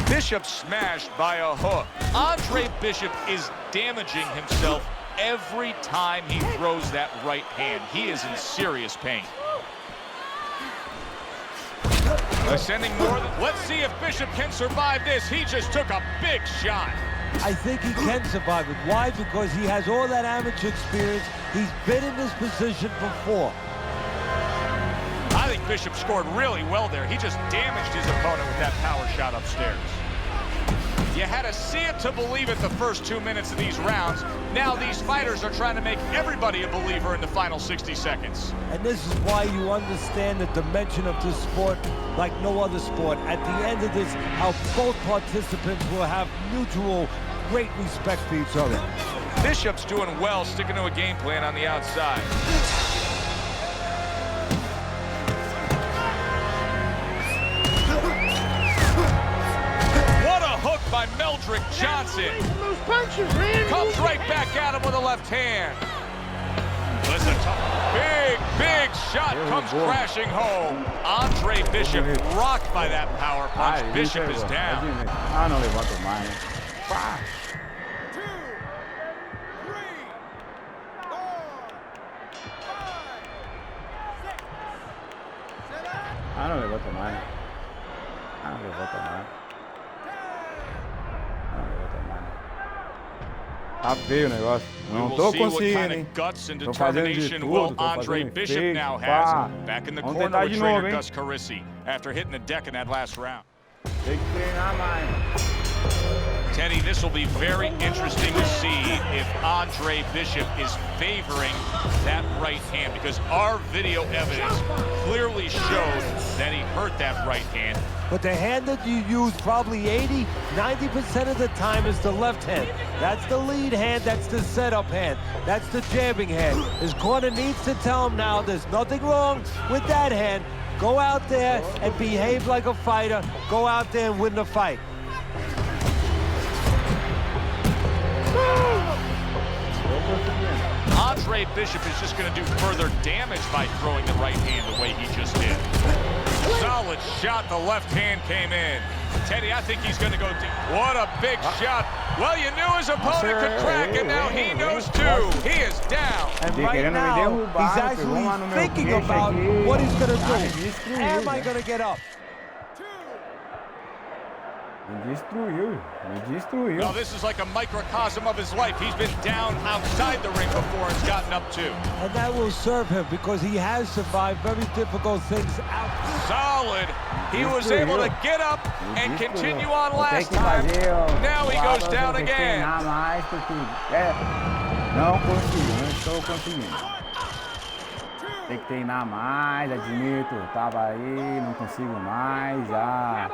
Bishop smashed by a hook. Andre Bishop is damaging himself every time he throws that right hand. He is in serious pain. Ascending more than, let's see if Bishop can survive this. He just took a big shot. I think he can survive it. Why? Because he has all that amateur experience. He's been in this position before. I think Bishop scored really well there. He just damaged his opponent with that power shot upstairs. You had to see it to believe it the first 2 minutes of these rounds. Now these fighters are trying to make everybody a believer in the final 60 seconds. And this is why you understand the dimension of this sport like no other sport. At the end of this, how both participants will have mutual great respect for each other. Bishop's doing well, sticking to a game plan on the outside. By Meldrick Johnson. Comes right back at him with a left hand. Listen, big shot comes crashing home. Andre Bishop rocked by that power punch. Bishop is down. Ah, não levanta mais. Pá. Ah, não levanta mais. Ah, não levanta mais. Tá feio o negócio. Não tô conseguindo, hein? Tô fazendo de tudo, tô fazendo feio. Pá. Vamos tentar de novo, hein? After hitting the deck in that last round. Tem que treinar mais. Teddy, this will be very interesting to see if Andre Bishop is favoring that right hand, because our video evidence clearly showed that he hurt that right hand. But the hand that you use probably 80–90% of the time is the left hand. That's the lead hand, that's the setup hand, that's the jabbing hand. His corner needs to tell him now there's nothing wrong with that hand. Go out there and behave like a fighter. Go out there and win the fight. Andre Bishop is just going to do further damage by throwing the right hand the way he just did. Solid shot. The left hand came in. Teddy, I think he's going to go deep. What a big shot. Well, you knew his opponent could crack, and now he knows too. He is down. And right now, he's actually thinking about what he's going to do. Am I going to get up? Me destruiu. No, this is like a microcosm of his life. He's been down outside the ring before and gotten up too. And that will serve him because he has survived very difficult things out. Solid. He was able to get up and continue on last time. Now he goes down again. Não estou conseguindo. Tem que treinar mais, admito. Tava aí, não consigo mais, já.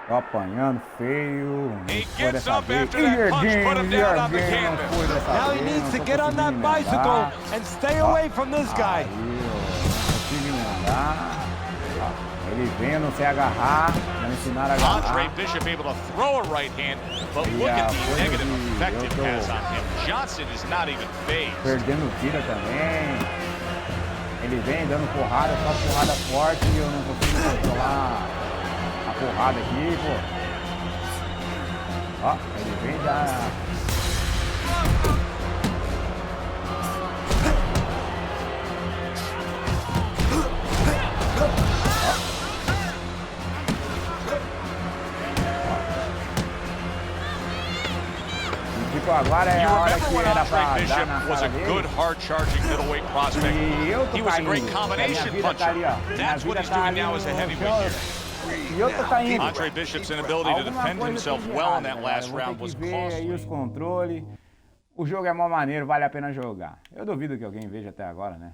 Tô apanhando feio. Não foi dessa vez. Now he needs to get on that bicycle and stay away from this guy. Ele vem, não sei agarrar, não ensinar a agarrar. Andre Bishop able to throw a right hand, but look at the negative effect it has on him. Johnson is not even phased. Perdendo tira também. Ele vem dando porrada, só porrada forte e eu não consigo controlar a porrada aqui, pô. Ó, ele vem já. Agora é a hora que era pra dar na cara dele. Good, hard-charging middleweight prospect. He was a great combination puncher. That's what he's doing now as a heavyweight. Andre Bishop's inability to defend himself well in that last round was costly. Os controles. O jogo é mó maneiro, vale a pena jogar. Eu duvido que alguém veja até agora, né?